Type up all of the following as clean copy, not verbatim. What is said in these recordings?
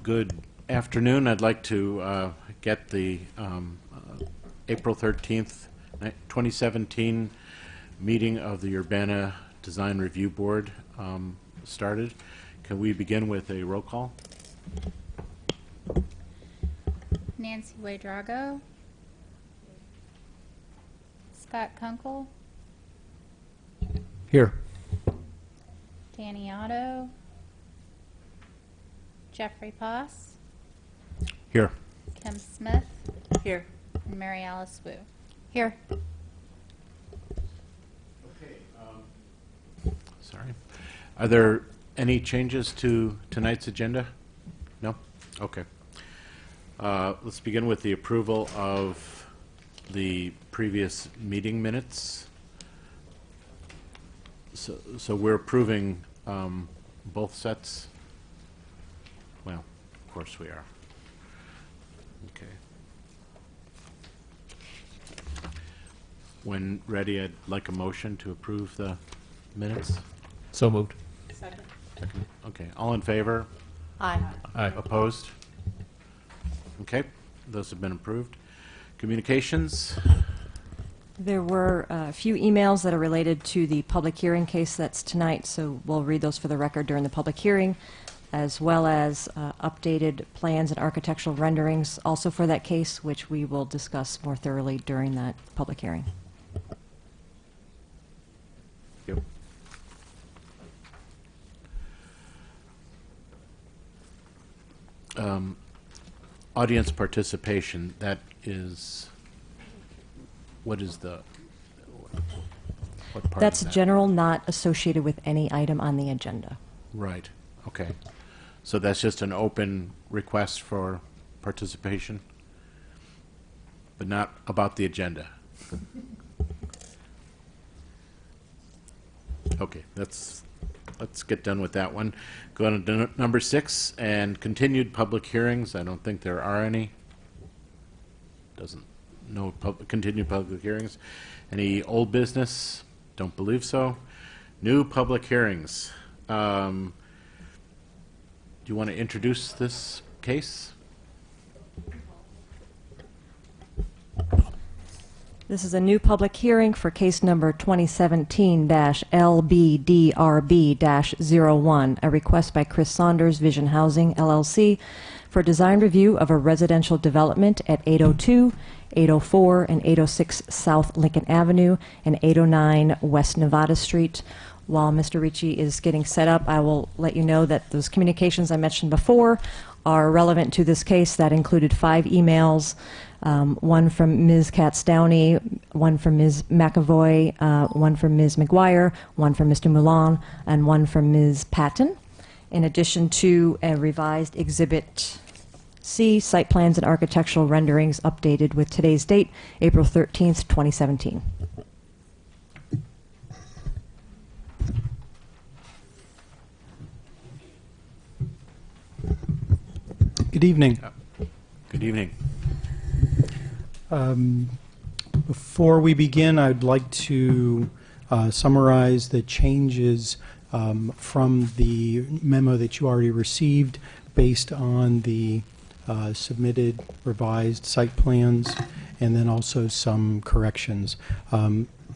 Good afternoon. I'd like to get the April 13th, 2017 meeting of the Urbana Design Review Board started. Can we begin with a roll call? Nancy Wadrago. Scott Kunkel. Here. Danny Otto. Jeffrey Poss. Here. Kim Smith. Here. And Mary Alice Wu. Here. Okay. Sorry. Are there any changes to tonight's agenda? No? Okay. Let's begin with the approval of the previous meeting minutes. So we're approving both sets? Well, of course we are. Okay. When ready, I'd like a motion to approve the minutes. So moved. Second. Second. Okay. All in favor? Aye. Aye. Opposed? Okay. Those have been approved. Communications? There were a few emails that are related to the public hearing case that's tonight, so we'll read those for the record during the public hearing, as well as updated plans and architectural renderings also for that case, which we will discuss more thoroughly during that public hearing. Yep. Audience participation, that is, what is the, what part That's is that? general, not associated with any item on the agenda. Right, okay. So that's just an open request for participation, but not about the agenda? Okay, let's get done with that one. Go on to number 6, and continued public hearings. I don't think there are any. No continued public hearings. Any old business? Don't believe so. New public hearings. Do you want to introduce this case? This is a new public hearing for case number 2017-LBDRB-01, a request by Chris Saunders, Vision Housing, LLC, for design review of a residential development at 802, 804, and 806 South Lincoln Avenue and 809 West Nevada Street. While Mr. Ricci is getting set up, I will let you know that those communications I mentioned before are relevant to this case. That included 5 emails, one from Ms. Katz-Downey, one from Ms. McAvoy, one from Ms. McGuire, one from Mr. Moulin, and one from Ms. Patton, in addition to a revised Exhibit C, site plans and architectural renderings updated with today's date, April 13th, 2017. Good evening. Good evening. Before we begin, I'd like to summarize the changes from the memo that you already received based on the submitted revised site plans, and then also some corrections.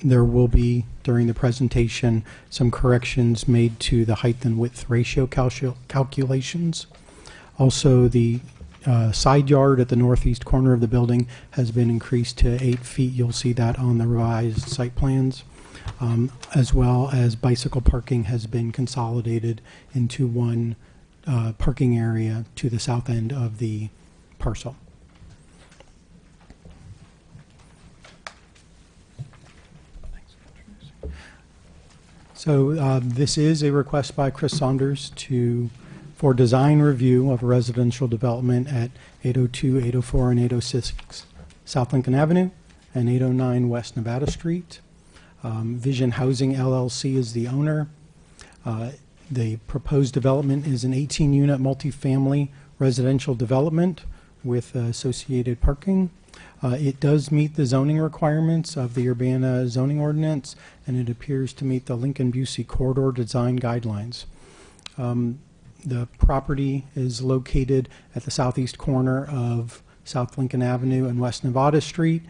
There will be, during the presentation, some corrections made to the height and width ratio calculations. Also, the side yard at the northeast corner of the building has been increased to 8 feet. You'll see that on the revised site plans, as well as bicycle parking has been consolidated into one parking area to the south end of the parcel. So this is a request by Chris Saunders for design review of a residential development at 802, 804, and 806 South Lincoln Avenue and 809 West Nevada Street. Vision Housing LLC is the owner. The proposed development is an 18-unit multifamily residential development with associated parking. It does meet the zoning requirements of the Urbana zoning ordinance, and it appears to meet the Lincoln-Busey corridor design guidelines. The property is located at the southeast corner of South Lincoln Avenue and West Nevada Street.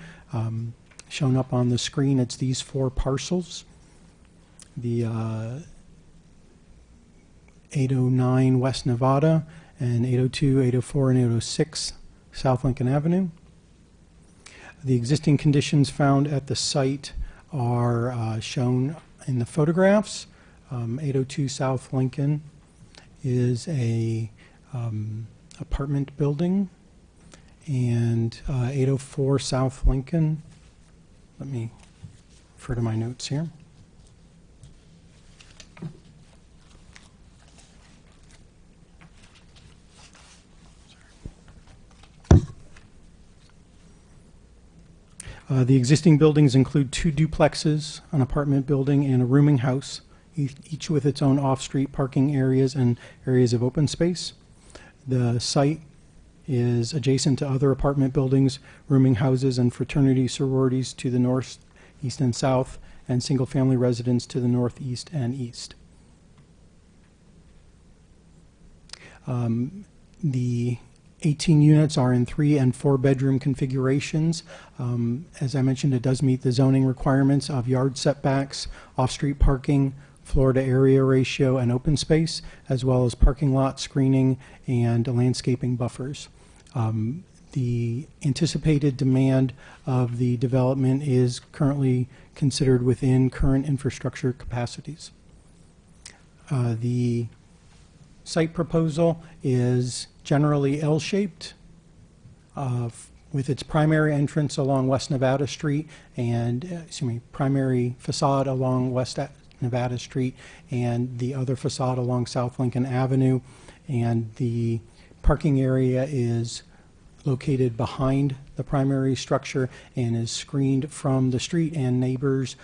Shown up on the screen, it's these 4 parcels. The 809 West Nevada and 802, 804, and 806 South Lincoln Avenue. The existing conditions found at the site are shown in the photographs. 802 South Lincoln is a apartment building, and 804 South Lincoln, let me refer to my notes here. The existing buildings include 2 duplexes, an apartment building, and a rooming house, each with its own off-street parking areas and areas of open space. The site is adjacent to other apartment buildings, rooming houses, and fraternity sororities to the north, east, and south, and single-family residents to the northeast and east. The 18 units are in 3 and 4 bedroom configurations. As I mentioned, it does meet the zoning requirements of yard setbacks, off-street parking, floor to area ratio, and open space, as well as parking lot screening and landscaping buffers. The anticipated demand of the development is currently considered within current infrastructure capacities. The site proposal is generally L-shaped, with its primary entrance along West Nevada Street and, primary facade along West Nevada Street and the other facade along South Lincoln Avenue. And the parking area is located behind the primary structure and is screened from the street and neighbors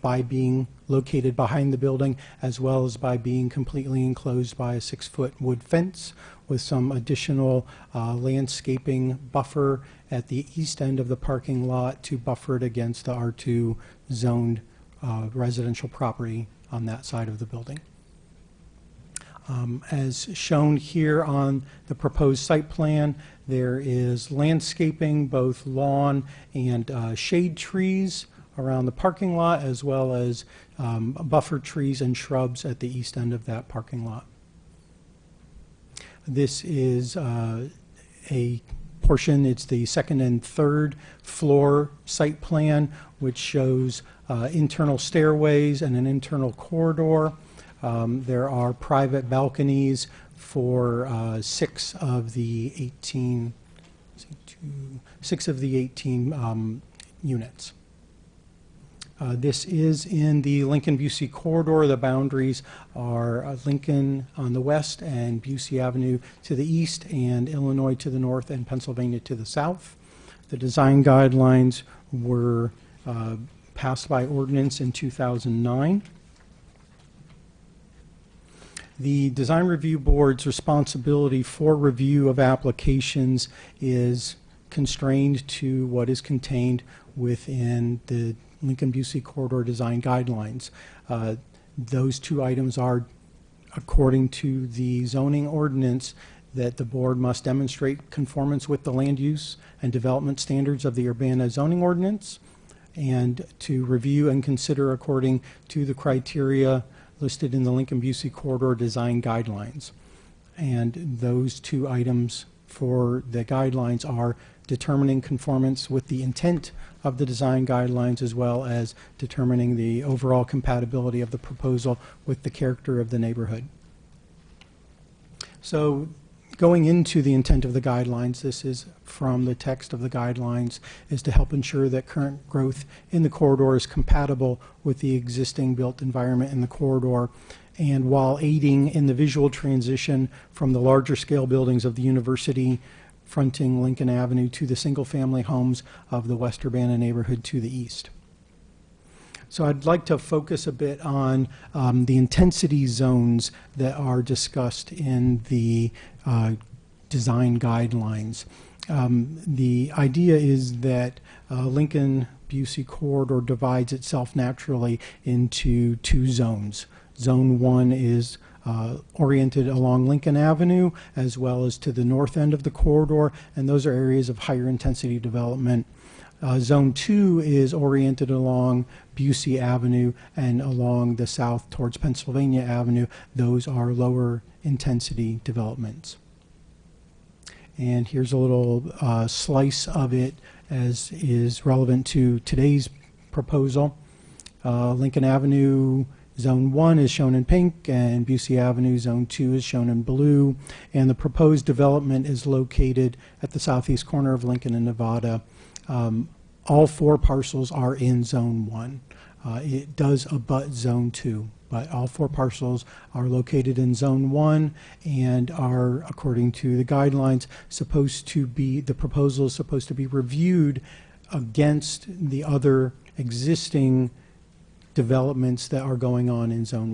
by being located behind the building, as well as by being completely enclosed by a 6-foot wood fence with some additional landscaping buffer at the east end of the parking lot to buffer it against the R2 zoned residential property on that side of the building. As shown here on the proposed site plan, there is landscaping, both lawn and shade trees around the parking lot, as well as buffer trees and shrubs at the east end of that parking lot. This is a portion, it's the 2nd and 3rd floor site plan, which shows internal stairways and an internal corridor. There are private balconies for 6 of the 18 units. This is in the Lincoln-Busey corridor. The boundaries are Lincoln on the west and Busey Avenue to the east, and Illinois to the north and Pennsylvania to the south. The design guidelines were passed by ordinance in 2009. The Design Review Board's responsibility for review of applications is constrained to what is contained within the Lincoln-Busey Corridor Design Guidelines. Those 2 items are, according to the zoning ordinance, that the board must demonstrate conformance with the land use and development standards of the Urbana zoning ordinance, and to review and consider according to the criteria listed in the Lincoln-Busey Corridor Design Guidelines. And those 2 items for the guidelines are determining conformance with the intent of the design guidelines, as well as determining the overall compatibility of the proposal with the character of the neighborhood. So going into the intent of the guidelines, this is from the text of the guidelines, is to help ensure that current growth in the corridor is compatible with the existing built environment in the corridor, and while aiding in the visual transition from the larger scale buildings of the university fronting Lincoln Avenue to the single-family homes of the West Urbana neighborhood to the east. So I'd like to focus a bit on the intensity zones that are discussed in the design guidelines. The idea is that Lincoln-Busey Corridor divides itself naturally into 2 zones. Zone 1 is oriented along Lincoln Avenue as well as to the north end of the corridor, and those are areas of higher intensity development. Zone 2 is oriented along Busey Avenue and along the south towards Pennsylvania Avenue. Those are lower intensity developments. And here's a little slice of it as is relevant to today's proposal. Lincoln Avenue Zone 1 is shown in pink, and Busey Avenue Zone 2 is shown in blue. And the proposed development is located at the southeast corner of Lincoln and Nevada. All 4 parcels are in Zone 1. It does abut Zone 2, but all 4 parcels are located in Zone 1 and are, according to the guidelines, the proposal is supposed to be reviewed against the other existing developments that are going on in Zone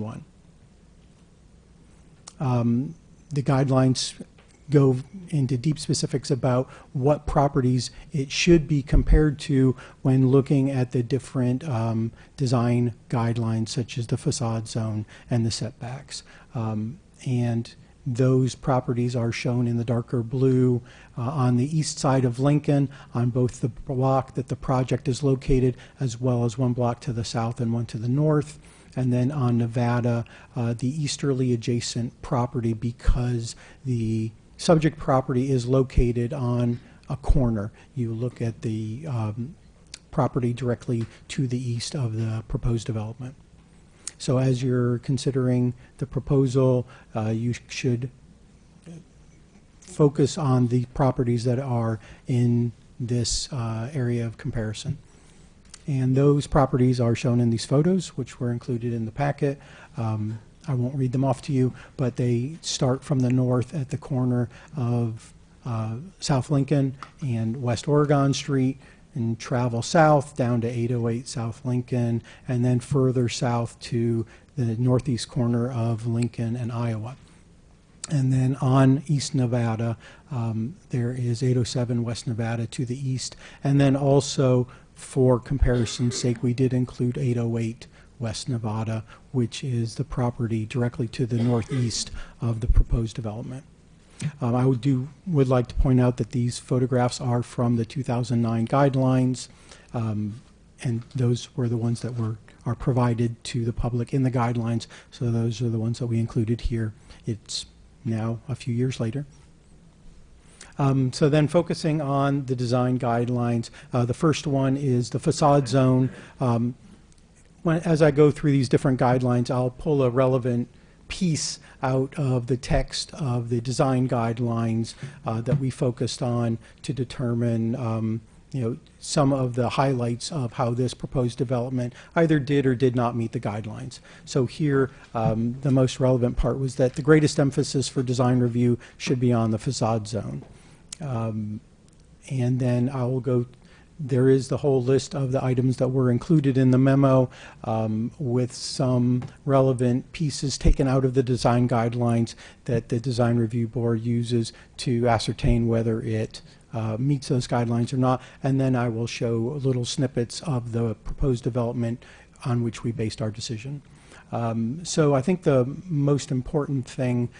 1. The guidelines go into deep specifics about what properties it should be compared to when looking at the different design guidelines, such as the facade zone and the setbacks. And those properties are shown in the darker blue on the east side of Lincoln, on both the block that the project is located, as well as one block to the south and one to the north. And then on Nevada, the easterly adjacent property, because the subject property is located on a corner. You look at the property directly to the east of the proposed development. So as you're considering the proposal, you should focus on the properties that are in this area of comparison. And those properties are shown in these photos, which were included in the packet. I won't read them off to you, but they start from the north at the corner of South Lincoln and West Oregon Street, and travel south down to 808 South Lincoln, and then further south to the northeast corner of Lincoln and Iowa. And then on East Nevada, there is 807 West Nevada to the east. And then also, for comparison's sake, we did include 808 West Nevada, which is the property directly to the northeast of the proposed development. I would like to point out that these photographs are from the 2009 guidelines, and those were the ones that are provided to the public in the guidelines. So those are the ones that we included here. It's now a few years later. So then focusing on the design guidelines, the first one is the facade zone. As I go through these different guidelines, I'll pull a relevant piece out of the text of the design guidelines that we focused on to determine some of the highlights of how this proposed development either did or did not meet the guidelines. So here, the most relevant part was that the greatest emphasis for design review should be on the facade zone. And then I will go. There is the whole list of the items that were included in the memo, with some relevant pieces taken out of the design guidelines that the design review board uses to ascertain whether it meets those guidelines or not. And then I will show little snippets of the proposed development on which we based our decision. So I think the most important thing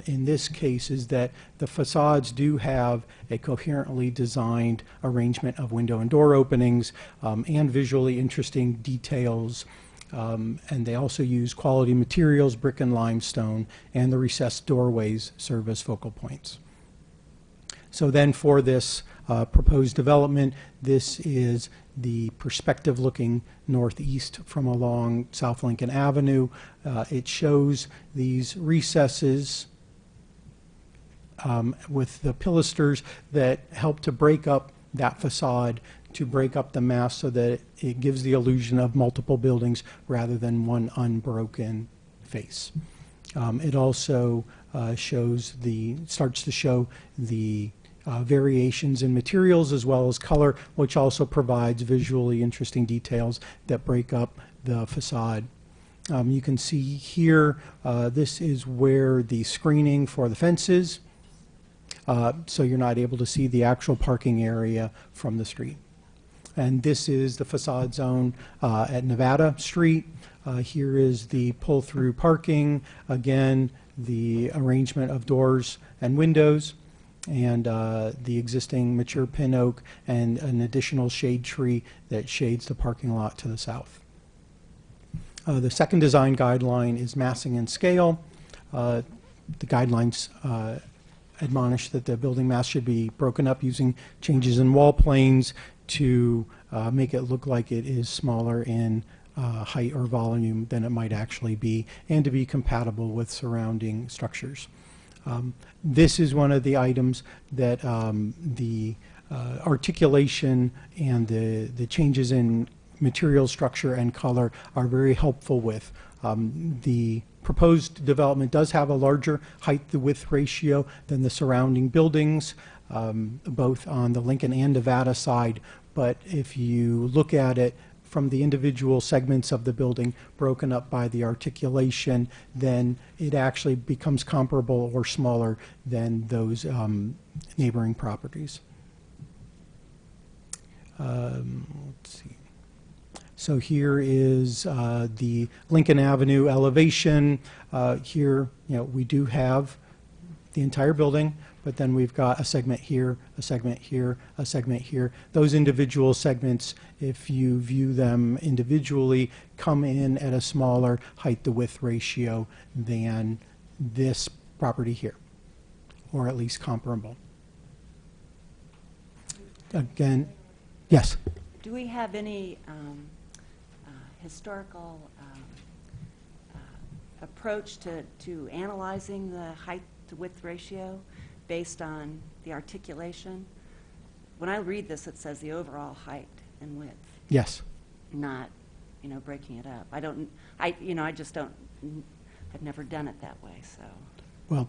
in this case is that the facades do have a coherently designed arrangement of window and door openings and visually interesting details. And they also use quality materials, brick and limestone, and the recessed doorways serve as focal points. So then for this proposed development, this is the perspective looking northeast from along South Lincoln Avenue. It shows these recesses with the pilasters that help to break up that facade, to break up the mass so that it gives the illusion of multiple buildings rather than one unbroken face. It also starts to show the variations in materials as well as color, which also provides visually interesting details that break up the facade. You can see here, this is where the screening for the fence is, so you're not able to see the actual parking area from the street. And this is the facade zone at Nevada Street. Here is the pull-through parking. Again, the arrangement of doors and windows, and the existing mature pin oak and an additional shade tree that shades the parking lot to the south. The second design guideline is massing and scale. The guidelines admonish that the building mass should be broken up using changes in wall planes to make it look like it is smaller in height or volume than it might actually be, and to be compatible with surrounding structures. This is one of the items that the articulation and the changes in material structure and color are very helpful with. The proposed development does have a larger height-to-width ratio than the surrounding buildings, both on the Lincoln and Nevada side, but if you look at it from the individual segments of the building broken up by the articulation, then it actually becomes comparable or smaller than those neighboring properties. Let's see. So here is the Lincoln Avenue elevation. Here, we do have the entire building, but then we've got a segment here, a segment here, a segment here. Those individual segments, if you view them individually, come in at a smaller height-to-width ratio than this property here, or at least comparable. Again, yes? Do we have any historical approach to analyzing the height-to-width ratio based on the articulation? When I read this, it says the overall height and width, Yes. not, breaking it up. I've never done it that way, so. Well,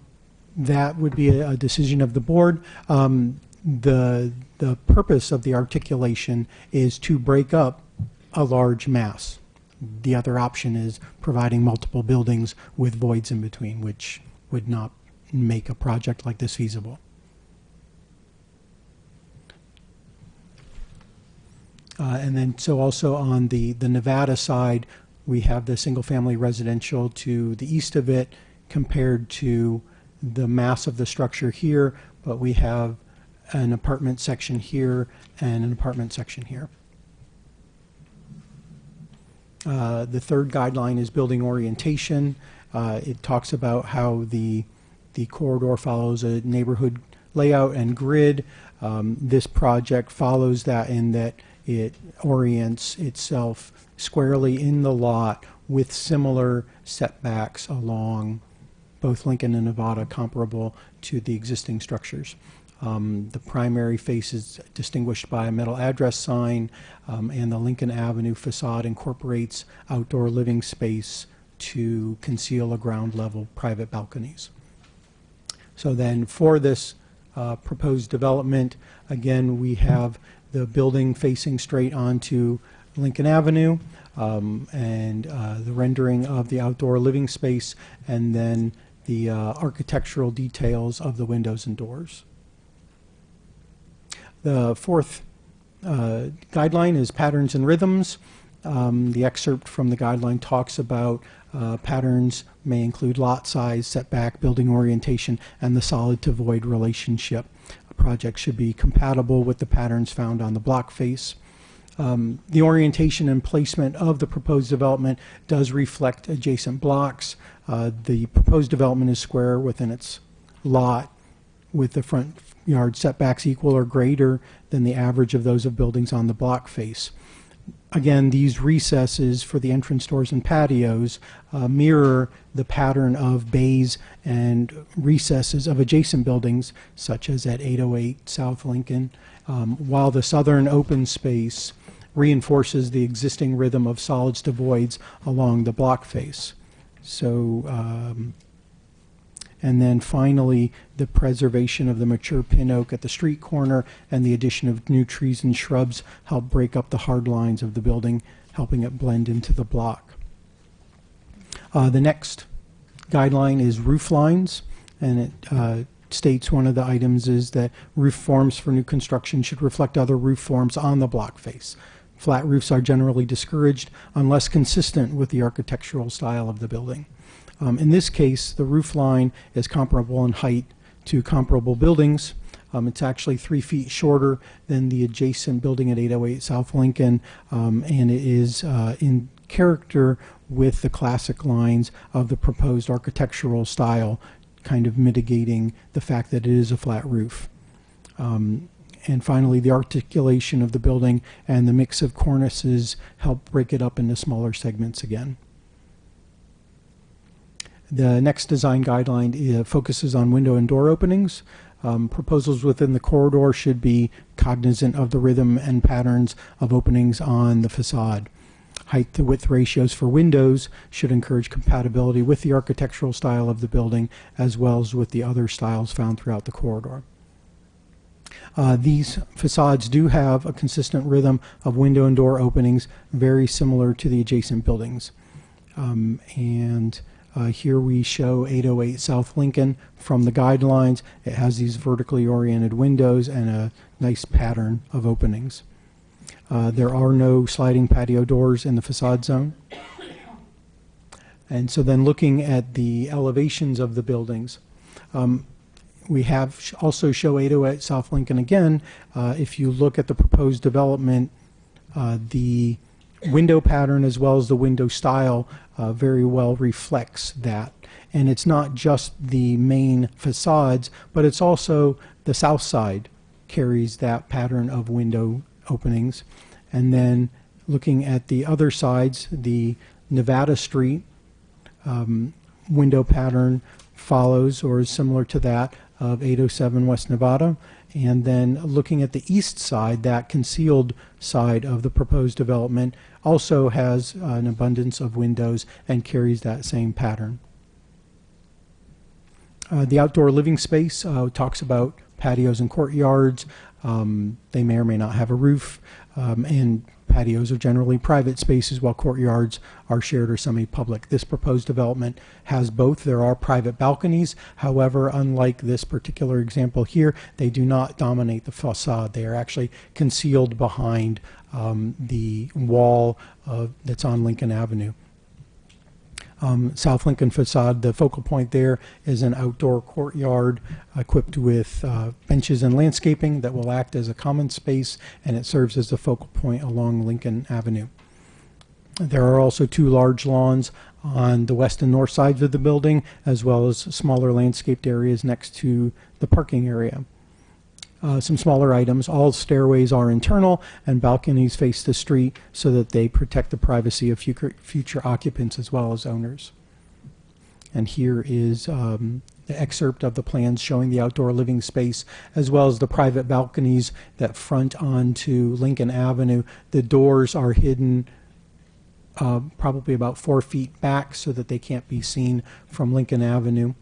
that would be a decision of the board. The purpose of the articulation is to break up a large mass. The other option is providing multiple buildings with voids in between, which would not make a project like this feasible. And then, so also on the Nevada side, we have the single-family residential to the east of it compared to the mass of the structure here, but we have an apartment section here and an apartment section here. The third guideline is building orientation. It talks about how the corridor follows a neighborhood layout and grid. This project follows that in that it orients itself squarely in the lot with similar setbacks along both Lincoln and Nevada, comparable to the existing structures. The primary face is distinguished by a metal address sign, and the Lincoln Avenue facade incorporates outdoor living space to conceal a ground level private balconies. So then for this proposed development, again, we have the building facing straight onto Lincoln Avenue, and the rendering of the outdoor living space, and then the architectural details of the windows and doors. The fourth guideline is patterns and rhythms. The excerpt from the guideline talks about patterns may include lot size, setback, building orientation, and the solid to void relationship. A project should be compatible with the patterns found on the block face. The orientation and placement of the proposed development does reflect adjacent blocks. The proposed development is square within its lot, with the front yard setbacks equal or greater than the average of those of buildings on the block face. Again, these recesses for the entrance doors and patios mirror the pattern of bays and recesses of adjacent buildings, such as at 808 South Lincoln, while the southern open space reinforces the existing rhythm of solids to voids along the block face. So, and then finally, the preservation of the mature pin oak at the street corner and the addition of new trees and shrubs help break up the hard lines of the building, helping it blend into the block. The next guideline is roof lines, and it states one of the items is that roof forms for new construction should reflect other roof forms on the block face. Flat roofs are generally discouraged unless consistent with the architectural style of the building. In this case, the roof line is comparable in height to comparable buildings. It's actually 3 feet shorter than the adjacent building at 808 South Lincoln, and it is in character with the classic lines of the proposed architectural style, kind of mitigating the fact that it is a flat roof. And finally, the articulation of the building and the mix of cornices help break it up into smaller segments again. The next design guideline focuses on window and door openings. Proposals within the corridor should be cognizant of the rhythm and patterns of openings on the facade. Height to width ratios for windows should encourage compatibility with the architectural style of the building as well as with the other styles found throughout the corridor. These facades do have a consistent rhythm of window and door openings, very similar to the adjacent buildings. Here we show 808 South Lincoln from the guidelines. It has these vertically oriented windows and a nice pattern of openings. There are no sliding patio doors in the facade zone. And so then looking at the elevations of the buildings, we have also show 808 South Lincoln again. If you look at the proposed development, the window pattern as well as the window style very well reflects that. And it's not just the main facades, but it's also the south side carries that pattern of window openings. And then looking at the other sides, the Nevada Street window pattern follows or is similar to that of 807 West Nevada. And then looking at the east side, that concealed side of the proposed development also has an abundance of windows and carries that same pattern. The outdoor living space talks about patios and courtyards. They may or may not have a roof, and patios are generally private spaces while courtyards are shared or semi-public. This proposed development has both. There are private balconies. However, unlike this particular example here, they do not dominate the facade. They are actually concealed behind the wall that's on Lincoln Avenue. South Lincoln facade, the focal point there is an outdoor courtyard equipped with benches and landscaping that will act as a common space, and it serves as the focal point along Lincoln Avenue. There are also 2 large lawns on the west and north sides of the building, as well as smaller landscaped areas next to the parking area. Some smaller items. All stairways are internal and balconies face the street so that they protect the privacy of future occupants as well as owners. And here is the excerpt of the plans showing the outdoor living space as well as the private balconies that front onto Lincoln Avenue. The doors are hidden probably about 4 feet back so that they can't be seen from Lincoln Avenue.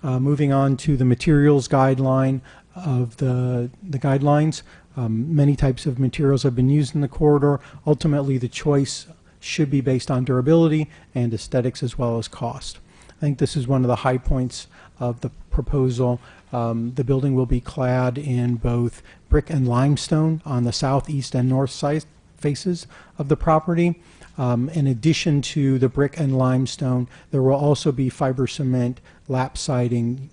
Moving on to the materials guideline of the guidelines. Many types of materials have been used in the corridor. Ultimately, the choice should be based on durability and aesthetics as well as cost. I think this is one of the high points of the proposal. The building will be clad in both brick and limestone on the south, east, and north side faces of the property. In addition to the brick and limestone, there will also be fiber cement lap siding,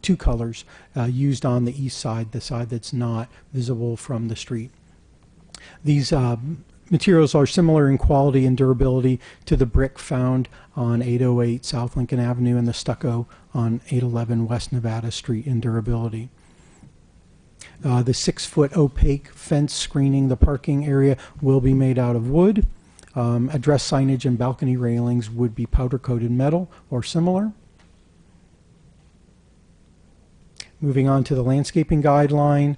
2 colors, used on the east side, the side that's not visible from the street. These materials are similar in quality and durability to the brick found on 808 South Lincoln Avenue and the stucco on 811 West Nevada Street in durability. The 6-foot opaque fence screening the parking area will be made out of wood. Address signage and balcony railings would be powder-coated metal or similar. Moving on to the landscaping guideline,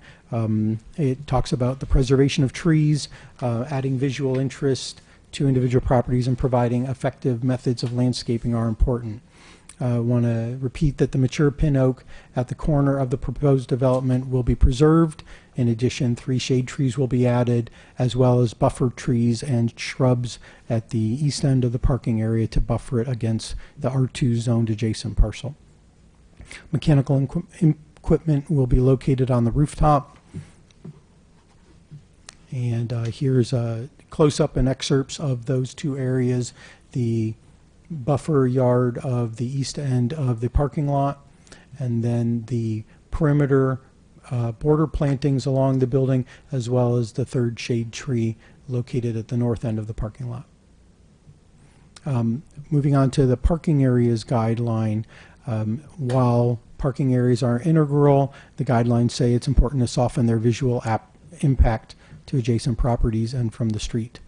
it talks about the preservation of trees, adding visual interest to individual properties, and providing effective methods of landscaping are important. I want to repeat that the mature pin oak at the corner of the proposed development will be preserved. In addition, 3 shade trees will be added, as well as buffer trees and shrubs at the east end of the parking area to buffer it against the R2 zoned adjacent parcel. Mechanical equipment will be located on the rooftop. And here's a close-up and excerpts of those two areas, the buffer yard of the east end of the parking lot, and then the perimeter border plantings along the building, as well as the third shade tree located at the north end of the parking lot. Moving on to the parking areas guideline, while parking areas are integral, the guidelines say it's important to soften their visual impact to adjacent properties and from the street.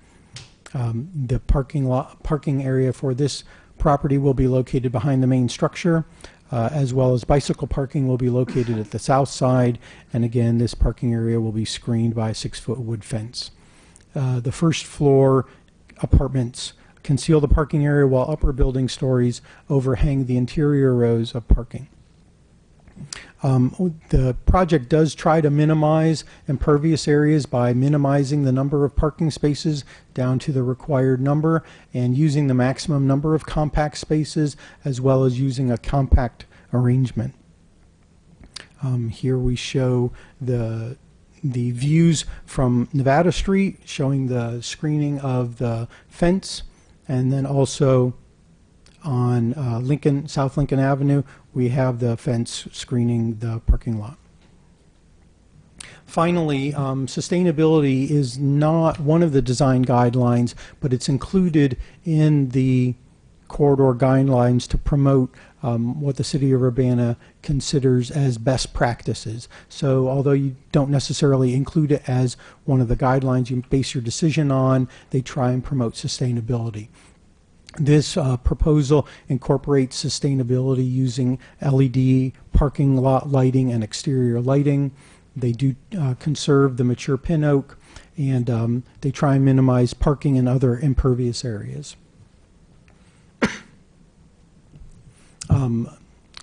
The parking area for this property will be located behind the main structure, as well as bicycle parking will be located at the south side. And again, this parking area will be screened by a 6-foot wood fence. The first floor apartments conceal the parking area, while upper building stories overhang the interior rows of parking. The project does try to minimize impervious areas by minimizing the number of parking spaces down to the required number and using the maximum number of compact spaces, as well as using a compact arrangement. Here we show the views from Nevada Street, showing the screening of the fence, and then also on South Lincoln Avenue, we have the fence screening the parking lot. Finally, sustainability is not one of the design guidelines, but it's included in the corridor guidelines to promote what the City of Urbana considers as best practices. So although you don't necessarily include it as one of the guidelines you base your decision on, they try and promote sustainability. This proposal incorporates sustainability using LED parking lot lighting and exterior lighting. They do conserve the mature pin oak, and they try and minimize parking and other impervious areas.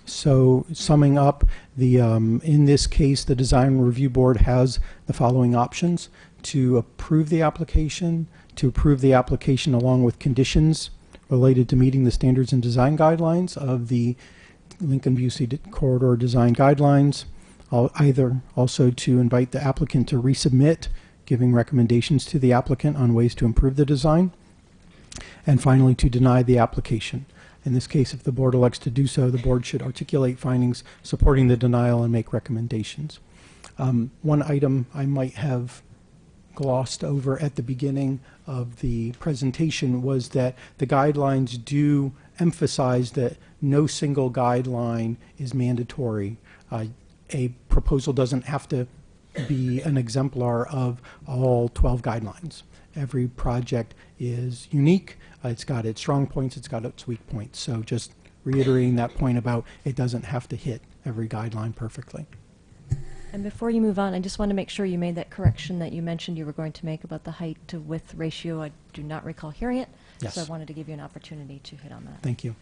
So summing up, in this case, the Design Review Board has the following options: to approve the application, along with conditions related to meeting the standards and design guidelines of the Lincoln-Busey Corridor Design Guidelines, either also to invite the applicant to resubmit, giving recommendations to the applicant on ways to improve the design, and finally to deny the application. In this case, if the board elects to do so, the board should articulate findings supporting the denial and make recommendations. One item I might have glossed over at the beginning of the presentation was that the guidelines do emphasize that no single guideline is mandatory. A proposal doesn't have to be an exemplar of all 12 guidelines. Every project is unique. It's got its strong points, it's got its weak points. So just reiterating that point about it doesn't have to hit every guideline perfectly. And before you move on, I just want to make sure you made that correction that you mentioned you were going to make about the height to width ratio. I do not recall hearing it. Yes. So I wanted to give you an opportunity to hit on that. Thank you.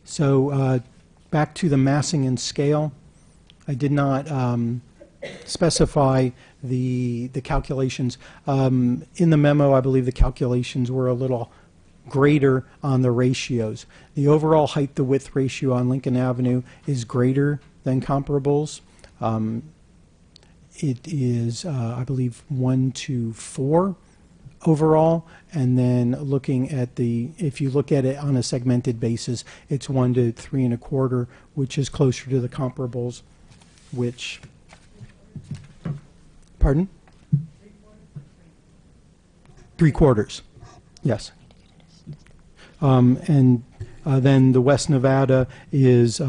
So back to the massing and scale. I did not specify the calculations. In the memo, I believe the calculations were a little greater on the ratios. The overall height to width ratio on Lincoln Avenue is greater than comparables. It is, I believe, 1:4 overall, and then looking at if you look at it on a segmented basis, it's 1 to 3.25, which is closer to the comparables, which, pardon? 3/4, yes. And then the West Nevada is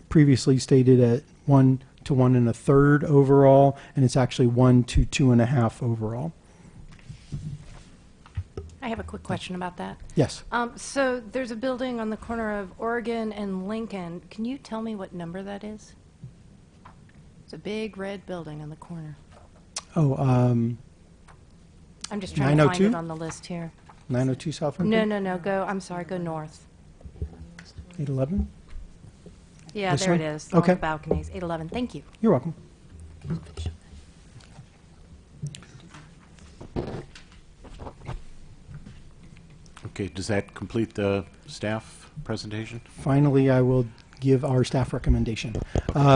previously stated at 1 to 1 1/3 overall, and it's actually 1 to 2.5 overall. I have a quick question about that. Yes. So there's a building on the corner of Oregon and Lincoln. Can you tell me what number that is? It's a big red building on the corner. Oh, I'm just trying to find 902? it on the list here. 902 South No, Lincoln? no, no, I'm sorry, go north. 811? Yeah, This there one? it is, on Okay. the balconies, 811, thank you. You're welcome. Okay, does that complete the staff presentation? Finally, I will give our staff recommendation.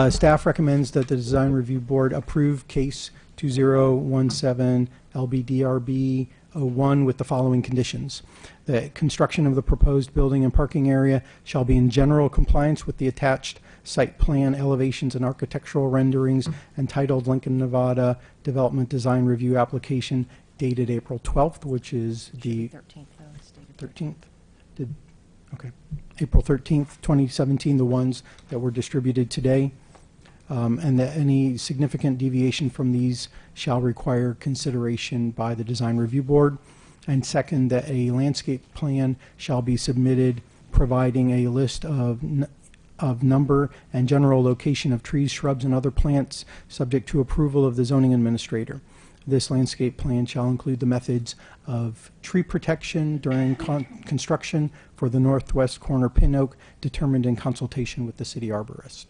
Staff recommends that the Design Review Board approve case LBDRB 01 with the following conditions. The construction of the proposed building and parking area shall be in general compliance with the attached site plan elevations and architectural renderings entitled Lincoln, Nevada Development Design Review Application dated April 12th, which is the 13th, though, it's stated 13th. Okay. April 13th, 2017, the ones that were distributed today. And that any significant deviation from these shall require consideration by the Design Review Board. And second, that a landscape plan shall be submitted providing a list of number and general location of trees, shrubs, and other plants subject to approval of the zoning administrator. This landscape plan shall include the methods of tree protection during construction for the northwest corner pin oak determined in consultation with the city arborist.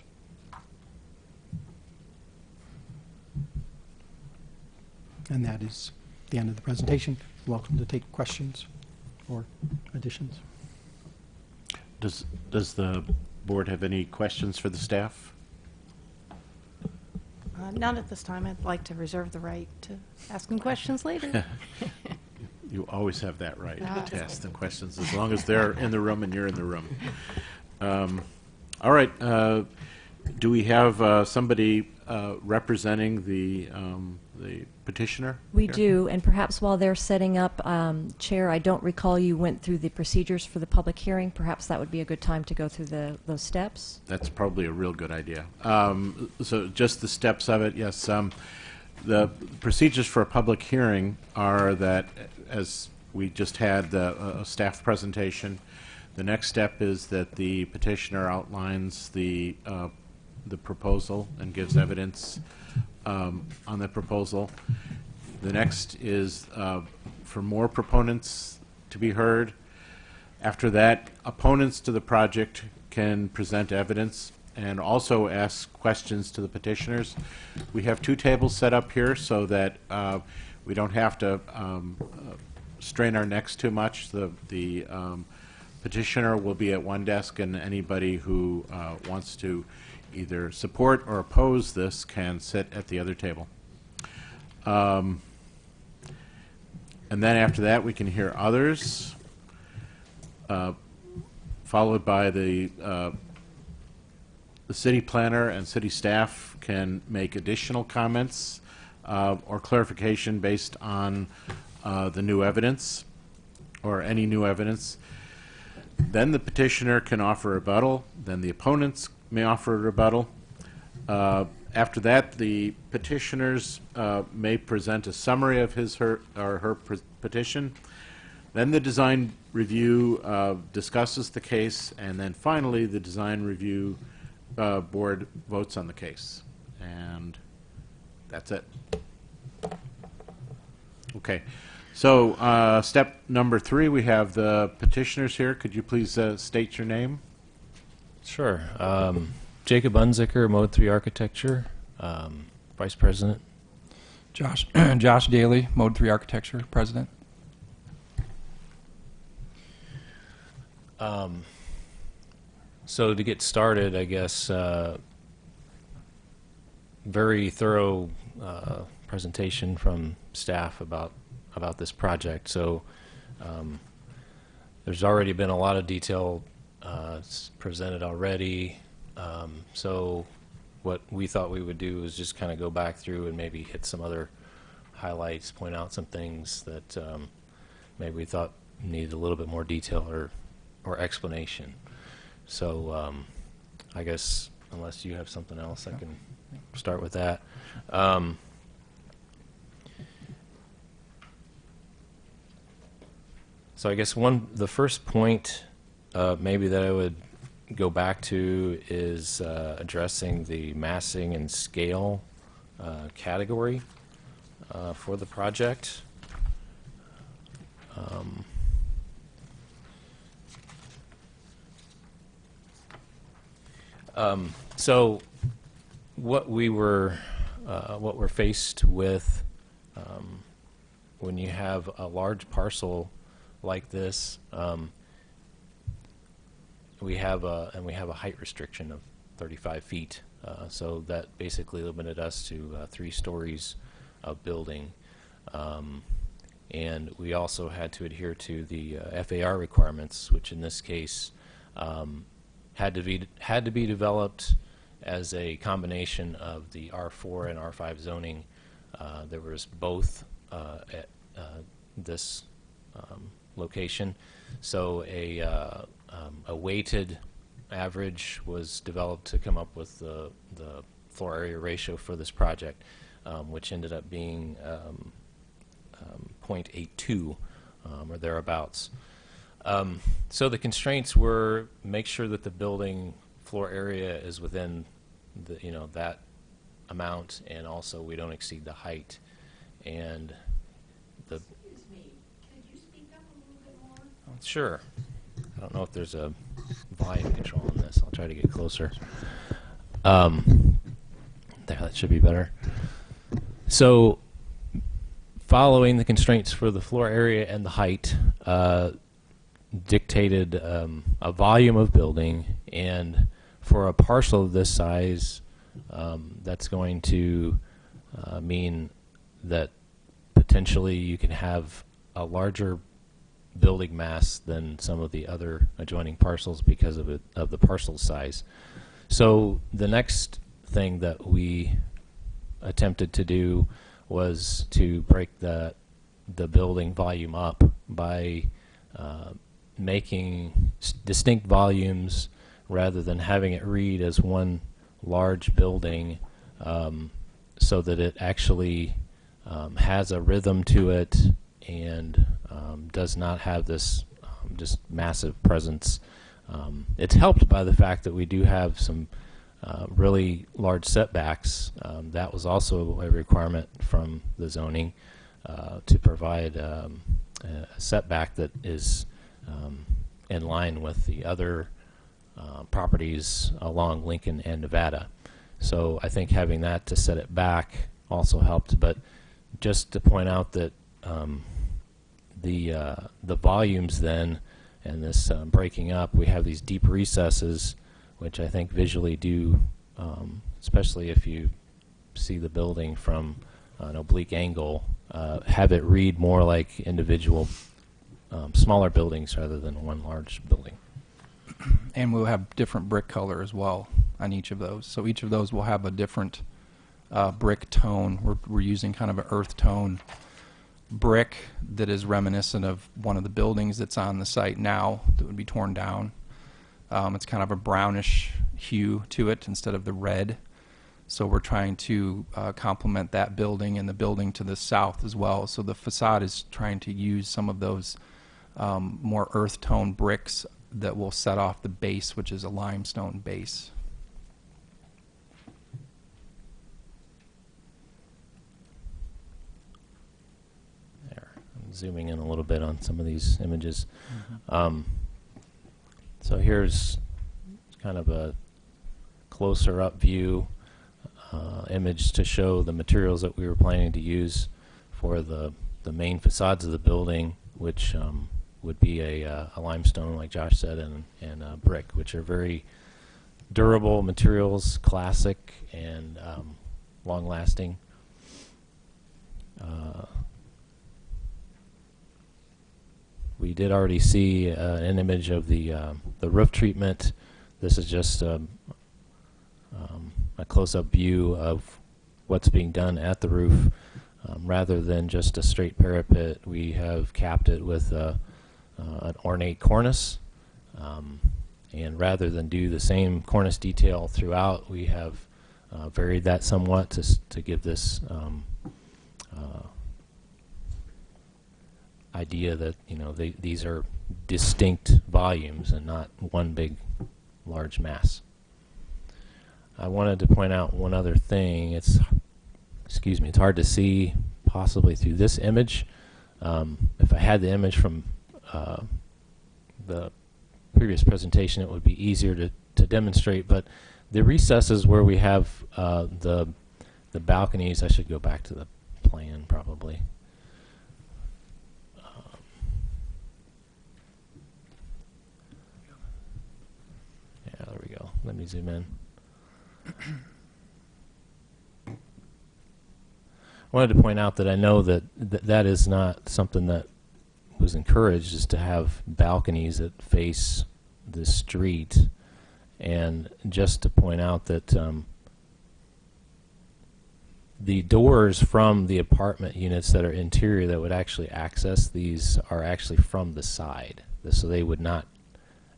And that is the end of the presentation. Welcome to take questions or additions. Does the board have any questions for the staff? Not at this time. I'd like to reserve the right to ask them questions later. You always have that right Ah. to ask them questions, as long as they're in the room and you're in the room. All right. Do we have somebody representing the petitioner? We here? do, and perhaps while they're setting up, Chair, I don't recall you went through the procedures for the public hearing. Perhaps that would be a good time to go through those steps. That's probably a real good idea. So just the steps of it, yes. The procedures for a public hearing are that, as we just had a staff presentation, the next step is that the petitioner outlines the proposal and gives evidence on the proposal. The next is for more proponents to be heard. After that, opponents to the project can present evidence and also ask questions to the petitioners. We have two tables set up here so that we don't have to strain our necks too much. The petitioner will be at one desk, and anybody who wants to either support or oppose this can sit at the other table. And then after that, we can hear others, followed by the city planner and city staff can make additional comments or clarification based on the new evidence or any new evidence. Then the petitioner can offer a rebuttal. Then the opponents may offer a rebuttal. After that, the petitioners may present a summary of his or her petition. Then the design review discusses the case, and then finally the design review board votes on the case. And that's it. Okay. So step number 3, we have the petitioners here. Could you please state your name? Sure. Jacob Unzicker, Mode 3 Architecture, Vice President. Josh Daly, Mode 3 Architecture, President. So to get started, I guess, very thorough presentation from staff about this project. So there's already been a lot of detail presented already. So what we thought we would do is just kind of go back through and maybe hit some other highlights, point out some things that maybe we thought needed a little bit more detail or explanation. So I guess unless you have something else, I can start with that. So I guess the first point maybe that I would go back to is addressing the massing and scale category for the project. So what we're faced with when you have a large parcel like this, we have a height restriction of 35 feet. So that basically limited us to 3 stories of building. And we also had to adhere to the FAR requirements, which in this case had to be developed as a combination of the R4 and R5 zoning. There was both at this location. So a weighted average was developed to come up with the floor area ratio for this project, which ended up being 0.82 or thereabouts. So the constraints were make sure that the building floor area is within the, that amount, and also we don't exceed the height. And the Excuse me, could you speak up a little bit more? Sure. I don't know if there's a volume control on this. I'll try to get closer. There, that should be better. So, following the constraints for the floor area and the height, dictated a volume of building, and for a parcel of this size, that's going to mean that potentially you can have a larger building mass than some of the other adjoining parcels because of the parcel size. So the next thing that we attempted to do was to break the building volume up by making distinct volumes rather than having it read as one large building, so that it actually has a rhythm to it and does not have this just massive presence. It's helped by the fact that we do have some really large setbacks. That was also a requirement from the zoning to provide a setback that is in line with the other properties along Lincoln and Nevada. So I think having that to set it back also helped. But just to point out that the volumes then and this breaking up, we have these deep recesses, which I think visually do, especially if you see the building from an oblique angle, have it read more like individual smaller buildings rather than one large building. And we'll have different brick color as well on each of those. So each of those will have a different brick tone. We're using kind of an earth tone brick that is reminiscent of one of the buildings that's on the site now that would be torn down. It's kind of a brownish hue to it instead of the red. So we're trying to complement that building and the building to the south as well. So the facade is trying to use some of those more earth tone bricks that will set off the base, which is a limestone base. There, I'm zooming in a little bit on some of these images. So here's kind of a closer up view image to show the materials that we were planning to use for the main facades of the building, which would be a limestone, like Josh said, and brick, which are very durable materials, classic and long-lasting. We did already see an image of the roof treatment. This is just a close-up view of what's being done at the roof. Rather than just a straight parapet, we have capped it with an ornate cornice. And rather than do the same cornice detail throughout, we have varied that somewhat to give this idea that these are distinct volumes and not one big large mass. I wanted to point out one other thing. It's hard to see possibly through this image. If I had the image from the previous presentation, it would be easier to demonstrate, but the recesses where we have the balconies, I should go back to the plan probably. Yeah, there we go. Let me zoom in. wanted to point out that I know that that is not something that was encouraged, is to have balconies that face the street. And just to point out that the doors from the apartment units that are interior that would actually access these are actually from the side. So they would not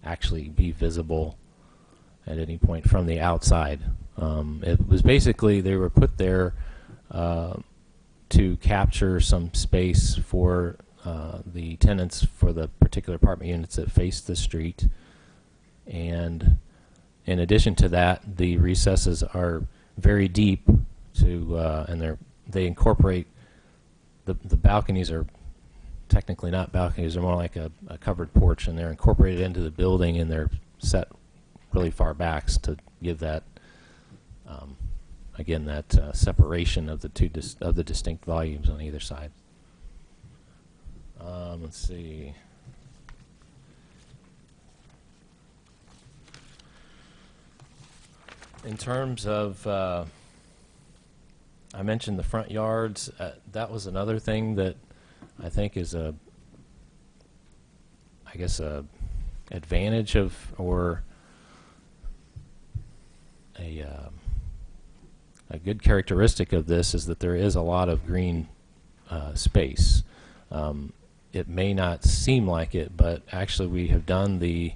actually be visible at any point from the outside. It was basically, they were put there to capture some space for the tenants for the particular apartment units that face the street. And in addition to that, the recesses are very deep and they incorporate, the balconies are technically not balconies, they're more like a covered porch, and they're incorporated into the building, and they're set really far back to give that, again, that separation of the of the distinct volumes on either side. Let's see. In terms of, I mentioned the front yards. That was another thing that I think is a advantage of, or a good characteristic of this, is that there is a lot of green space. It may not seem like it, but actually we have done the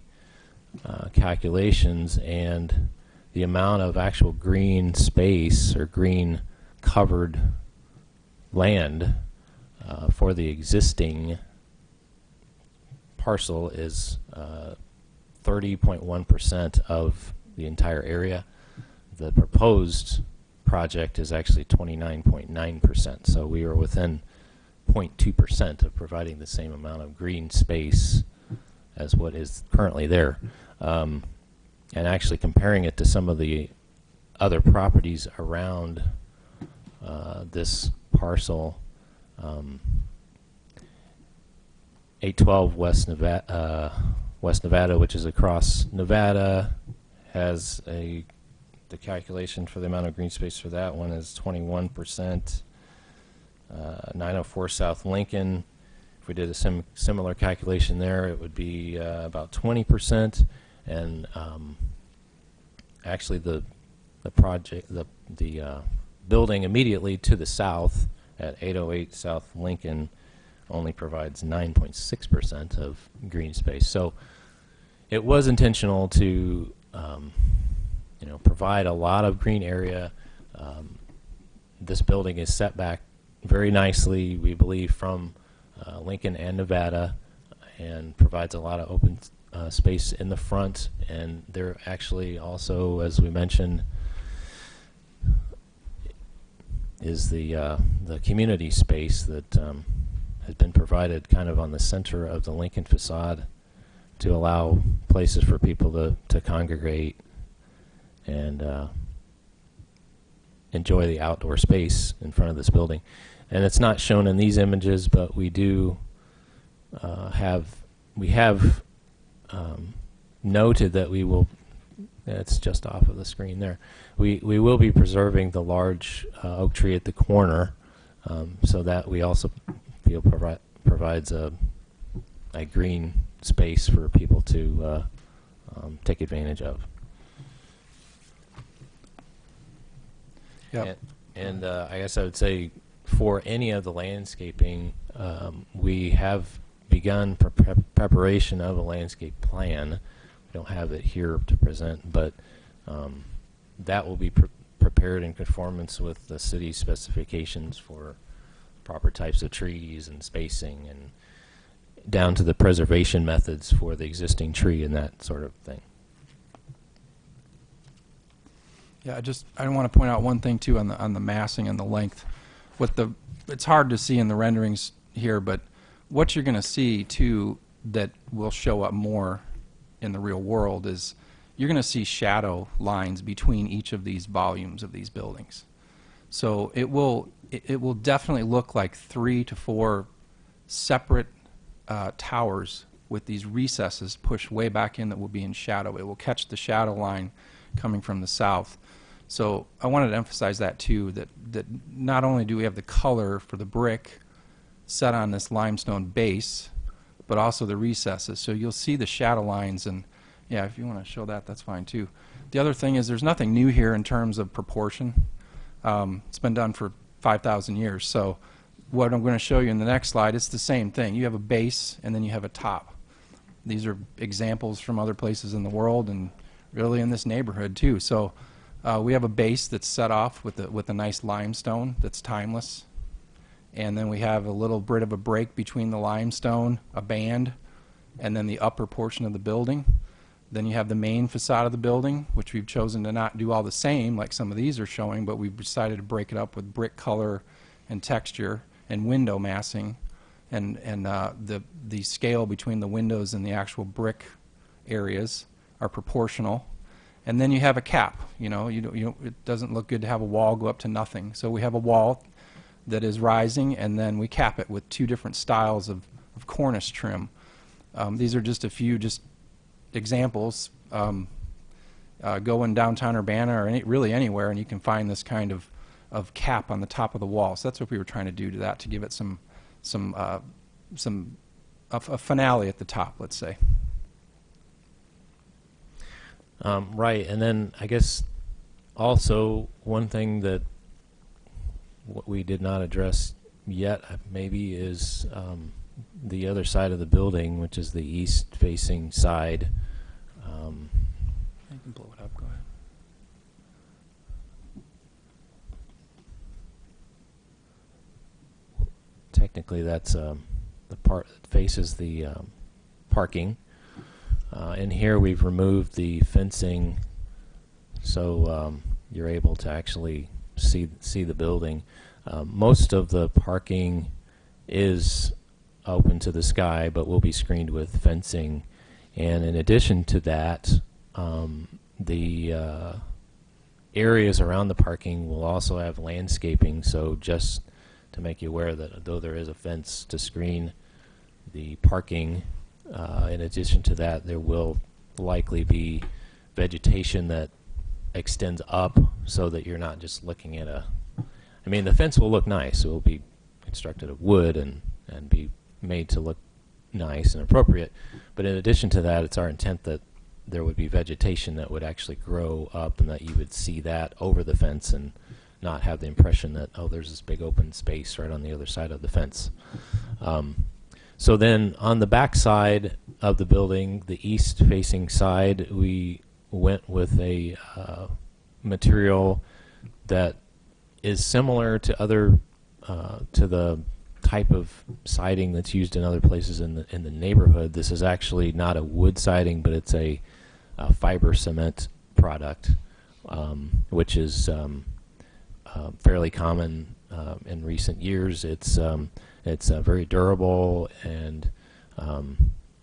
calculations, and the amount of actual green space or green covered land for the existing parcel is 30.1% of the entire area. The proposed project is actually 29.9%, so we are within 0.2% of providing the same amount of green space as what is currently there. And actually comparing it to some of the other properties around this parcel, 812 West Nevada, which is across Nevada, has the calculation for the amount of green space for that one is 21%. 904 South Lincoln, if we did a similar calculation there, it would be about 20%. And actually, the building immediately to the south at 808 South Lincoln only provides 9.6% of green space. So it was intentional to provide a lot of green area. This building is set back very nicely, we believe, from Lincoln and Nevada, and provides a lot of open space in the front. And there actually also, as we mentioned, is the community space that has been provided kind of on the center of the Lincoln facade to allow places for people to congregate and enjoy the outdoor space in front of this building. And it's not shown in these images, but we do have noted that we will, it's just off of the screen there, we will be preserving the large oak tree at the corner, so that we also feel provides a green space for people to take advantage of. Yep. And I guess I would say, for any of the landscaping, we have begun preparation of a landscape plan. We don't have it here to present, but that will be prepared in conformance with the city's specifications for proper types of trees and spacing, and down to the preservation methods for the existing tree and that sort of thing. Yeah, I want to point out one thing too on the massing and the length. It's hard to see in the renderings here, but what you're going to see too that will show up more in the real world is you're going to see shadow lines between each of these volumes of these buildings. So it will definitely look like 3 to 4 separate towers with these recesses pushed way back in that will be in shadow. It will catch the shadow line coming from the south. So I wanted to emphasize that too, that not only do we have the color for the brick set on this limestone base, but also the recesses. So you'll see the shadow lines, and yeah, if you want to show that, that's fine too. The other thing is there's nothing new here in terms of proportion. It's been done for 5,000 years. So what I'm going to show you in the next slide, it's the same thing. You have a base and then you have a top. These are examples from other places in the world and really in this neighborhood too. So we have a base that's set off with a nice limestone that's timeless. And then we have a little bit of a break between the limestone, a band, and then the upper portion of the building. Then you have the main facade of the building, which we've chosen to not do all the same like some of these are showing, but we've decided to break it up with brick color and texture and window massing, and the scale between the windows and the actual brick areas are proportional. And then you have a cap. You know, it doesn't look good to have a wall go up to nothing. So we have a wall that is rising, and then we cap it with two different styles of cornice trim. These are just a few examples. Go in downtown Urbana or really anywhere, and you can find this kind of cap on the top of the wall. So that's what we were trying to do to that, to give it a finale at the top, let's say. Right, and then I guess also one thing that what we did not address yet maybe is the other side of the building, which is the east-facing side. You can blow it up. Go ahead. Technically, that's the part that faces the parking. And here we've removed the fencing, so you're able to actually see the building. Most of the parking is open to the sky, but will be screened with fencing. And in addition to that, the areas around the parking will also have landscaping. So just to make you aware that though there is a fence to screen the parking, in addition to that, there will likely be vegetation that extends up so that you're not just looking at I mean, the fence will look nice. It will be constructed of wood and be made to look nice and appropriate. But in addition to that, it's our intent that there would be vegetation that would actually grow up and that you would see that over the fence and not have the impression that, oh, there's this big open space right on the other side of the fence. So then on the back side of the building, the east-facing side, we went with a material that is similar to other to the type of siding that's used in other places in the neighborhood. This is actually not a wood siding, but it's a fiber cement product, which is fairly common in recent years. It's very durable and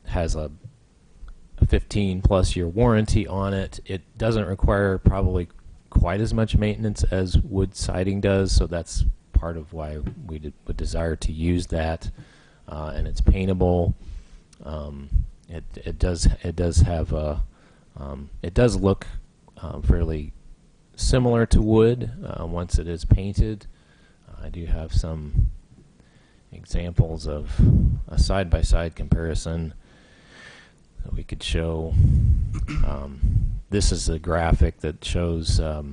has a 15-plus year warranty on it. It doesn't require probably quite as much maintenance as wood siding does, so that's part of why we would desire to use that. And it's paintable. It does have a it does look fairly similar to wood once it is painted. I do have some examples of a side-by-side comparison that we could show. This is a graphic that shows a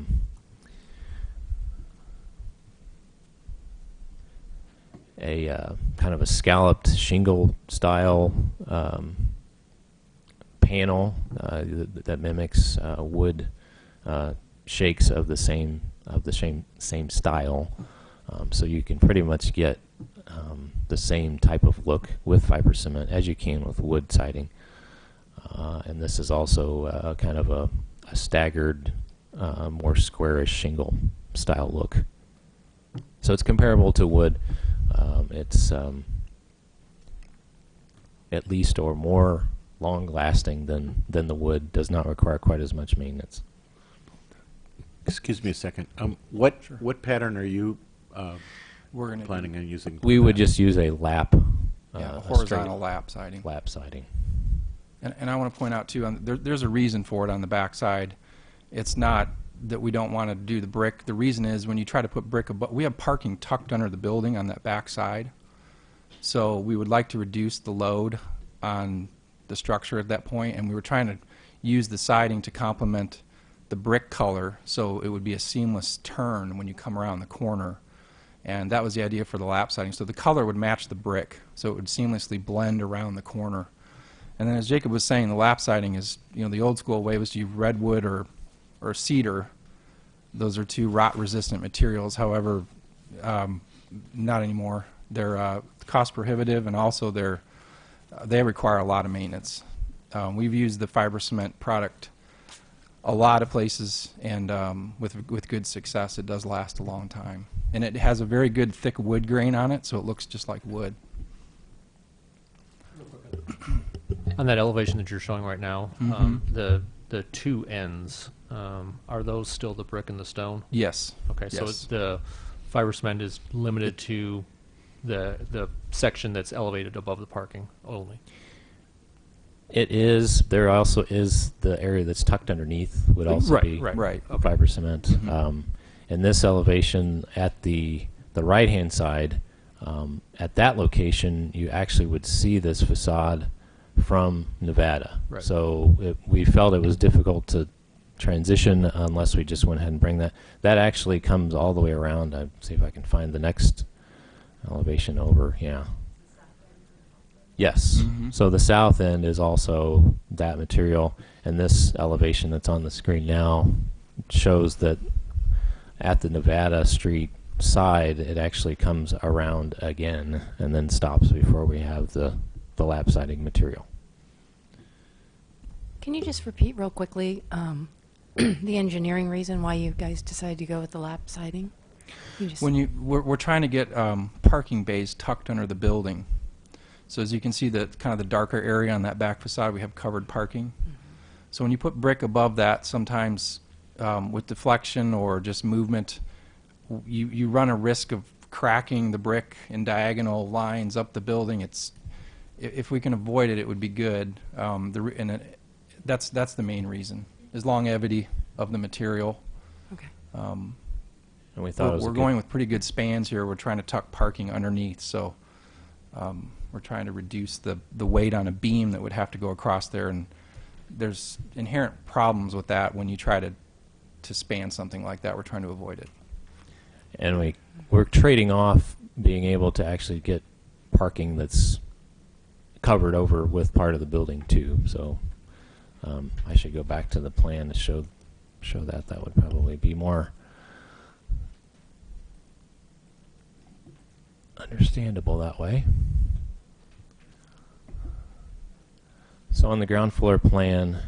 kind of a scalloped shingle style panel that mimics wood shakes of the same style. So you can pretty much get the same type of look with fiber cement as you can with wood siding. And this is also kind of a staggered, more squarish shingle style look. So it's comparable to wood. It's at least or more long-lasting than the wood. Does not require quite as much maintenance. Excuse me a second. What pattern are you We're going planning on using? We would just use a lap, a a horizontal straight lap siding. lap siding. And I want to point out too, there's a reason for it on the back side. It's not that we don't want to do the brick. The reason is when you try to put brick above, we have parking tucked under the building on that back side. So we would like to reduce the load on the structure at that point, and we were trying to use the siding to complement the brick color so it would be a seamless turn when you come around the corner. And that was the idea for the lap siding. So the color would match the brick, so it would seamlessly blend around the corner. And then as Jacob was saying, the lap siding is, you know, the old school way was to use redwood or cedar. Those are two rot-resistant materials. However, not anymore. They're cost prohibitive, and also they require a lot of maintenance. We've used the fiber cement product a lot of places, and with good success. It does last a long time, and it has a very good thick wood grain on it, so it looks just like wood. On that elevation that you're showing right now, the two ends, are those still the brick and the stone? Yes. Okay, so Yes. the fiber cement is limited to the section that's elevated above the parking only. It is. There also is the area that's tucked underneath would also Right, be right. fiber cement. In this elevation at the right-hand side, at that location, you actually would see this facade from Nevada. Right. So we felt it was difficult to transition unless we just went ahead and bring that. That actually comes all the way around. I'll see if I can find the next elevation over. Yeah. Yes. So the south end is also that material, and this elevation that's on the screen now shows that at the Nevada Street side, it actually comes around again and then stops before we have the lap siding material. Can you just repeat real quickly the engineering reason why you guys decided to go with the lap siding? We're trying to get parking bays tucked under the building. So as you can see, the kind of the darker area on that back facade, we have covered parking. So when you put brick above that, sometimes with deflection or just movement, you run a risk of cracking the brick in diagonal lines up the building. If we can avoid it, it would be good. That's the main reason, is longevity of the material. Okay. And we thought it was we're going with pretty good spans here. We're trying to tuck parking underneath, so we're trying to reduce the weight on a beam that would have to go across there, and there's inherent problems with that when you try to span something like that. We're trying to avoid it. And we're trading off being able to actually get parking that's covered over with part of the building too. So I should go back to the plan to show that. That would probably be more understandable that way. So on the ground floor plan,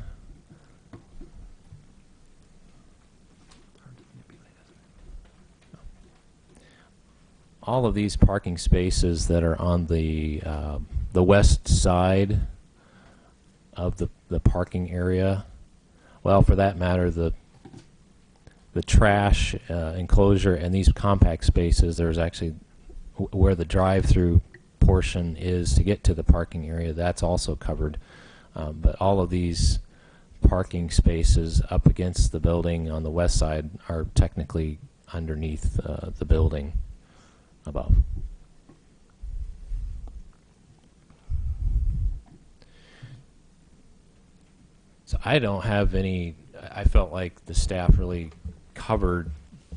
all of these parking spaces that are on the west side of the parking area, well, for that matter, the trash enclosure and these compact spaces, there's actually where the drive-through portion is to get to the parking area, that's also covered. But all of these parking spaces up against the building on the west side are technically underneath the building above. So I don't have any, I felt like the staff really covered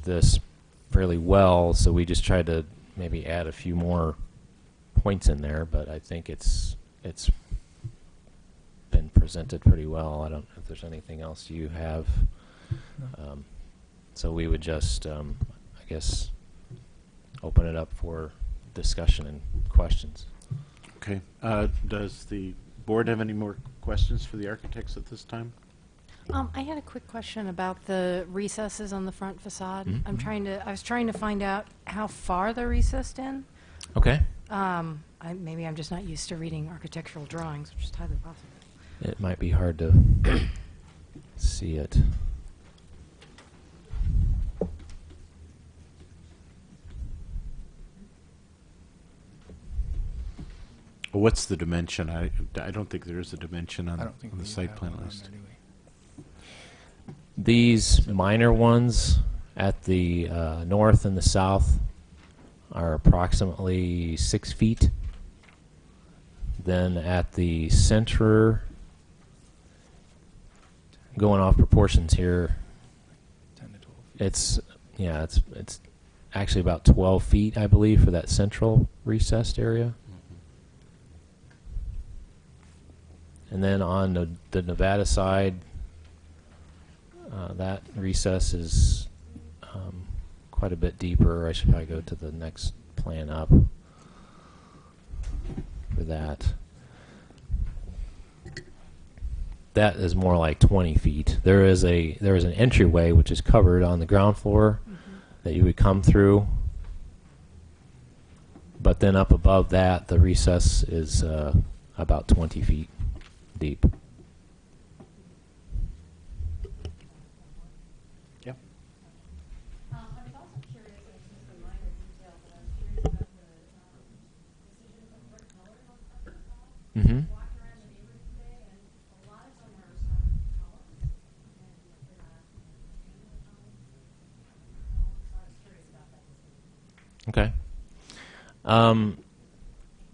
this fairly well, so we just tried to maybe add a few more points in there, but I think it's been presented pretty well. I don't know if there's anything else you have. So we would just, I guess, open it up for discussion and questions. Okay. Does the board have any more questions for the architects at this time? I had a quick question about the recesses on the front facade. Mhm. I was trying to find out how far they're recessed in. Okay. Maybe I'm just not used to reading architectural drawings, which is highly possible. It might be hard to see it. What's the dimension? I don't think there is a dimension on I don't think the we site have plan one on list. there, do These minor ones at the north and the south are approximately 6 feet. Then at the center, going off proportions here, 10 to 12. it's actually about 12 feet, I believe, for that central recessed area. And then on the Nevada side, that recess is quite a bit deeper. I should probably go to the next plan up for that. That is more like 20 feet. There is an entryway which is covered on the ground floor that you would come through. But then up above that, the recess is about 20 feet deep. Yep. I was also curious, and this is a minor detail, but I was curious about the decision to put brick color on the front facade. Mm-hmm. Walked around the neighborhood today, and a lot of them are columns, and they're not rectangular columns. So I was curious about that decision. Okay.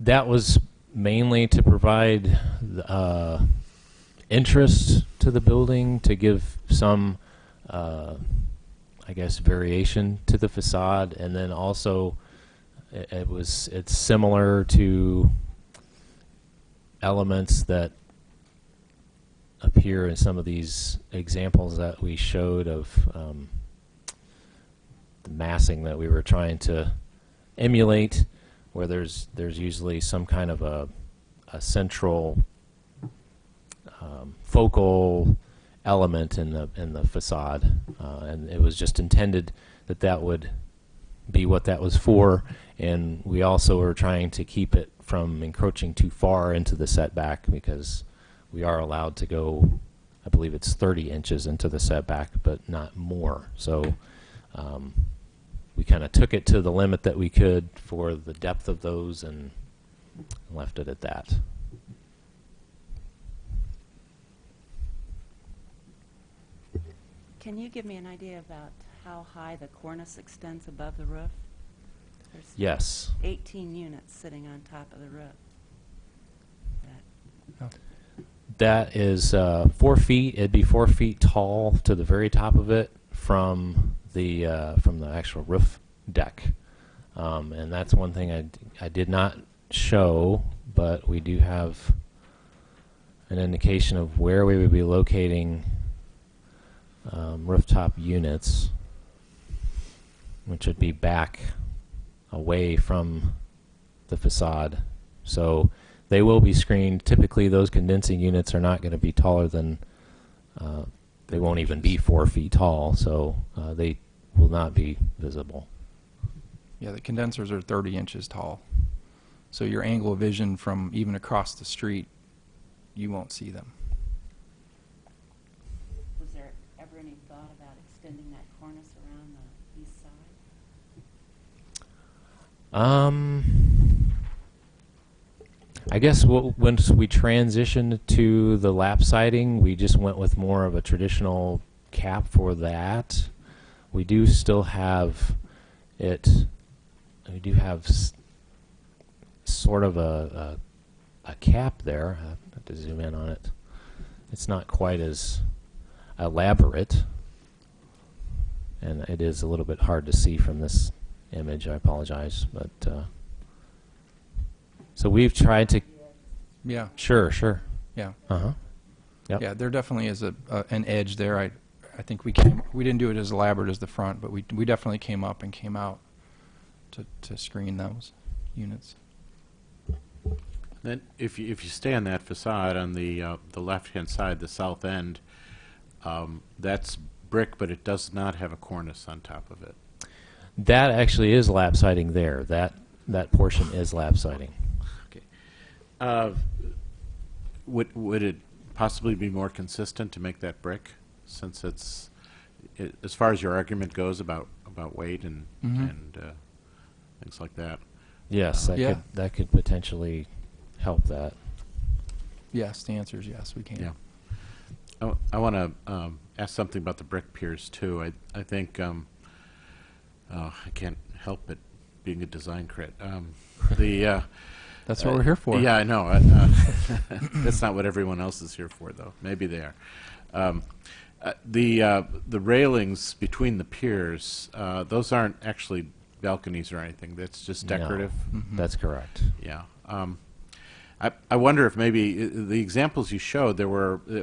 That was mainly to provide interest to the building, to give some, I guess, variation to the facade, and then also it's similar to elements that appear in some of these examples that we showed of the massing that we were trying to emulate, where there's usually some kind of a central focal element in the facade, and it was just intended that would be what that was for. And we also were trying to keep it from encroaching too far into the setback, because we are allowed to go, I believe it's 30 inches into the setback, but not more. So we kind of took it to the limit that we could for the depth of those and left it at that. Can you give me an idea about how high the cornice extends above the roof? There's Yes. 18 units sitting on top of the roof. That is 4 feet. It'd be 4 feet tall to the very top of it from the actual roof deck, and that's one thing I did not show, but we do have an indication of where we would be locating rooftop units, which would be back away from the facade. So they will be screened. Typically, those condensing units are not going to be taller than, they won't even be 4 feet tall, so they will not be visible. Yeah, the condensers are 30 inches tall. So your angle of vision from even across the street, you won't see them. Was there ever any thought about extending that cornice around the east side? I guess once we transitioned to the lap siding, we just went with more of a traditional cap for that. We do still have it. We do have sort of a cap there. I have to zoom in on it. It's not quite as elaborate, and it is a little bit hard to see from this image. I apologize, but so we've tried to. Yeah, Sure. yeah. Yep. Yeah, there definitely is an edge there. I think we didn't do it as elaborate as the front, but we definitely came up and came out to screen those units. Then, if you stay on that facade on the left-hand side, the south end, that's brick, but it does not have a cornice on top of it. That actually is lap siding there. That portion is lap siding. Okay. Would it possibly be more consistent to make that brick, since it's as far as your argument goes about weight and things like that? Yes, Yeah. that could potentially help that. Yes, the answer is yes, we can. Yeah. I want to ask something about the brick piers too. I think I can't help it being a design crit. The That's what we're here for. Yeah, I know. That's not what everyone else is here for, though. Maybe they are. The railings between the piers, those aren't actually balconies or anything. That's just decorative. No, that's correct. Yeah. I wonder if maybe the examples you showed, it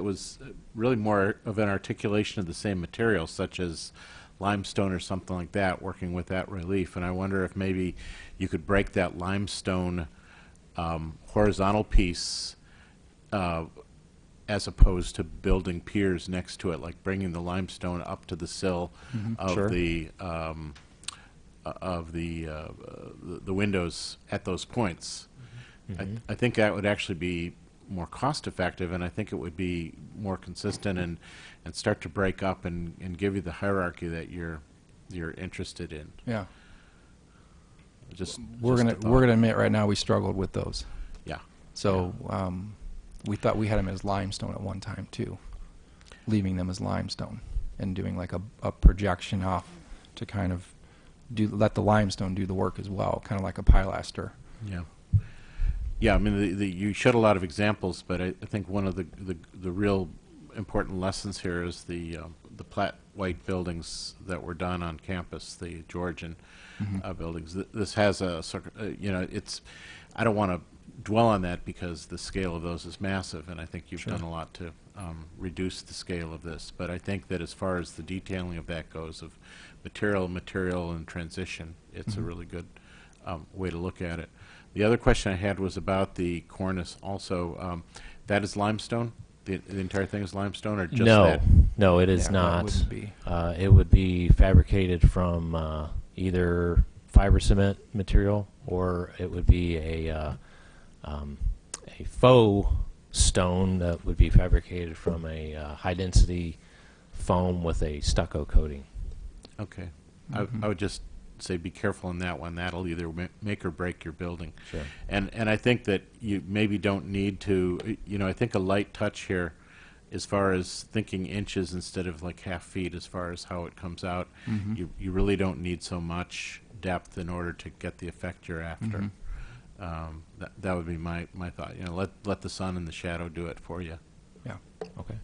was really more of an articulation of the same material, such as limestone or something like that, working with that relief. And I wonder if maybe you could break that limestone horizontal piece as opposed to building piers next to it, like bringing the limestone up to the sill of Sure. the windows at those points. I think that would actually be more cost effective, and I think it would be more consistent and start to break up and give you the hierarchy that you're interested in. Yeah. We're gonna admit right now we struggled with those. Yeah. So we thought we had them as limestone at one time too, leaving them as limestone and doing like a projection off to kind of let the limestone do the work as well, kind of like a pilaster. Yeah. Yeah, I mean, you showed a lot of examples, but I think one of the real important lessons here is the Platt White buildings that were done on campus, the Georgian buildings. This has it's. I don't want to dwell on that because the scale of those is massive, and I think you've done a lot to reduce the scale of this. But I think that as far as the detailing of that goes, of material, and transition, it's a really good way to look at it. The other question I had was about the cornice also. That is limestone? The entire thing is limestone, or just that? No, it is Yeah, that not. wouldn't be. It would be fabricated from either fiber cement material, or it would be a faux stone that would be fabricated from a high density foam with a stucco coating. Okay. I would just say be careful in that one. That'll either make or break your building. Sure. And I think that you maybe don't need to, I think a light touch here as far as thinking inches instead of like half feet as far as how it comes out. You really don't need so much depth in order to get the effect you're after. That would be my thought. Let the sun and the shadow do it for you. Yeah. Okay.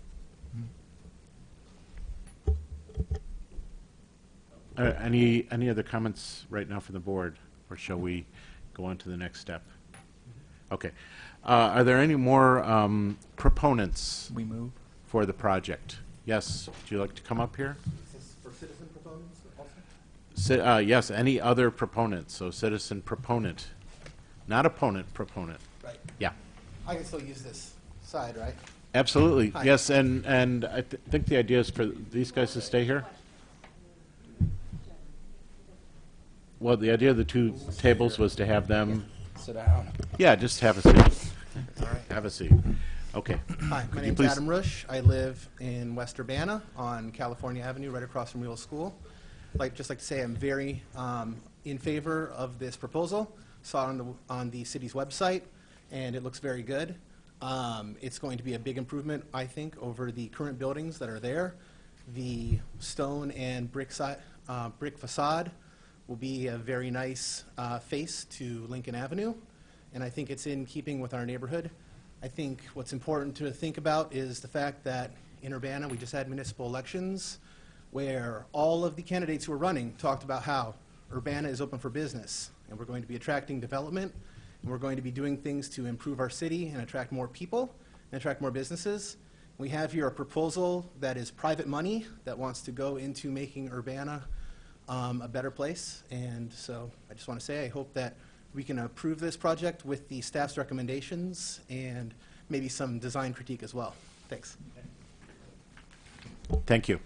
Any other comments right now from the board, or shall we go on to the next step? Okay. Are there any more proponents We move. for the project? Yes. Would you like to come up here? Is this for citizen proponents also? Yes. Any other proponents? So citizen proponent, not opponent. Proponent. Right. Yeah. I can still use this side, right? Absolutely. Hi. Yes. And I think the idea is for these guys to stay here. Well, the idea of the two tables was to have them. Sit down. Yeah, just have a seat. All right. Have a seat. Okay. Hi, my you name's please- Adam Rush. I live in West Urbana on California Avenue, right across from Wheeler School. Just like to say I'm very in favor of this proposal. Saw it on the city's website, and it looks very good. It's going to be a big improvement, I think, over the current buildings that are there. The stone and brick facade will be a very nice face to Lincoln Avenue, and I think it's in keeping with our neighborhood. I think what's important to think about is the fact that in Urbana, we just had municipal elections where all of the candidates who were running talked about how Urbana is open for business, and we're going to be attracting development, and we're going to be doing things to improve our city and attract more people and attract more businesses. We have here a proposal that is private money that wants to go into making Urbana a better place. And so I just want to say I hope that we can approve this project with the staff's recommendations and maybe some design critique as well. Thanks. Thank you.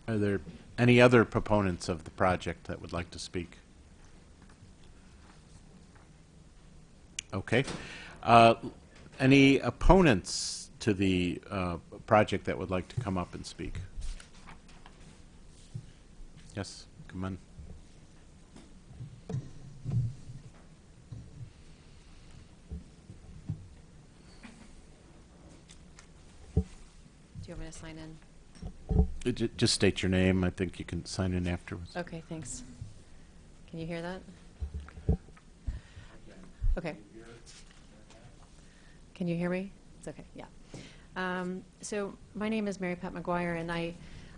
Are there any other proponents of the project that would like to speak? Okay. Any opponents to the project that would like to come up and speak? Yes, come on. Do you want me I sign in? Just state your name. I think you can sign in afterwards. Okay, thanks. Can you hear that? Okay. Can you hear me? It's okay, yeah. So my name is Mary Pat McGuire, and I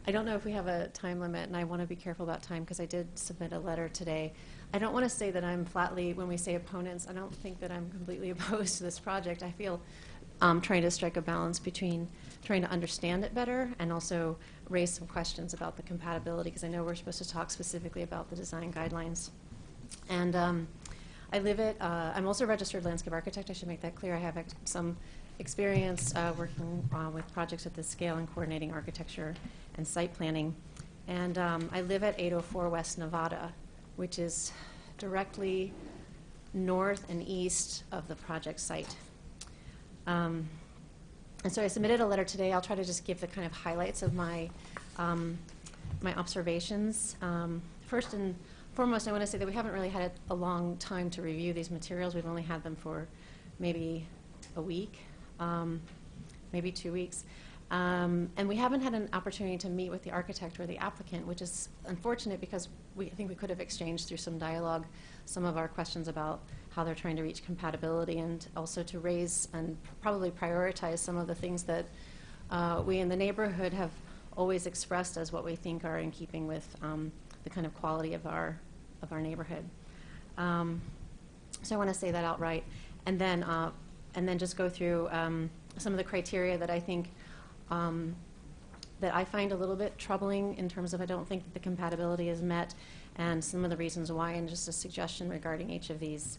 don't know if we have a time limit, and I want to be careful about time because I did submit a letter today. I don't want to say that I'm flatly, when we say opponents, I don't think that I'm completely opposed to this project. I feel trying to strike a balance between trying to understand it better and also raise some questions about the compatibility, because I know we're supposed to talk specifically about the design guidelines. And I live at, I'm also a registered landscape architect. I should make that clear. I have some experience working with projects at this scale and coordinating architecture and site planning. And I live at 804 West Nevada, which is directly north and east of the project site. And so I submitted a letter today. I'll try to just give the kind of highlights of my my observations. First and foremost, I want to say that we haven't really had a long time to review these materials. We've only had them for maybe a week, maybe 2 weeks. And we haven't had an opportunity to meet with the architect or the applicant, which is unfortunate because I think we could have exchanged through some dialogue some of our questions about how they're trying to reach compatibility, and also to raise and probably prioritize some of the things that we in the neighborhood have always expressed as what we think are in keeping with the kind of quality of our neighborhood. So I want to say that outright, and then just go through some of the criteria that I think that I find a little bit troubling in terms of I don't think that the compatibility is met, and some of the reasons why, and just a suggestion regarding each of these,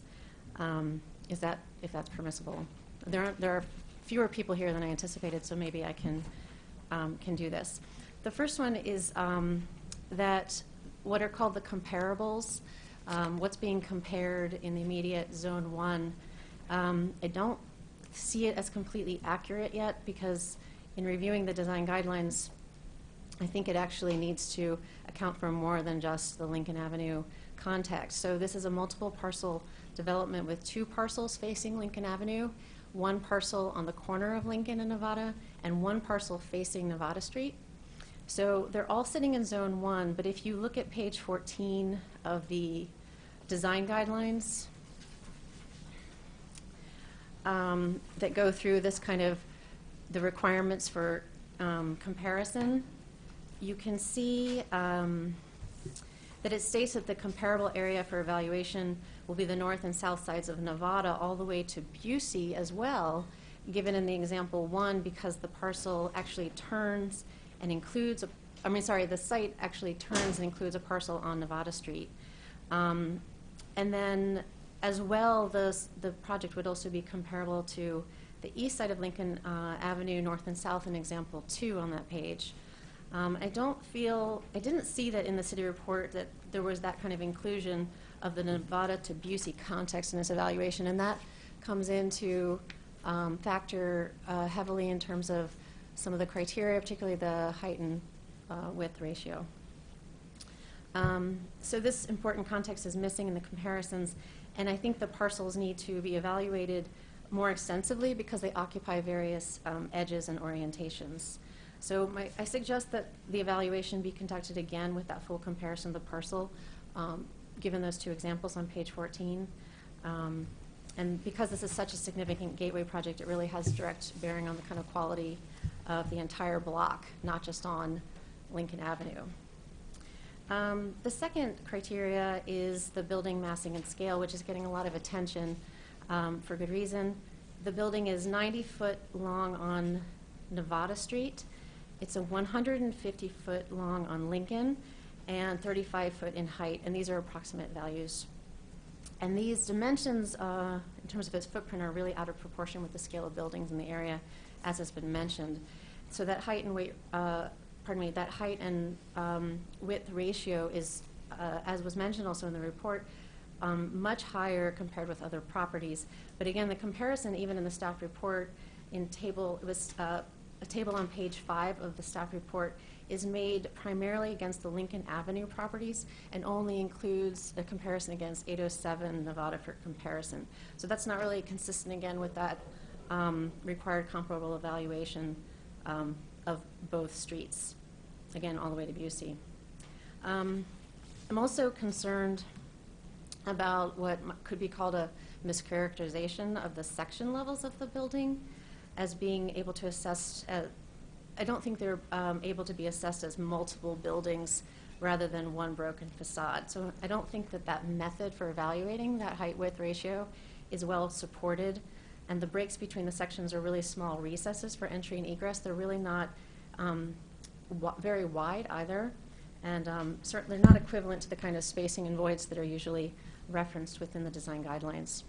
is that if that's permissible. There are fewer people here than I anticipated, so maybe I can do this. The first one is that what are called the comparables, what's being compared in the immediate Zone 1. I don't see it as completely accurate yet, because in reviewing the design guidelines, I think it actually needs to account for more than just the Lincoln Avenue context. So this is a multiple parcel development with 2 parcels facing Lincoln Avenue, 1 parcel on the corner of Lincoln and Nevada, and 1 parcel facing Nevada Street. So they're all sitting in Zone 1, but if you look at page 14 of the design guidelines that go through this kind of the requirements for comparison, you can see that it states that the comparable area for evaluation will be the north and south sides of Nevada all the way to Busey as well, given in the example 1, because the parcel actually turns and includes, the site actually turns and includes a parcel on Nevada Street. And then as well, the project would also be comparable to the east side of Lincoln Avenue, north and south in example 2 on that page. I didn't see that in the city report that there was that kind of inclusion of the Nevada to Busey context in this evaluation, and that comes into factor heavily in terms of some of the criteria, particularly the height and width ratio. So this important context is missing in the comparisons, and I think the parcels need to be evaluated more extensively because they occupy various edges and orientations. So I suggest that the evaluation be conducted again with that full comparison of the parcel, given those 2 examples on page 14. And because this is such a significant gateway project, it really has direct bearing on the kind of quality of the entire block, not just on Lincoln Avenue. The second criteria is the building massing and scale, which is getting a lot of attention for good reason. The building is 90 foot long on Nevada Street. It's a 150-foot long on Lincoln and 35 foot in height, and these are approximate values. And these dimensions, in terms of its footprint, are really out of proportion with the scale of buildings in the area, as has been mentioned. So that height and weight, that height and width ratio is, as was mentioned also in the report, much higher compared with other properties. But again, the comparison, even in the staff report, it was a table on page 5 of the staff report, is made primarily against the Lincoln Avenue properties and only includes a comparison against 807 Nevada for comparison. So that's not really consistent again with that required comparable evaluation of both streets, again, all the way to Busey. I'm also concerned about what could be called a mischaracterization of the section levels of the building as being able to assess, I don't think they're able to be assessed as multiple buildings rather than one broken facade. So I don't think that that method for evaluating that height-width ratio is well supported, and the breaks between the sections are really small recesses for entry and egress. They're really not very wide either, and certainly not equivalent to the kind of spacing and voids that are usually referenced within the design guidelines.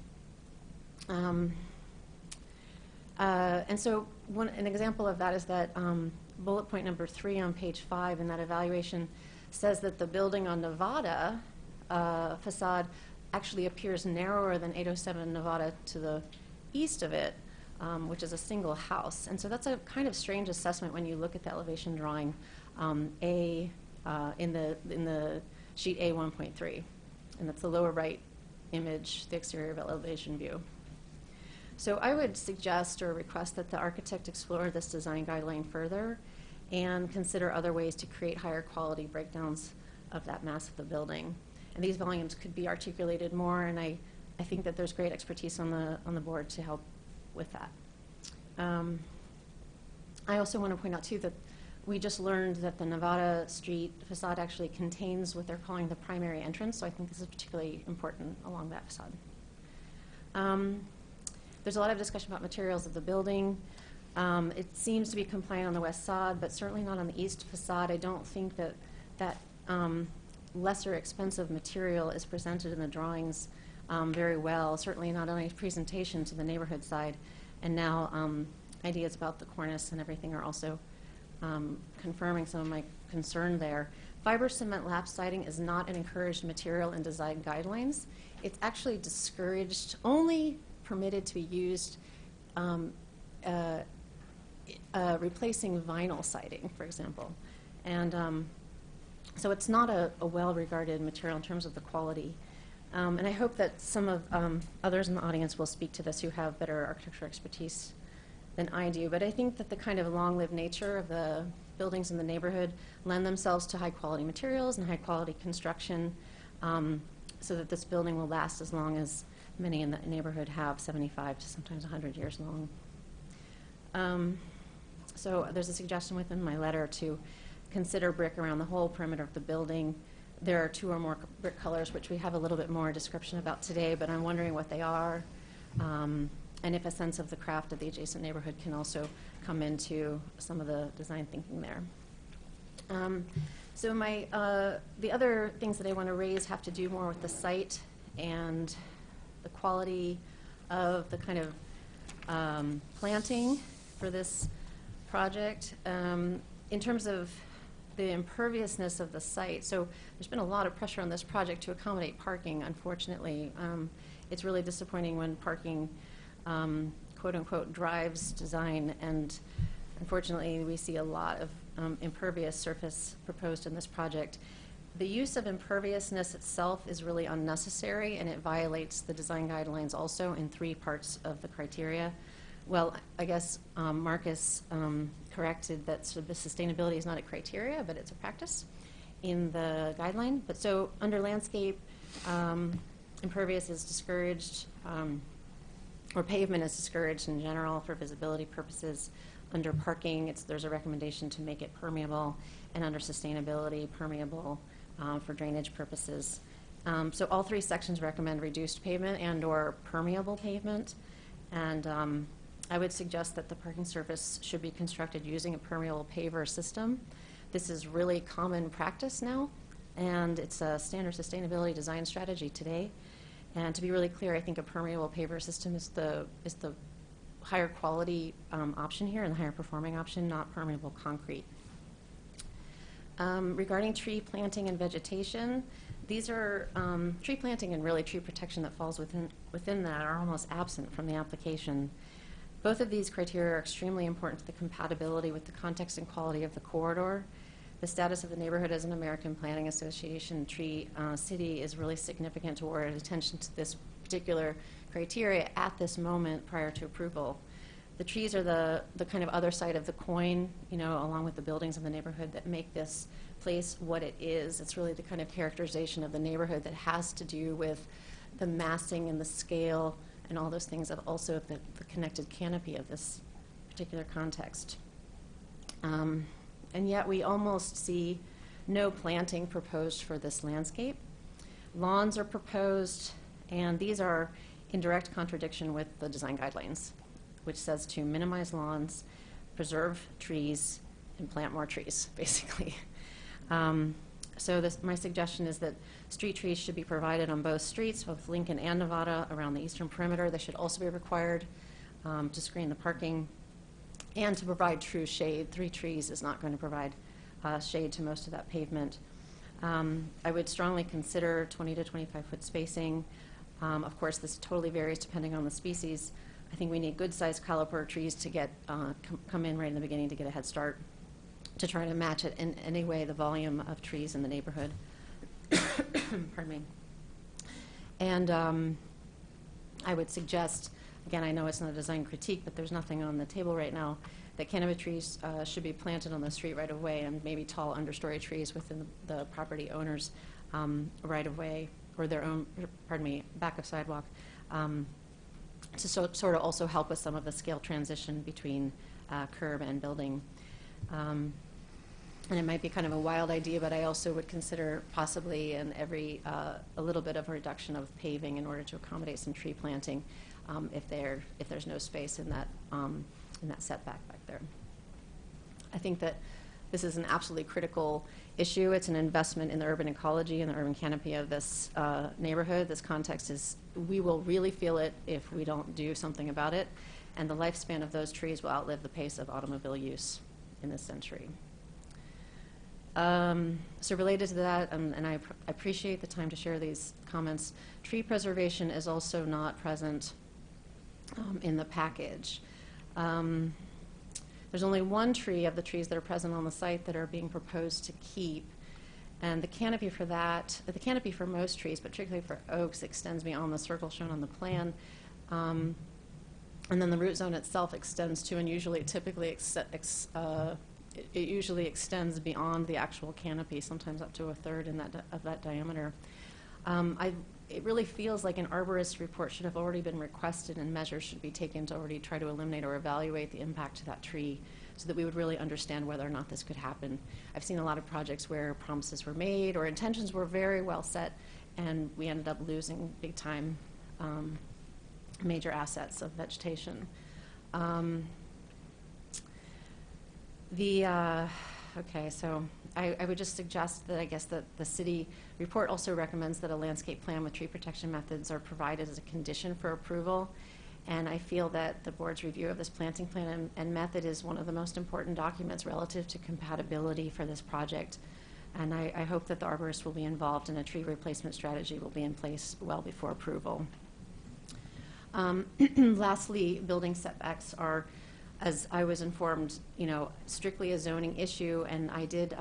And so an example of that is that bullet point number 3 on page 5 in that evaluation says that the building on Nevada facade actually appears narrower than 807 Nevada to the east of it, which is a single house. And so that's a kind of strange assessment when you look at the elevation drawing in the sheet A 1.3. And that's the lower right image, the exterior elevation view. So I would suggest or request that the architect explore this design guideline further and consider other ways to create higher quality breakdowns of that mass of the building. And these volumes could be articulated more, and I think that there's great expertise on the board to help with that. I also want to point out, too, that we just learned that the Nevada Street facade actually contains what they're calling the primary entrance, so I think this is particularly important along that facade. There's a lot of discussion about materials of the building. It seems to be compliant on the west side, but certainly not on the east facade. I don't think that lesser expensive material is presented in the drawings very well, certainly not on a presentation to the neighborhood side. And now ideas about the cornice and everything are also confirming some of my concern there. Fiber cement lap siding is not an encouraged material in design guidelines. It's actually discouraged, only permitted to be used replacing vinyl siding, for example. And so it's not a well-regarded material in terms of the quality. And I hope that some of others in the audience will speak to this who have better architectural expertise than I do. But I think that the kind of long-lived nature of the buildings in the neighborhood lend themselves to high-quality materials and high-quality construction so that this building will last as long as many in the neighborhood have, 75 to sometimes 100 years long. So there's a suggestion within my letter to consider brick around the whole perimeter of the building. There are 2 or more brick colors, which we have a little bit more description about today, but I'm wondering what they are, and if a sense of the craft of the adjacent neighborhood can also come into some of the design thinking there. So the other things that I want to raise have to do more with the site and the quality of the kind of planting for this project. In terms of the imperviousness of the site, so there's been a lot of pressure on this project to accommodate parking, unfortunately. It's really disappointing when parking, quote unquote, drives design, and unfortunately we see a lot of impervious surface proposed in this project. The use of imperviousness itself is really unnecessary, and it violates the design guidelines also in 3 parts of the criteria. Well, I guess Marcus corrected that sort of the sustainability is not a criteria, but it's a practice in the guideline. But so under landscape, impervious is discouraged, or pavement is discouraged in general for visibility purposes. Under parking, there's a recommendation to make it permeable, and under sustainability, permeable for drainage purposes. So all 3 sections recommend reduced pavement and or permeable pavement. And I would suggest that the parking surface should be constructed using a permeable paver system. This is really common practice now, and it's a standard sustainability design strategy today. And to be really clear, I think a permeable paver system is the higher quality option here and the higher performing option, not permeable concrete. Regarding tree planting and vegetation, these are tree planting and really tree protection that falls within that are almost absent from the application. Both of these criteria are extremely important to the compatibility with the context and quality of the corridor. The status of the neighborhood as an American Planning Association tree city is really significant toward attention to this particular criteria at this moment prior to approval. The trees are the kind of other side of the coin, you know, along with the buildings in the neighborhood that make this place what it is. It's really the kind of characterization of the neighborhood that has to do with the massing and the scale and all those things, of also the connected canopy of this particular context. And yet we almost see no planting proposed for this landscape. Lawns are proposed, and these are in direct contradiction with the design guidelines, which says to minimize lawns, preserve trees, and plant more trees, basically. So my suggestion is that street trees should be provided on both streets, both Lincoln and Nevada, around the eastern perimeter. They should also be required to screen the parking and to provide true shade. 3 trees is not going to provide shade to most of that pavement. I would strongly consider 20 to 25-foot spacing. Of course, this totally varies depending on the species. I think we need good-sized caliper trees to get come in right in the beginning to get a head start, to try to match it in any way the volume of trees in the neighborhood. Pardon me. And I would suggest, again, I know it's not a design critique, but there's nothing on the table right now, that canopy trees should be planted on the street right of way, and maybe tall understory trees within the property owner's right of way, or their own, pardon me, back of sidewalk, to sort of also help with some of the scale transition between curb and building. And it might be kind of a wild idea, but I also would consider possibly a little bit of a reduction of paving in order to accommodate some tree planting if there's no space in that setback back there. I think that this is an absolutely critical issue. It's an investment in the urban ecology and the urban canopy of this neighborhood. This context is, we will really feel it if we don't do something about it, and the lifespan of those trees will outlive the pace of automobile use in this century. So related to that, and I appreciate the time to share these comments, tree preservation is also not present in the package. There's only 1 tree of the trees that are present on the site that are being proposed to keep, and the canopy for that, the canopy for most trees, but particularly for oaks, extends beyond the circle shown on the plan. And then the root zone itself extends to, and usually typically it usually extends beyond the actual canopy, sometimes up to 1/3 of that diameter. It really feels like an arborist report should have already been requested, and measures should be taken to already try to eliminate or evaluate the impact to that tree, so that we would really understand whether or not this could happen. I've seen a lot of projects where promises were made or intentions were very well set, and we ended up losing big time major assets of vegetation. Okay, so I would just suggest that I guess that the city report also recommends that a landscape plan with tree protection methods are provided as a condition for approval. And I feel that the board's review of this planting plan and method is one of the most important documents relative to compatibility for this project. And I hope that the arborist will be involved, and a tree replacement strategy will be in place well before approval. Lastly, building setbacks are, as I was informed, strictly a zoning issue, and I did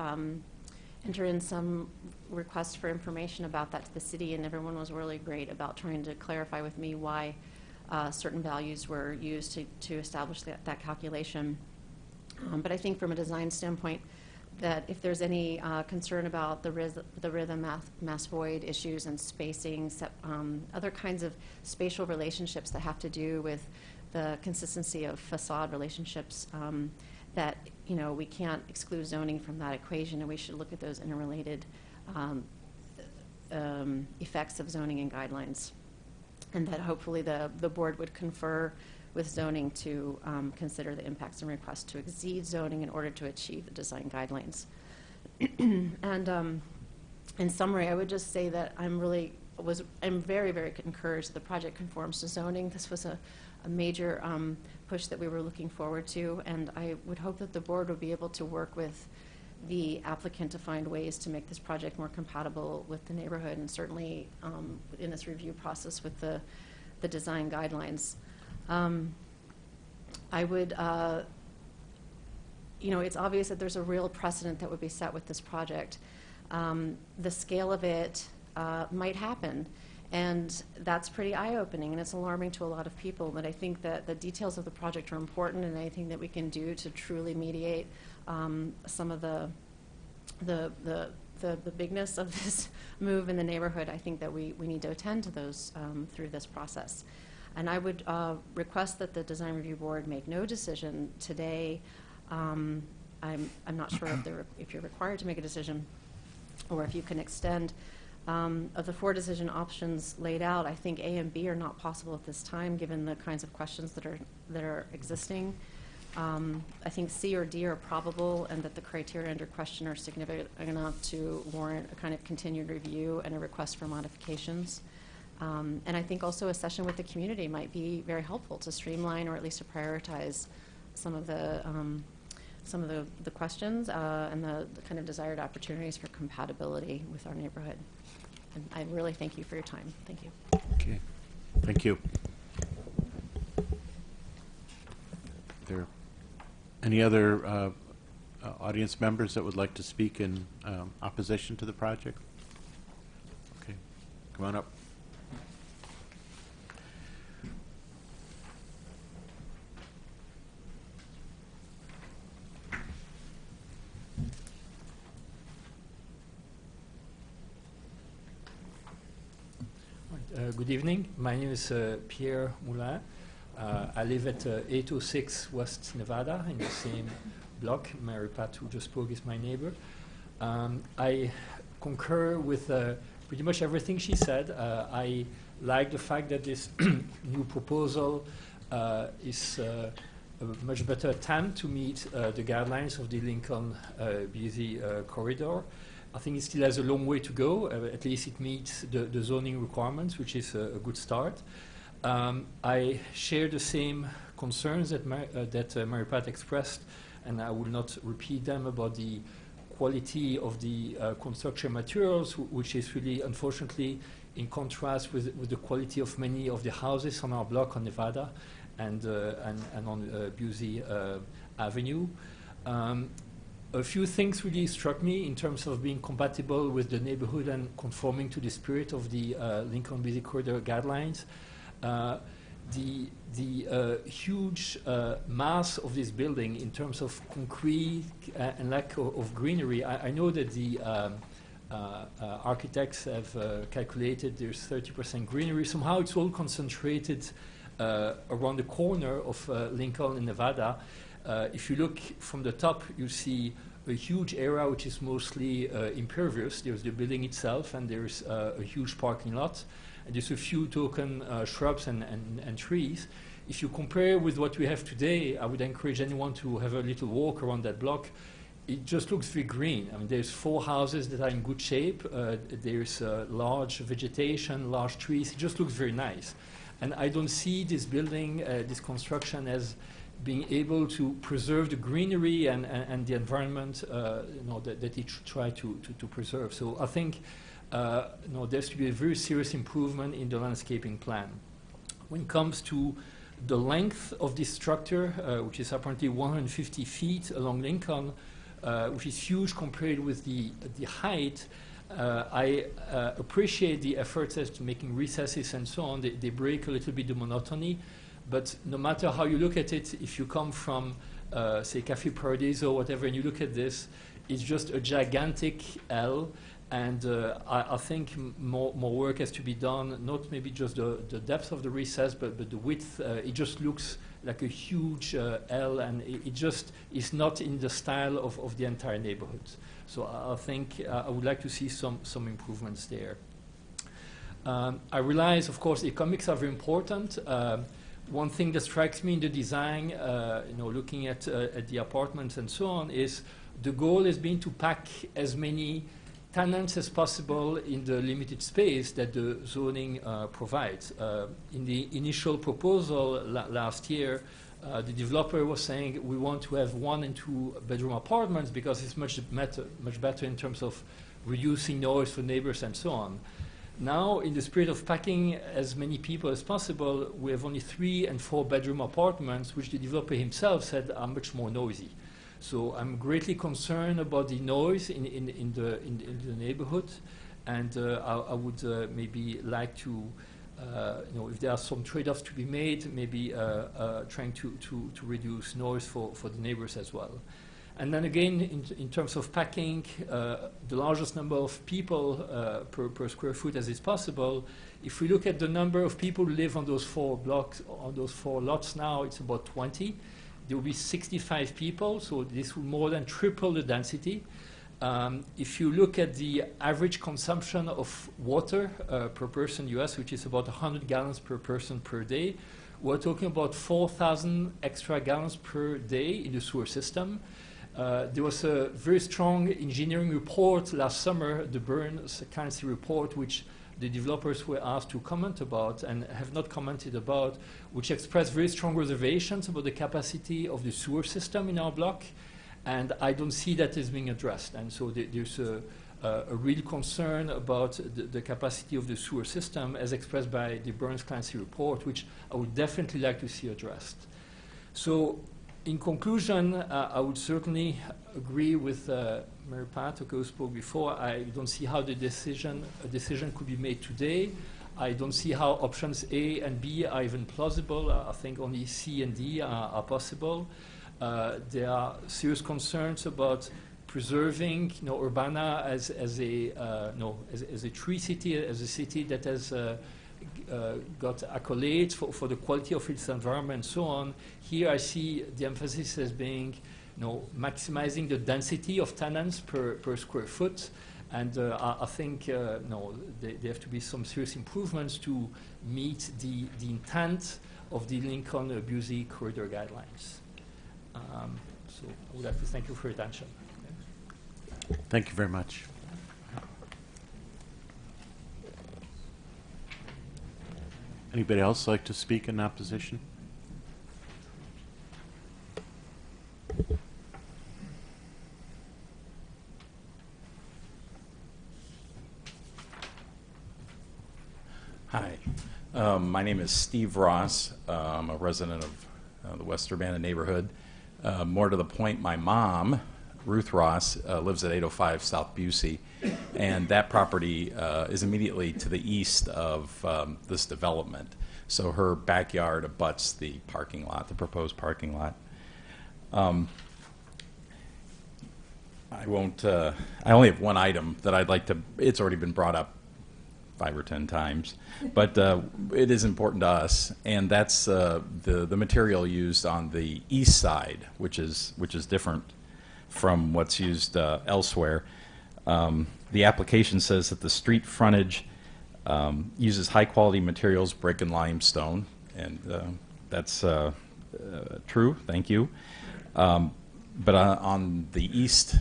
enter in some requests for information about that to the city, and everyone was really great about trying to clarify with me why certain values were used to establish that calculation. But I think from a design standpoint, that if there's any concern about the rhythm mass void issues and spacing, other kinds of spatial relationships that have to do with the consistency of facade relationships, that we can't exclude zoning from that equation, and we should look at those interrelated effects of zoning and guidelines, and that hopefully the board would confer with zoning to consider the impacts and requests to exceed zoning in order to achieve the design guidelines. And in summary, I would just say that I'm very, very encouraged that the project conforms to zoning. This was a major push that we were looking forward to, and I would hope that the board would be able to work with the applicant to find ways to make this project more compatible with the neighborhood, and certainly in this review process with the design guidelines. I would, it's obvious that there's a real precedent that would be set with this project. The scale of it might happen, And that's pretty eye-opening, and it's alarming to a lot of people. But I think that the details of the project are important, and anything that we can do to truly mediate some of the bigness of this move in the neighborhood, I think that we need to attend to those through this process. And I would request that the Design Review Board make no decision today. I'm not sure if you're required to make a decision, or if you can extend. Of the 4 decision options laid out, I think A and B are not possible at this time, given the kinds of questions that are existing. I think C or D are probable, and that the criteria under question are significant enough to warrant a kind of continued review and a request for modifications. And I think also a session with the community might be very helpful to streamline, or at least to prioritize some of the questions and the kind of desired opportunities for compatibility with our neighborhood. And I really thank you for your time. Thank you. Okay, thank you. There any other audience members that would like to speak in opposition to the project? Okay, come on up. Good evening. My name is Pierre Moulin. I live at 806 West Nevada in the same block. Mary Pat, who just spoke, is my neighbor. I concur with pretty much everything she said. I like the fact that this new proposal is a much better attempt to meet the guidelines of the Lincoln-Busey corridor. I think it still has a long way to go. At least it meets the zoning requirements, which is a good start. I share the same concerns that Mary Pat expressed, and I will not repeat them, about the quality of the construction materials, which is really, unfortunately, in contrast with the quality of many of the houses on our block on Nevada and on Busey Avenue. A few things really struck me in terms of being compatible with the neighborhood and conforming to the spirit of the Lincoln-Busey corridor guidelines. The huge mass of this building in terms of concrete and lack of greenery. I know that the architects have calculated there's 30% greenery. Somehow it's all concentrated around the corner of Lincoln in Nevada. If you look from the top, you see a huge area which is mostly impervious. There's the building itself, and there's a huge parking lot. And there's a few token shrubs and trees. If you compare with what we have today, I would encourage anyone to have a little walk around that block. It just looks very green. I mean, there's 4 houses that are in good shape. There's large vegetation, large trees. It just looks very nice. And I don't see this building, this construction, as being able to preserve the greenery and the environment that it should try to preserve. So I think there should be a very serious improvement in the landscaping plan. When it comes to the length of this structure, which is apparently 150 feet along Lincoln, which is huge compared with the height, I appreciate the efforts as to making recesses and so on. They break a little bit the monotony. But no matter how you look at it, if you come from, say, Café Paradiso or whatever, and you look at this, it's just a gigantic L. And I think more work has to be done, not maybe just the depth of the recess, but the width. It just looks like a huge L, and it just is not in the style of the entire neighborhood. So I think I would like to see some improvements there. I realize, of course, economics are very important. One thing that strikes me in the design, looking at the apartments and so on, is the goal has been to pack as many tenants as possible in the limited space that the zoning provides. In the initial proposal last year, the developer was saying we want to have 1 and 2 bedroom apartments because it's much better in terms of reducing noise for neighbors and so on. Now, in the spirit of packing as many people as possible, we have only 3 and 4 bedroom apartments, which the developer himself said are much more noisy. So I'm greatly concerned about the noise in the neighborhood, and I would maybe like to, if there are some trade-offs to be made, maybe trying to reduce noise for the neighbors as well. And then again, in terms of packing, the largest number of people per square foot as is possible. If we look at the number of people who live on those 4 blocks, on those 4 lots now, it's about 20. There will be 65 people, so this will more than triple the density. If you look at the average consumption of water per person US, which is about 100 gallons per person per day, we're talking about 4,000 extra gallons per day in the sewer system. There was a very strong engineering report last summer, the Burns Clancy report, which the developers were asked to comment about and have not commented about, which expressed very strong reservations about the capacity of the sewer system in our block. And I don't see that as being addressed. And so there's a real concern about the capacity of the sewer system as expressed by the Burns Clancy report, which I would definitely like to see addressed. So in conclusion, I would certainly agree with Mary Pat, who spoke before. I don't see how a decision could be made today. I don't see how options A and B are even plausible. I think only C and D are possible. There are serious concerns about preserving, Urbana as a tree city, as a city that has got accolades for the quality of its environment and so on. Here I see the emphasis as being, maximizing the density of tenants per square foot. And I think there have to be some serious improvements to meet the intent of the Lincoln-Busey corridor guidelines. So I would like to thank you for your attention. Thank you very much. Anybody else like to speak in opposition? Hi, my name is Steve Ross. I'm a resident of the West Urbana neighborhood. More to the point, my mom, Ruth Ross, lives at 805 South Busey, and that property is immediately to the east of this development. So her backyard abuts the parking lot, the proposed parking lot. I only have one item that I'd like to, it's already been brought up 5 or 10 times, but it is important to us, and that's the material used on the east side, which is different from what's used elsewhere. The application says that the street frontage uses high-quality materials, brick and limestone, and that's true. Thank you. But on the east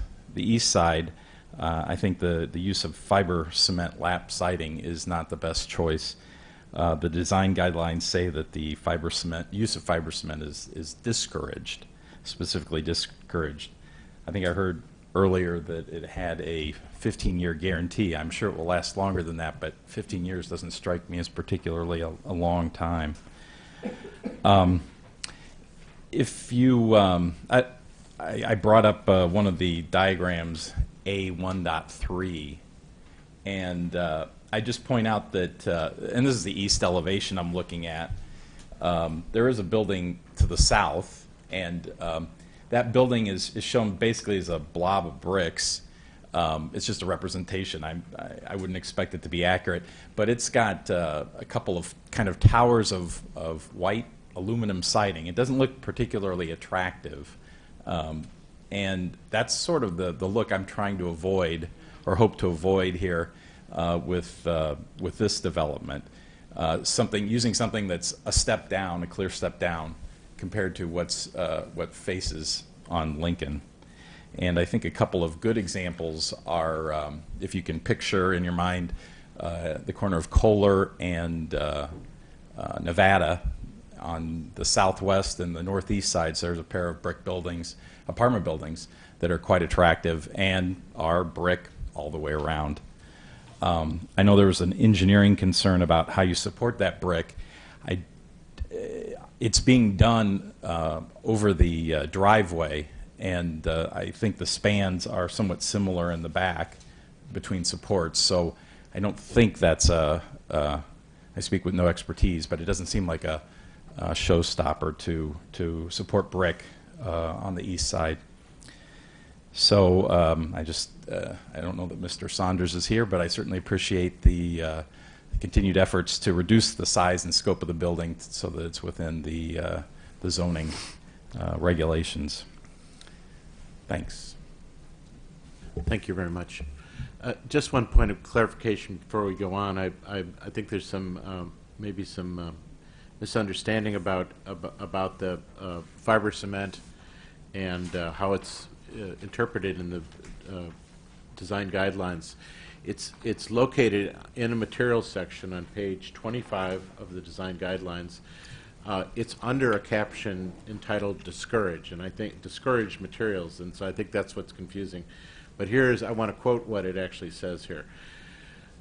side, I think the use of fiber cement lap siding is not the best choice. The design guidelines say that the use of fiber cement is discouraged, specifically discouraged. I think I heard earlier that it had a 15-year guarantee. I'm sure it will last longer than that, but 15 years doesn't strike me as particularly a long time. If you, I brought up one of the diagrams, A1.3, and I just point out that, and this is the east elevation I'm looking at, there is a building to the south, and that building is shown basically as a blob of bricks. It's just a representation. I wouldn't expect it to be accurate, but it's got a couple of kind of towers of white aluminum siding. It doesn't look particularly attractive. And that's sort of the look I'm trying to avoid, or hope to avoid here with this development. Using something that's a step down, a clear step down, compared to what faces on Lincoln. And I think a couple of good examples are, if you can picture in your mind the corner of Kohler and Nevada. On the southwest and the northeast sides, there's a pair of brick buildings, apartment buildings, that are quite attractive and are brick all the way around. I know there was an engineering concern about how you support that brick. It's being done over the driveway, and I think the spans are somewhat similar in the back between supports. So I don't think that's I speak with no expertise, but it doesn't seem like a showstopper to support brick on the east side. So I don't know that Mr. Saunders is here, but I certainly appreciate the continued efforts to reduce the size and scope of the building so that it's within the zoning regulations. Thanks. Thank you very much. Just one point of clarification before we go on. I think there's some maybe some misunderstanding about the fiber cement and how it's interpreted in the design guidelines. It's located in a materials section on page 25 of the design guidelines. It's under a caption entitled "Discourage," and I think discourage materials, and so I think that's what's confusing. But I want to quote what it actually says here.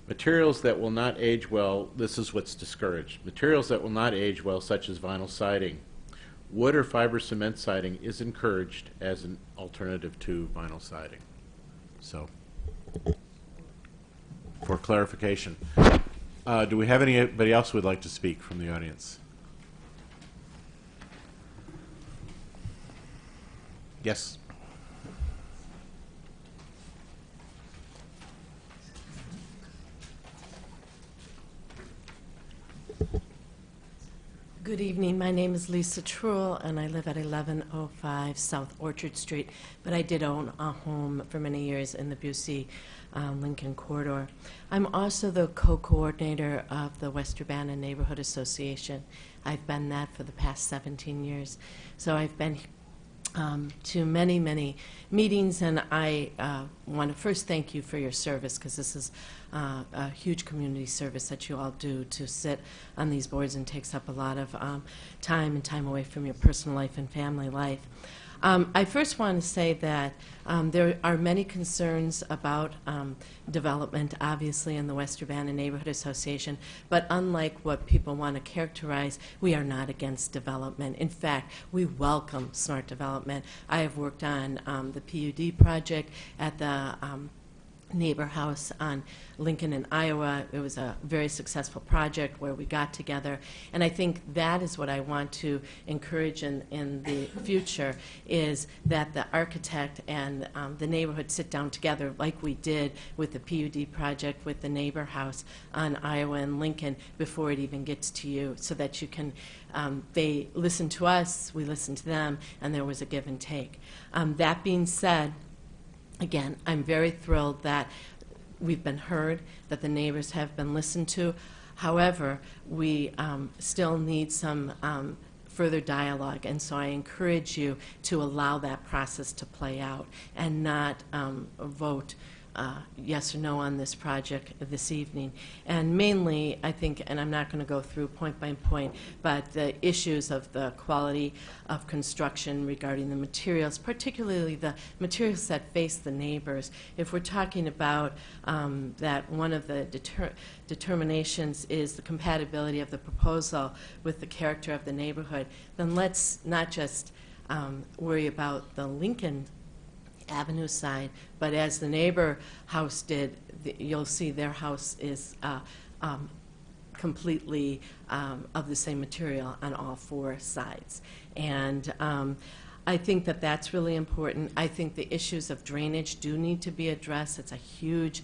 Materials that will not age well, this is what's discouraged. Materials that will not age well, such as vinyl siding. Wood or fiber cement siding is encouraged as an alternative to vinyl siding. So, for clarification. Do we have anybody else who would like to speak from the audience? Yes. Good evening. My name is Lisa Truel, and I live at 1105 South Orchard Street, but I did own a home for many years in the Busey Lincoln corridor. I'm also the co-coordinator of the West Urbana Neighborhood Association. I've been that for the past 17 years. So I've been to many, many meetings, and I want to first thank you for your service, because this is a huge community service that you all do to sit on these boards, and takes up a lot of time away from your personal life and family life. I first want to say that there are many concerns about development, obviously, in the West Urbana Neighborhood Association, but unlike what people want to characterize, we are not against development. In fact, we welcome smart development. I have worked on the PUD project at the neighbor house on Lincoln in Iowa. It was a very successful project where we got together, and I think that is what I want to encourage in the future, is that the architect and the neighborhood sit down together like we did with the PUD project with the neighbor house on Iowa and Lincoln before it even gets to you, so that you can they listen to us, we listen to them, and there was a give and take. That being said, again, I'm very thrilled that we've been heard, that the neighbors have been listened to. However, we still need some further dialogue, and so I encourage you to allow that process to play out and not vote yes or no on this project this evening. And mainly, I think, and I'm not going to go through point by point, but the issues of the quality of construction regarding the materials, particularly the materials that face the neighbors. If we're talking about that one of the determinations is the compatibility of the proposal with the character of the neighborhood, then let's not just worry about the Lincoln Avenue side, but as the neighbor house did, you'll see their house is completely of the same material on all four sides. And I think that that's really important. I think the issues of drainage do need to be addressed. It's a huge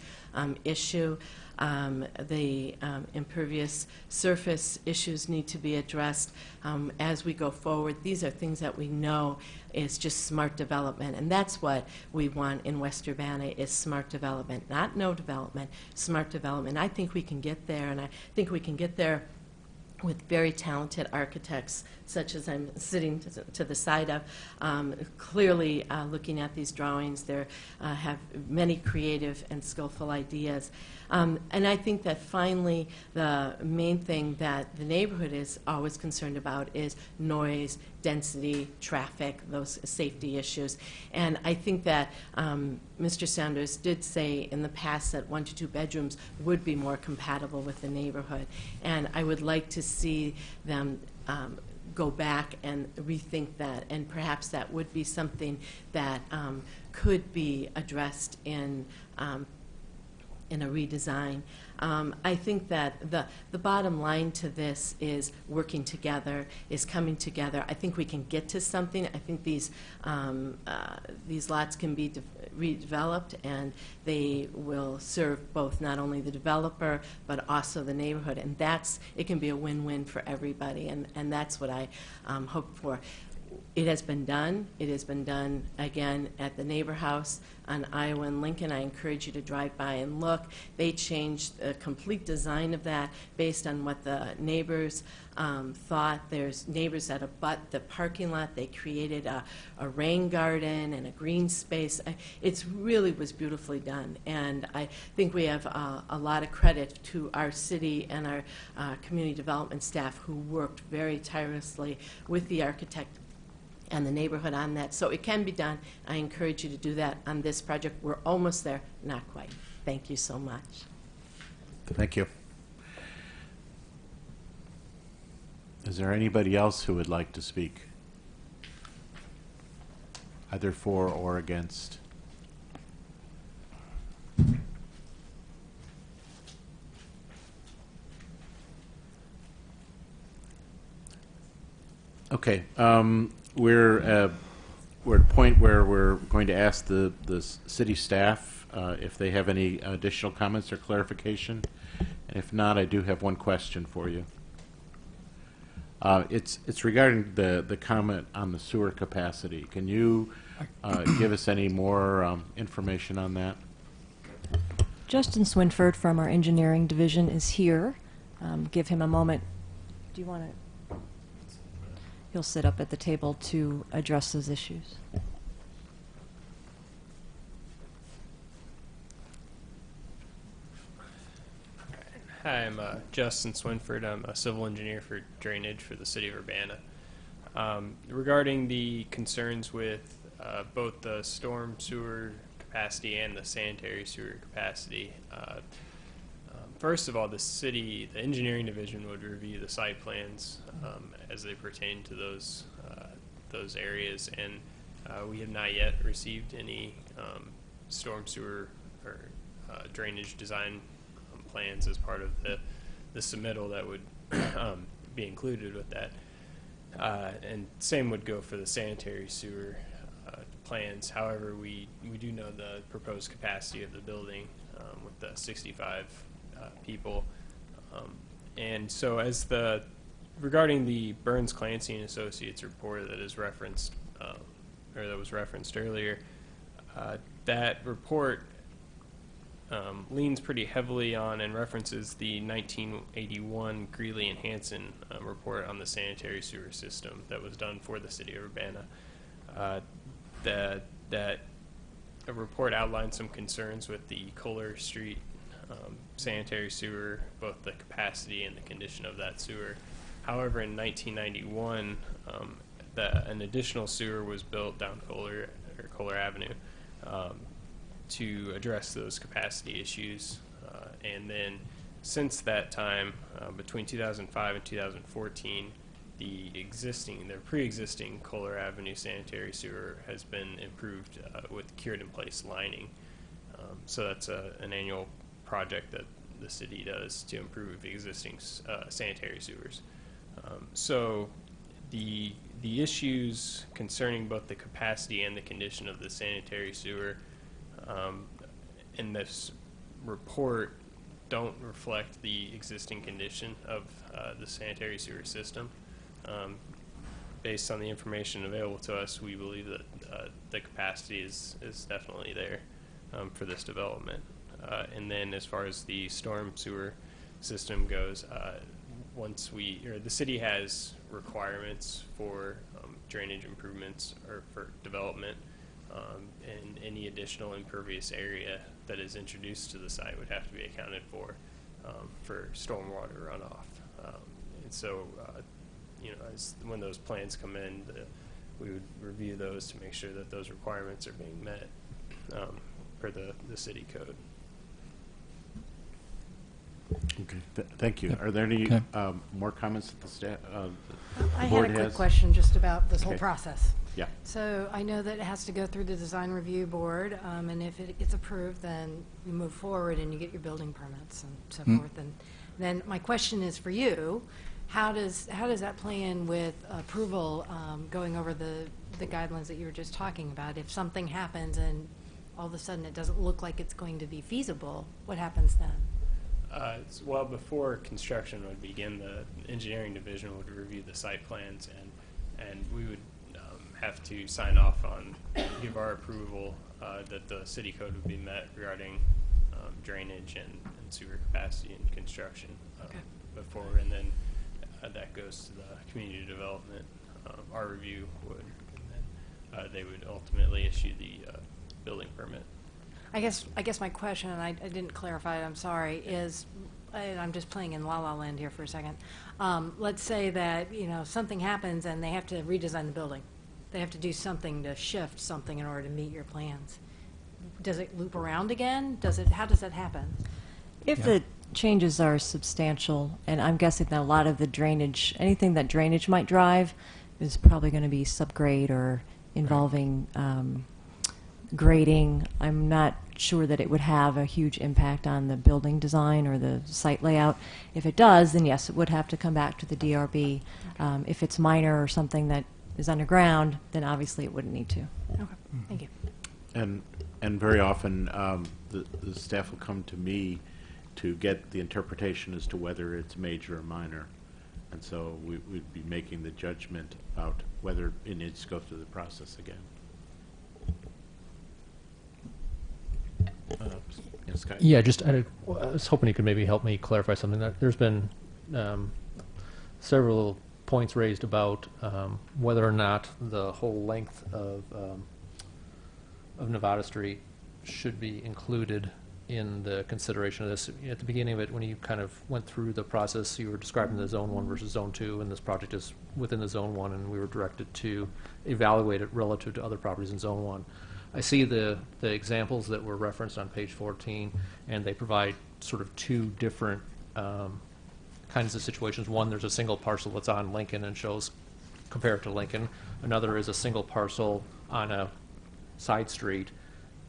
issue. The impervious surface issues need to be addressed as we go forward. These are things that we know is just smart development, and that's what we want in West Urbana, is smart development, not no development, smart development. I think we can get there, and I think we can get there with very talented architects, such as I'm sitting to the side of. Clearly, looking at these drawings, they have many creative and skillful ideas. And I think that finally, the main thing that the neighborhood is always concerned about is noise, density, traffic, those safety issues. And I think that Mr. Saunders did say in the past that 1 to 2 bedrooms would be more compatible with the neighborhood. And I would like to see them go back and rethink that, and perhaps that would be something that could be addressed in a redesign. I think that the bottom line to this is working together, is coming together. I think we can get to something. I think these lots can be redeveloped, and they will serve both not only the developer but also the neighborhood, and it can be a win-win for everybody, and that's what I hope for. It has been done. It has been done again at the Neighbor House on Iowa and Lincoln. I encourage you to drive by and look. They changed the complete design of that based on what the neighbors thought. There's neighbors that abut the parking lot. They created a rain garden and a green space. It really was beautifully done, and I think we have a lot of credit to our city and our community development staff who worked very tirelessly with the architect and the neighborhood on that. So it can be done. I encourage you to do that on this project. We're almost there, not quite. Thank you so much. Thank you. Is there anybody else who would like to speak? Either for or against? Okay. We're at a point where we're going to ask the city staff if they have any additional comments or clarification. And if not, I do have one question for you. It's regarding the comment on the sewer capacity. Can you give us any more information on that? Justin Swinford from our engineering division is here. Give him a moment. Do you want to? He'll sit up at the table to address those issues. Hi, I'm Justin Swinford. I'm a civil engineer for drainage for the city of Urbana. Regarding the concerns with both the storm sewer capacity and the sanitary sewer capacity, first of all, the engineering division would review the site plans as they pertain to those areas, and we have not yet received any storm sewer or drainage design plans as part of the submittal that would be included with that. And same would go for the sanitary sewer plans. However, we do know the proposed capacity of the building with the 65 people. And so regarding the Burns Clancy and Associates report that is referenced, or that was referenced earlier, that report leans pretty heavily on and references the 1981 Greeley and Hansen report on the sanitary sewer system that was done for the city of Urbana. That a report outlined some concerns with the Kohler Street sanitary sewer, both the capacity and the condition of that sewer. However, in 1991, an additional sewer was built down Kohler Avenue to address those capacity issues. And then since that time, between 2005 and 2014, the pre-existing Kohler Avenue sanitary sewer has been improved with cured-in-place lining. So that's an annual project that the city does to improve existing sanitary sewers. So the issues concerning both the capacity and the condition of the sanitary sewer in this report don't reflect the existing condition of the sanitary sewer system. Based on the information available to us, we believe that the capacity is definitely there for this development. And then as far as the storm sewer system goes, the city has requirements for drainage improvements or for development, and any additional impervious area that is introduced to the site would have to be accounted for stormwater runoff. And so, when those plans come in, we would review those to make sure that those requirements are being met per the city code. Okay, thank you. Yep. Are there any Okay. more comments that the staff, I board had a quick has? question just about this whole Okay. process. Yeah. So I know that it has to go through the design review board, and if it gets approved, then you move forward and you get your building permits and so forth. And then my question is for you, how does that play in with approval, going over the guidelines that you were just talking about? If something happens and all of a sudden it doesn't look like it's going to be feasible, what happens then? Well, before construction would begin, the engineering division would review the site plans, and we would have to sign off on, give our approval that the city code would be met regarding drainage and sewer capacity and construction before, and then that goes to the community development. Our review would, and then they would ultimately issue the building permit. I guess my question, and I didn't clarify it, I'm sorry, is, and I'm just playing in la-la land here for a second. Let's say that, something happens and they have to redesign the building. They have to do something to shift something in order to meet your plans. Does it loop around again? How does that happen? If the changes are substantial, and I'm guessing that a lot of the drainage, anything that drainage might drive, is probably going to be subgrade or involving grading. I'm not sure that it would have a huge impact on the building design or the site layout. If it does, then yes, it would have to come back to the DRB. If it's minor or something that is underground, then obviously it wouldn't need to. Okay, thank you. And very often, the staff will come to me to get the interpretation as to whether it's major or minor. And so we'd be making the judgment about whether it needs to go through the process again. Scott? Yeah, I was hoping you could maybe help me clarify something. There's been several points raised about whether or not the whole length of Nevada Street should be included in the consideration of this. At the beginning of it, when you kind of went through the process, you were describing the Zone 1 versus Zone 2, and this project is within the Zone 1, and we were directed to evaluate it relative to other properties in Zone 1. I see the examples that were referenced on page 14, and they provide sort of two different kinds of situations. One, there's a single parcel that's on Lincoln and shows compared to Lincoln. Another is a single parcel on a side street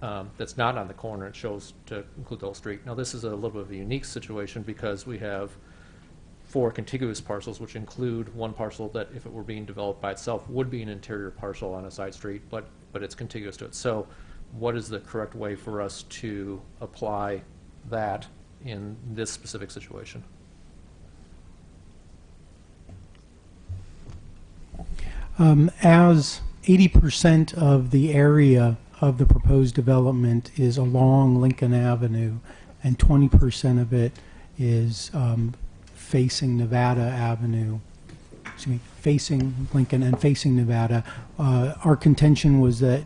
that's not on the corner. It shows to include the whole street. Now, this is a little bit of a unique situation because we have 4 contiguous parcels, which include one parcel that, if it were being developed by itself, would be an interior parcel on a side street, but it's contiguous to it. So what is the correct way for us to apply that in this specific situation? As 80% of the area of the proposed development is along Lincoln Avenue, and 20% of it is facing Nevada Avenue, facing Lincoln and facing Nevada, our contention was that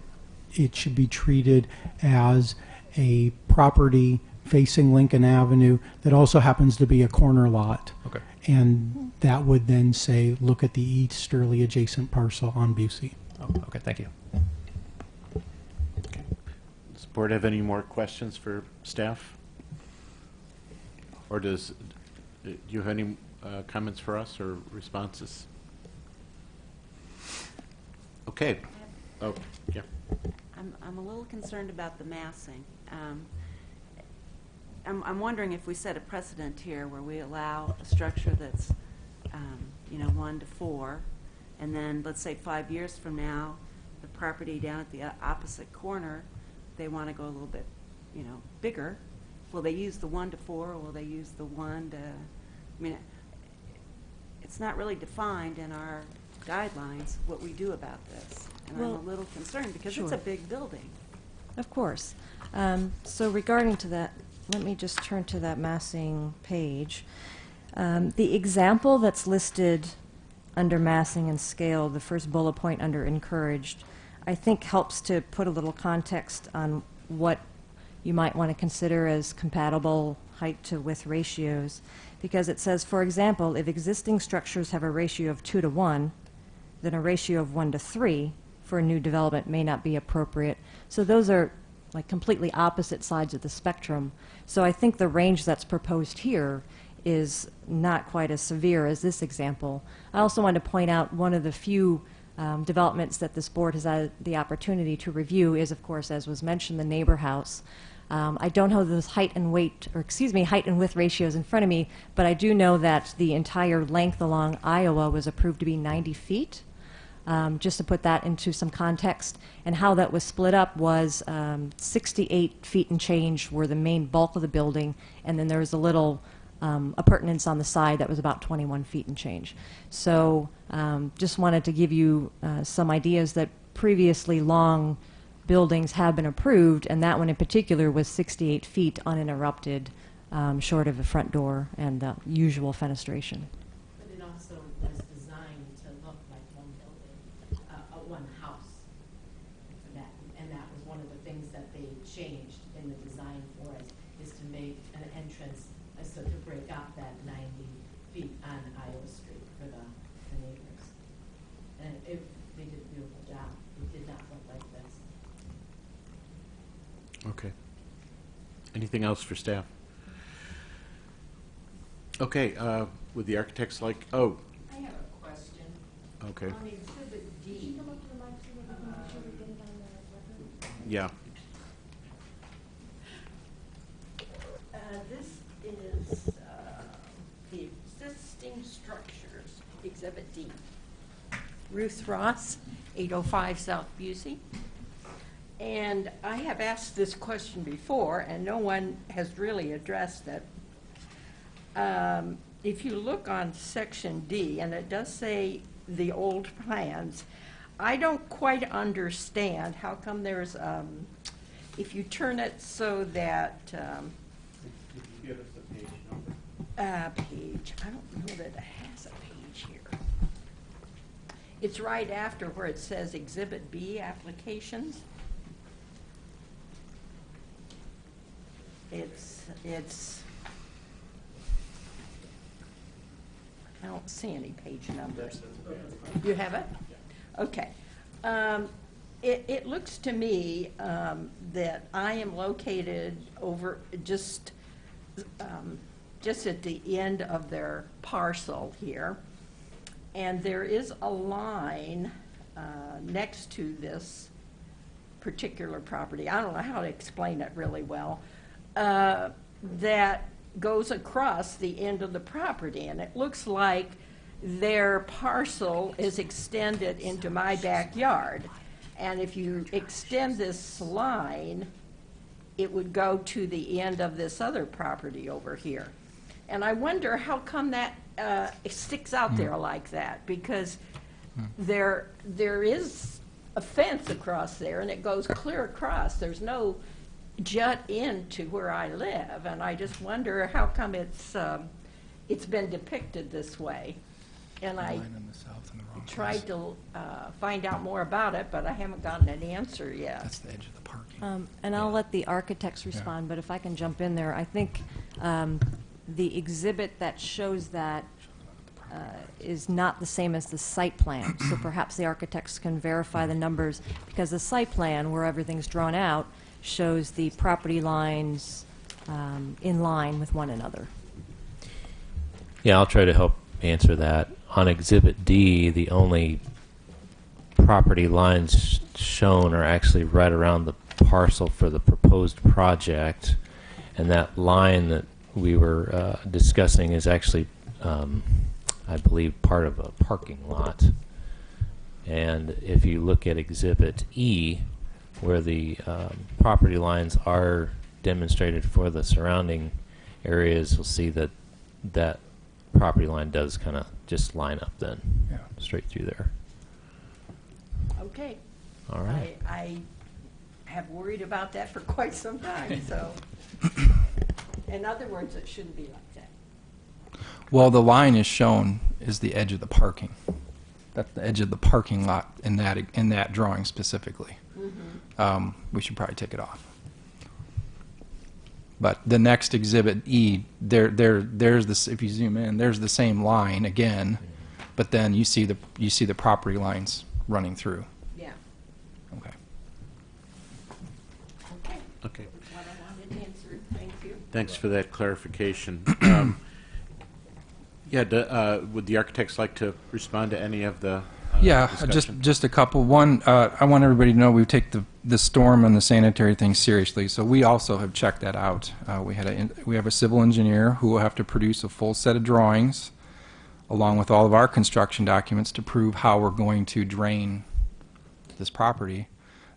it should be treated as a property facing Lincoln Avenue that also happens to be a corner lot. Okay. And that would then say, look at the easterly adjacent parcel on Busey. Oh, okay, thank you. Okay. Does the board have any more questions for staff? Or do you have any comments for us or responses? Okay. Oh, yeah. I'm a little concerned about the massing. I'm wondering if we set a precedent here where we allow a structure that's, 1 to 4, and then let's say 5 years from now, the property down at the opposite corner, they want to go a little bit, bigger. Will they use the 1 to 4, or will they use the 1 to? It's not really defined in our guidelines what we do about this, and I'm a little concerned because it's a big building. Of course. So regarding to that, let me just turn to that massing page. The example that's listed under massing and scale, the first bullet point under encouraged, I think helps to put a little context on what you might want to consider as compatible height to width ratios, because it says, for example, if existing structures have a ratio of 2 to 1, then a ratio of 1 to 3 for a new development may not be appropriate. So those are like completely opposite sides of the spectrum. So I think the range that's proposed here is not quite as severe as this example. I also want to point out one of the few developments that this board has had the opportunity to review is, of course, as was mentioned, the neighbor house. I don't know those height and width ratios in front of me, but I do know that the entire length along Iowa was approved to be 90 feet. Just to put that into some context, and how that was split up was 68 feet and change were the main bulk of the building, and then there was a little appurtenance on the side that was about 21 feet and change. So just wanted to give you some ideas that previously long buildings have been approved, and that one in particular was 68 feet uninterrupted, short of a front door and the usual fenestration. But it also was designed to look like one building, one house for that. And that was one of the things that they changed in the design for us, is to make an entrance, so to break up that 90 feet on Iowa Street for the neighbors. And they did a beautiful job. It did not look like this. Okay. Anything else for staff? Okay, would the architects like, oh, I have a question. okay, On Exhibit D, yeah. This is the existing structures, Exhibit D. Ruth Ross, 805 South Busey. And I have asked this question before, and no one has really addressed it. If you look on Section D, and it does say the old plans, I don't quite understand how come there's, if you turn it so that, Give us the page number. page, I don't know that it has a page here. It's right after where it says Exhibit B, applications. It's, I don't see any page numbers. You have it? Okay. It looks to me that I am located over just at the end of their parcel here. And there is a line next to this particular property. I don't know how to explain it really well. That goes across the end of the property, and it looks like their parcel is extended into my backyard. And if you extend this line, it would go to the end of this other property over here. And I wonder how come that it sticks out there like that, because there is a fence across there, and it goes clear across. There's no jut into where I live, and I just wonder how come it's been depicted this way. And I tried to find out more about it, but I haven't gotten an answer yet. That's the edge of the parking. And I'll let the architects respond, but if I can jump in there, I think the exhibit that shows that is not the same as the site plan. So perhaps the architects can verify the numbers, because the site plan, where everything's drawn out, shows the property lines in line with one another. Yeah, I'll try to help answer that. On Exhibit D, the only property lines shown are actually right around the parcel for the proposed project, and that line that we were discussing is actually, I believe, part of a parking lot. And if you look at Exhibit E, where the property lines are demonstrated for the surrounding areas, you'll see that that property line does kind of just line up then, straight through there. Okay. All right. I have worried about that for quite some time, so. In other words, it shouldn't be like that. Well, the line is shown is the edge of the parking. That's the edge of the parking lot in that drawing specifically. We should probably take it off. But the next Exhibit E, there's this. If you zoom in, there's the same line again, but then you see the property lines running through. Yeah. Okay. Okay. Okay. That's what I wanted answered. Thank you. Thanks for that clarification. Yeah, would the architects like to respond to any of the Yeah, discussion? just a couple. One, I want everybody to know we take the storm and the sanitary thing seriously, so we also have checked that out. We have a civil engineer who will have to produce a full set of drawings along with all of our construction documents to prove how we're going to drain this property.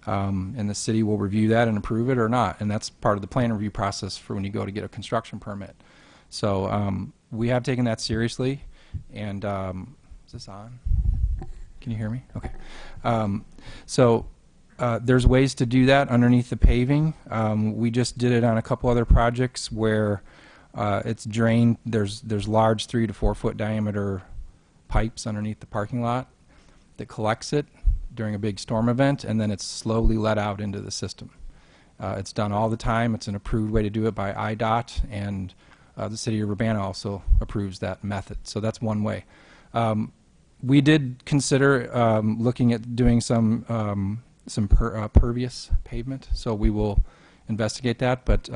And the city will review that and approve it or not, and that's part of the plan review process for when you go to get a construction permit. So we have taken that seriously, and is this on? Can you hear me? Okay. There's ways to do that underneath the paving. We just did it on a couple other projects where it's drained. There's large 3 to 4 foot diameter pipes underneath the parking lot that collects it during a big storm event, and then it's slowly let out into the system. It's done all the time. It's an approved way to do it by IDOT, and the city of Urbana also approves that method. So that's one way. We did consider looking at doing some pervious pavement, so we will investigate that. But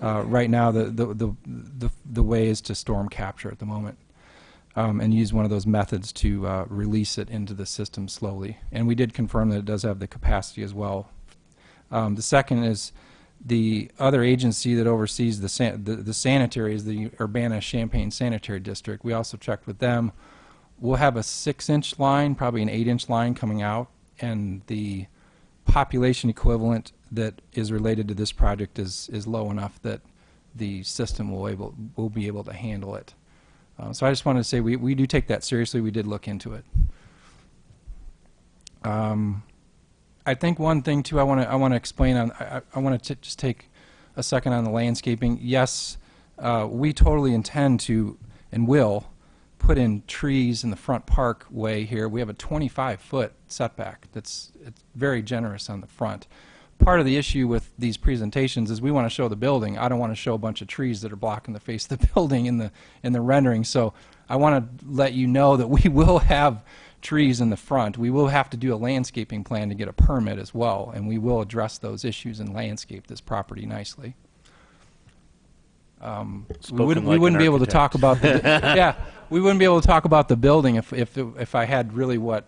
right now, the way is to storm capture at the moment, and use one of those methods to release it into the system slowly. And we did confirm that it does have the capacity as well. The second is the other agency that oversees the sanitary is the Urbana-Champaign Sanitary District. We also checked with them. We'll have a 6-inch line, probably an 8-inch line coming out, and the population equivalent that is related to this project is low enough that the system will be able to handle it. So I just wanted to say we do take that seriously. We did look into it. I think one thing too I want to explain on. I want to just take a second on the landscaping. Yes, we totally intend to and will put in trees in the front parkway here. We have a 25-foot setback. It's very generous on the front. Part of the issue with these presentations is we want to show the building. I don't want to show a bunch of trees that are blocking the face of the building in the rendering. So I want to let you know that we will have trees in the front. We will have to do a landscaping plan to get a permit as well, and we will address those issues and landscape this property nicely. We wouldn't be able to talk about the we wouldn't be able to talk about the building if I had really what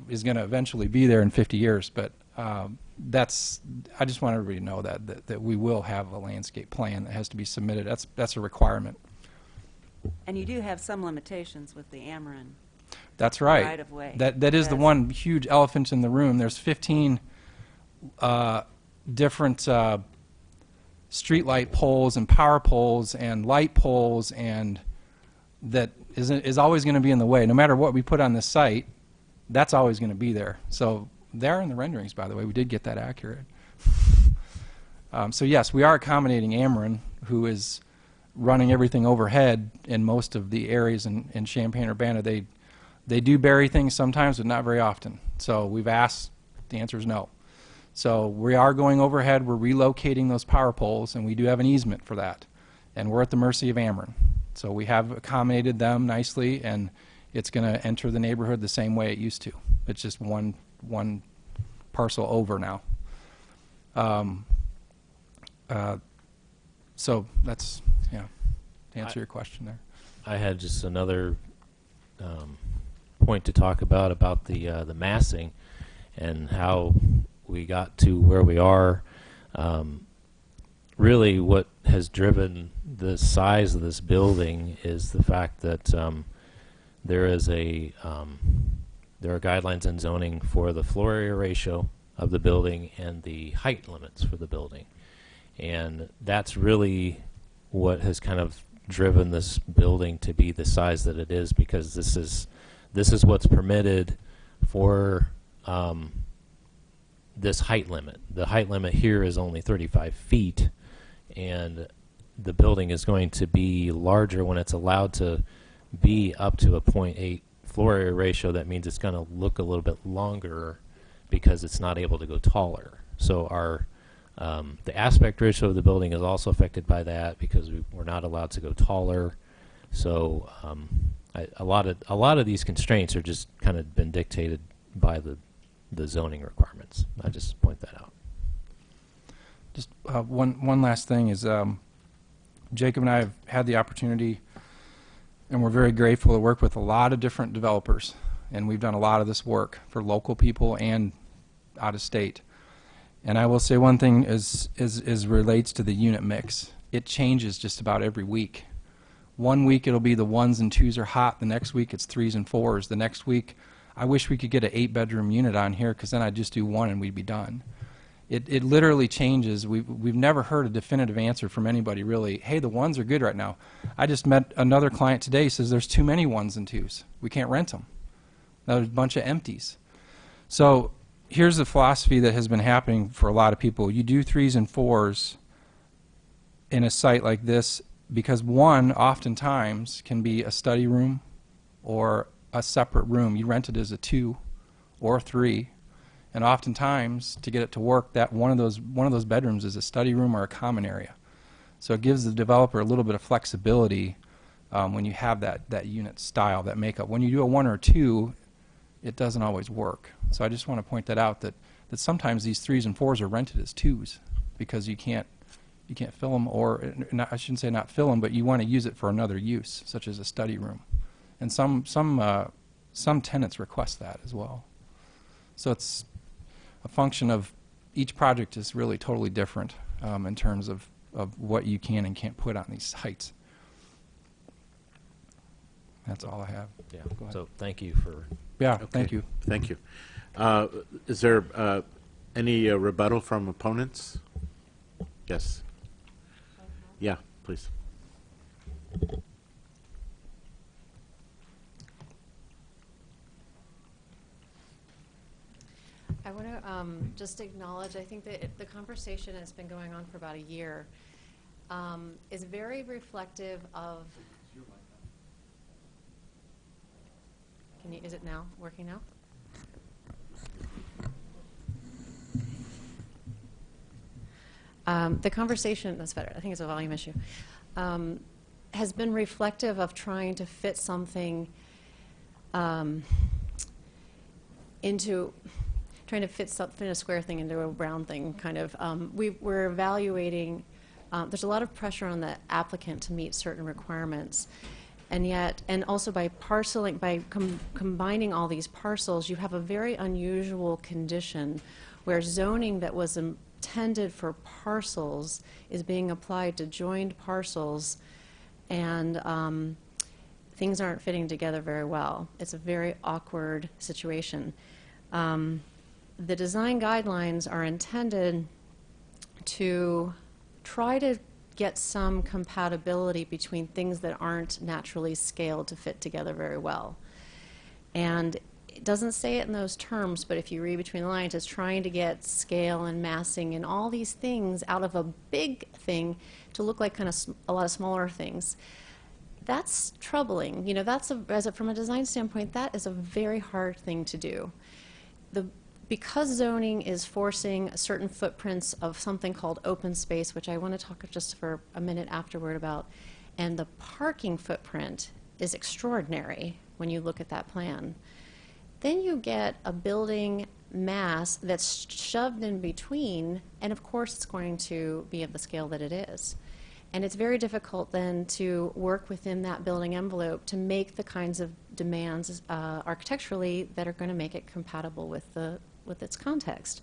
is going to eventually be there in 50 years. But I just want everybody to know that we will have a landscape plan that has to be submitted. That's a requirement. And you do have some limitations with the Ameren. That's right. Right of way. That is the one huge elephant in the room. There's 15 different street light poles and power poles and light poles, and that is always going to be in the way. No matter what we put on this site, that's always going to be there. So they're in the renderings, by the way. We did get that accurate. So yes, we are accommodating Ameren, who is running everything overhead in most of the areas in Champaign-Urbana. They do bury things sometimes, but not very often. So we've asked. The answer is no. So we are going overhead. We're relocating those power poles, and we do have an easement for that. And we're at the mercy of Ameren. So we have accommodated them nicely, and it's going to enter the neighborhood the same way it used to. It's just one parcel over now. So that's, to answer your question there. I had just another point to talk about the massing and how we got to where we are. Really what has driven the size of this building is the fact that there are guidelines in zoning for the floor area ratio of the building and the height limits for the building. And that's really what has kind of driven this building to be the size that it is, because this is what's permitted for this height limit. The height limit here is only 35 feet, and the building is going to be larger when it's allowed to be up to a 0.8 floor area ratio. That means it's going to look a little bit longer because it's not able to go taller. So our the aspect ratio of the building is also affected by that because we're not allowed to go taller. So a lot of these constraints are just kind of been dictated by the zoning requirements. I just point that out. Just one last thing is Jacob and I have had the opportunity, and we're very grateful to work with a lot of different developers and we've done a lot of this work for local people and out of state. And I will say one thing is relates to the unit mix. It changes just about every week. One week it'll be the 1s and 2s are hot. The next week it's 3s and 4s. The next week, I wish we could get an 8-bedroom unit on here, because then I'd just do 1 and we'd be done. It literally changes. We've never heard a definitive answer from anybody really. Hey, the 1s are good right now. I just met another client today, says there's too many 1s and 2s. We can't rent them. Now there's a bunch of empties. So here's the philosophy that has been happening for a lot of people. You do 3s and 4s in a site like this, because 1 oftentimes can be a study room or a separate room. You rent it as a 2 or a 3, and oftentimes to get it to work, that one of those bedrooms is a study room or a common area. So it gives the developer a little bit of flexibility when you have that unit style, that makeup. When you do a 1 or 2, it doesn't always work. So I just want to point that out, that sometimes these 3s and 4s are rented as 2s because you can't fill them, or I shouldn't say not fill them, but you want to use it for another use, such as a study room. And some tenants request that as well. So it's a function of each project is really totally different in terms of what you can and can't put on these sites. That's all I have. Yeah. Go ahead. So thank you for. Yeah. Okay. Thank you. Thank you. Is there any rebuttal from opponents? Yes. Yeah, please. I want to just acknowledge, I think that the conversation that's been going on for about a year is very reflective of. Is it now working now? The conversation, that's better, I think it's a volume issue, has been reflective of trying to fit something trying to fit a square thing into a round thing, kind of. We're evaluating, there's a lot of pressure on the applicant to meet certain requirements. And yet, and also by parceling, by combining all these parcels, you have a very unusual condition where zoning that was intended for parcels is being applied to joined parcels, and things aren't fitting together very well. It's a very awkward situation. The design guidelines are intended to try to get some compatibility between things that aren't naturally scaled to fit together very well. And it doesn't say it in those terms, but if you read between the lines, it's trying to get scale and massing and all these things out of a big thing to look like kind of a lot of smaller things. That's troubling. You know, that's from a design standpoint, that is a very hard thing to do. Because zoning is forcing certain footprints of something called open space, which I want to talk just for a minute afterward about, and the parking footprint is extraordinary when you look at that plan. Then you get a building mass that's shoved in between, and of course it's going to be of the scale that it is. And it's very difficult then to work within that building envelope to make the kinds of demands architecturally that are going to make it compatible with its context.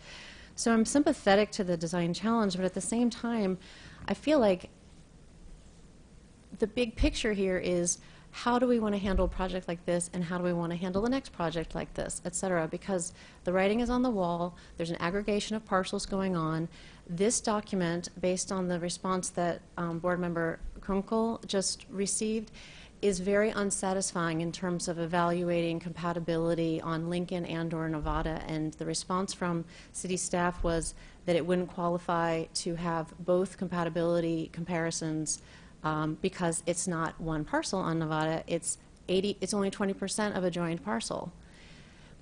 So I'm sympathetic to the design challenge, but at the same time, I feel like the big picture here is how do we want to handle a project like this, and how do we want to handle the next project like this, et cetera, because the writing is on the wall, there's an aggregation of parcels going on. This document, based on the response that Board Member Kunkel just received, is very unsatisfying in terms of evaluating compatibility on Lincoln and/or Nevada, and the response from city staff was that it wouldn't qualify to have both compatibility comparisons because it's not one parcel on Nevada, it's only 20% of a joined parcel.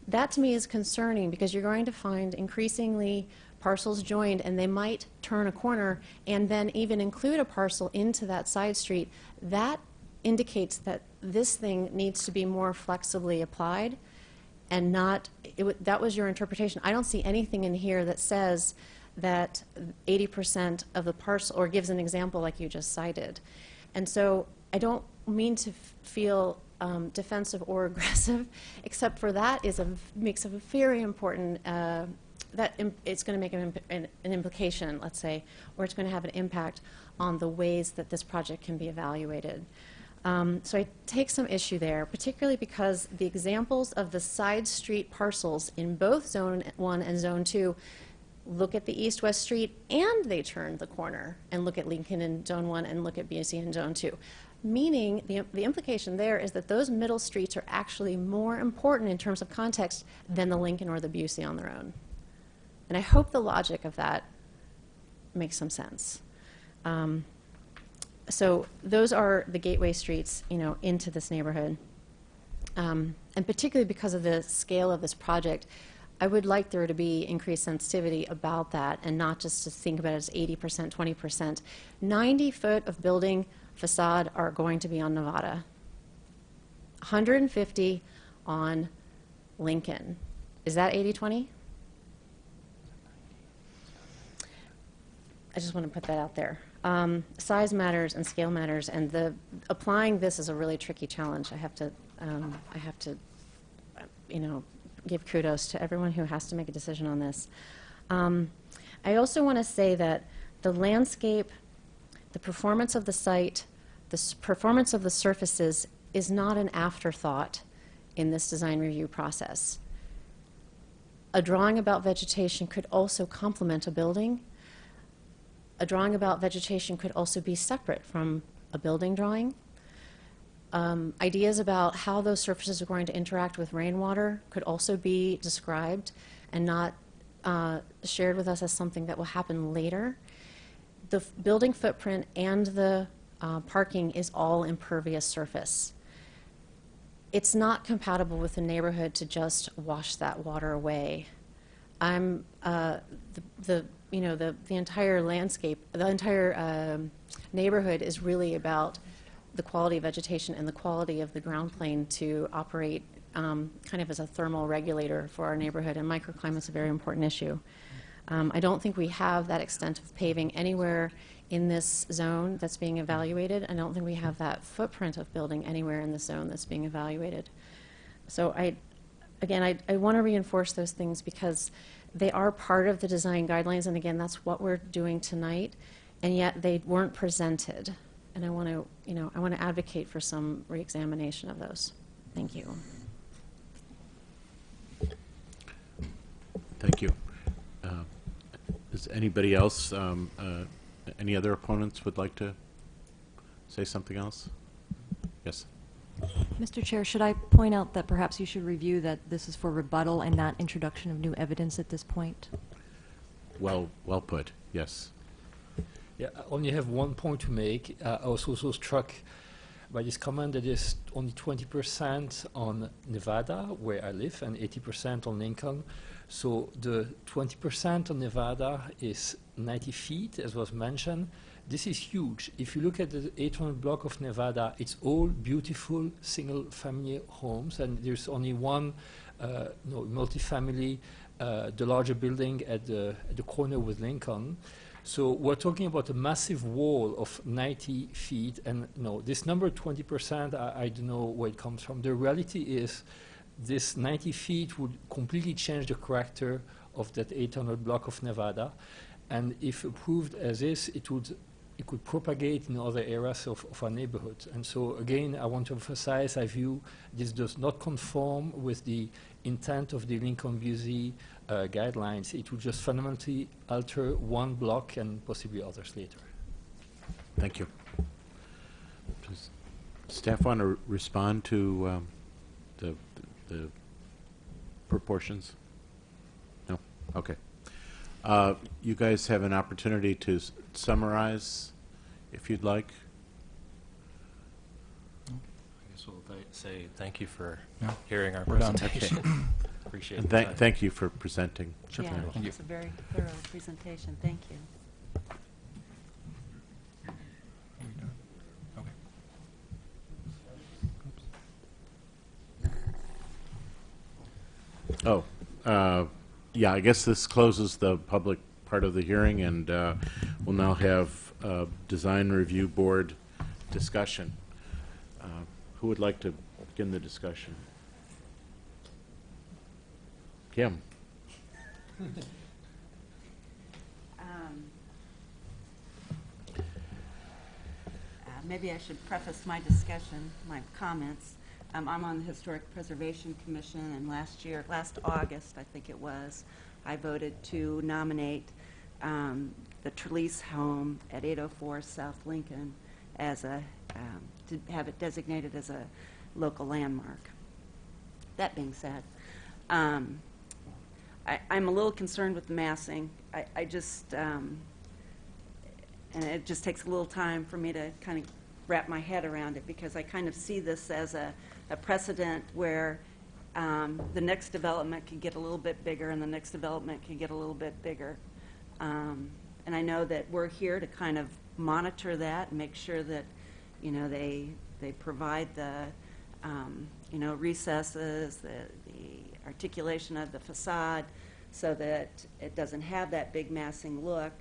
That to me is concerning because you're going to find increasingly parcels joined, and they might turn a corner and then even include a parcel into that side street. That indicates that this thing needs to be more flexibly applied, and not, that was your interpretation. I don't see anything in here that says that 80% of the parcel, or gives an example like you just cited. And so I don't mean to feel defensive or aggressive, except for that makes a very important, it's going to make an implication, let's say, or it's going to have an impact on the ways that this project can be evaluated. So I take some issue there, particularly because the examples of the side street parcels in both Zone 1 and Zone 2 look at the east-west street and they turn the corner and look at Lincoln in Zone 1 and look at Busey in Zone 2. Meaning the implication there is that those middle streets are actually more important in terms of context than the Lincoln or the Busey on their own. And I hope the logic of that makes some sense. So those are the gateway streets, into this neighborhood. And particularly because of the scale of this project, I would like there to be increased sensitivity about that and not just to think about it as 80%, 20%. 90 foot of building facade are going to be on Nevada. 150 on Lincoln. Is that 80-20? I just want to put that out there. Size matters and scale matters, and applying this is a really tricky challenge. I have to, give kudos to everyone who has to make a decision on this. I also want to say that the landscape, the performance of the site, performance of the surfaces is not an afterthought in this design review process. A drawing about vegetation could also complement a building. A drawing about vegetation could also be separate from a building drawing. Ideas about how those surfaces are going to interact with rainwater could also be described and not shared with us as something that will happen later. The building footprint and the parking is all impervious surface. It's not compatible with the neighborhood to just wash that water away. The entire landscape, the entire neighborhood is really about the quality of vegetation and the quality of the ground plane to operate kind of as a thermal regulator for our neighborhood, and microclimate's a very important issue. I don't think we have that extent of paving anywhere in this zone that's being evaluated. I don't think we have that footprint of building anywhere in the zone that's being evaluated. So I want to reinforce those things because they are part of the design guidelines, and again, that's what we're doing tonight, and yet they weren't presented. And I want to advocate for some reexamination of those. Thank you. Thank you. Does anybody else, any other opponents would like to say something else? Yes. Mr. Chair, should I point out that perhaps you should review that this is for rebuttal and not introduction of new evidence at this point? Well put, yes. Yeah, I only have one point to make. I was also struck by this comment that there's only 20% on Nevada, where I live, and 80% on Lincoln. So the 20% on Nevada is 90 feet, as was mentioned. This is huge. If you look at the 800 block of Nevada, it's all beautiful single-family homes, and there's only one multifamily, the larger building at the corner with Lincoln. So we're talking about a massive wall of 90 feet, and this number 20%, I don't know where it comes from. The reality is this 90 feet would completely change the character of that 800 block of Nevada, and if approved as is, it could propagate in other areas of our neighborhood. And so again, I want to emphasize, I view this does not conform with the intent of the Lincoln-Busey guidelines. It would just fundamentally alter one block and possibly others later. Thank you. Does staff want to respond to the proportions? No? Okay. You guys have an opportunity to summarize, if you'd like. I guess we'll say thank you for Yeah. hearing our We're done. presentation. Okay. Appreciate And the time. thank you for presenting. Yeah, Thank you. it's a very thorough presentation. Thank you. Okay. Oh, yeah, I guess this closes the public part of the hearing, and we'll now have Design Review Board discussion. Who would like to begin the discussion. Kim? Maybe I should preface my discussion, my comments. I'm on the Historic Preservation Commission, and last August, I think it was, I voted to nominate the Trelease home at 804 South Lincoln as to have it designated as a local landmark. That being said, I'm a little concerned with the massing. I just, and it just takes a little time for me to kind of wrap my head around it, because I kind of see this as a precedent where the next development can get a little bit bigger and the next development can get a little bit bigger. And I know that we're here to kind of monitor that and make sure that, you know, they provide the, you know, recesses, the articulation of the facade so that it doesn't have that big massing look.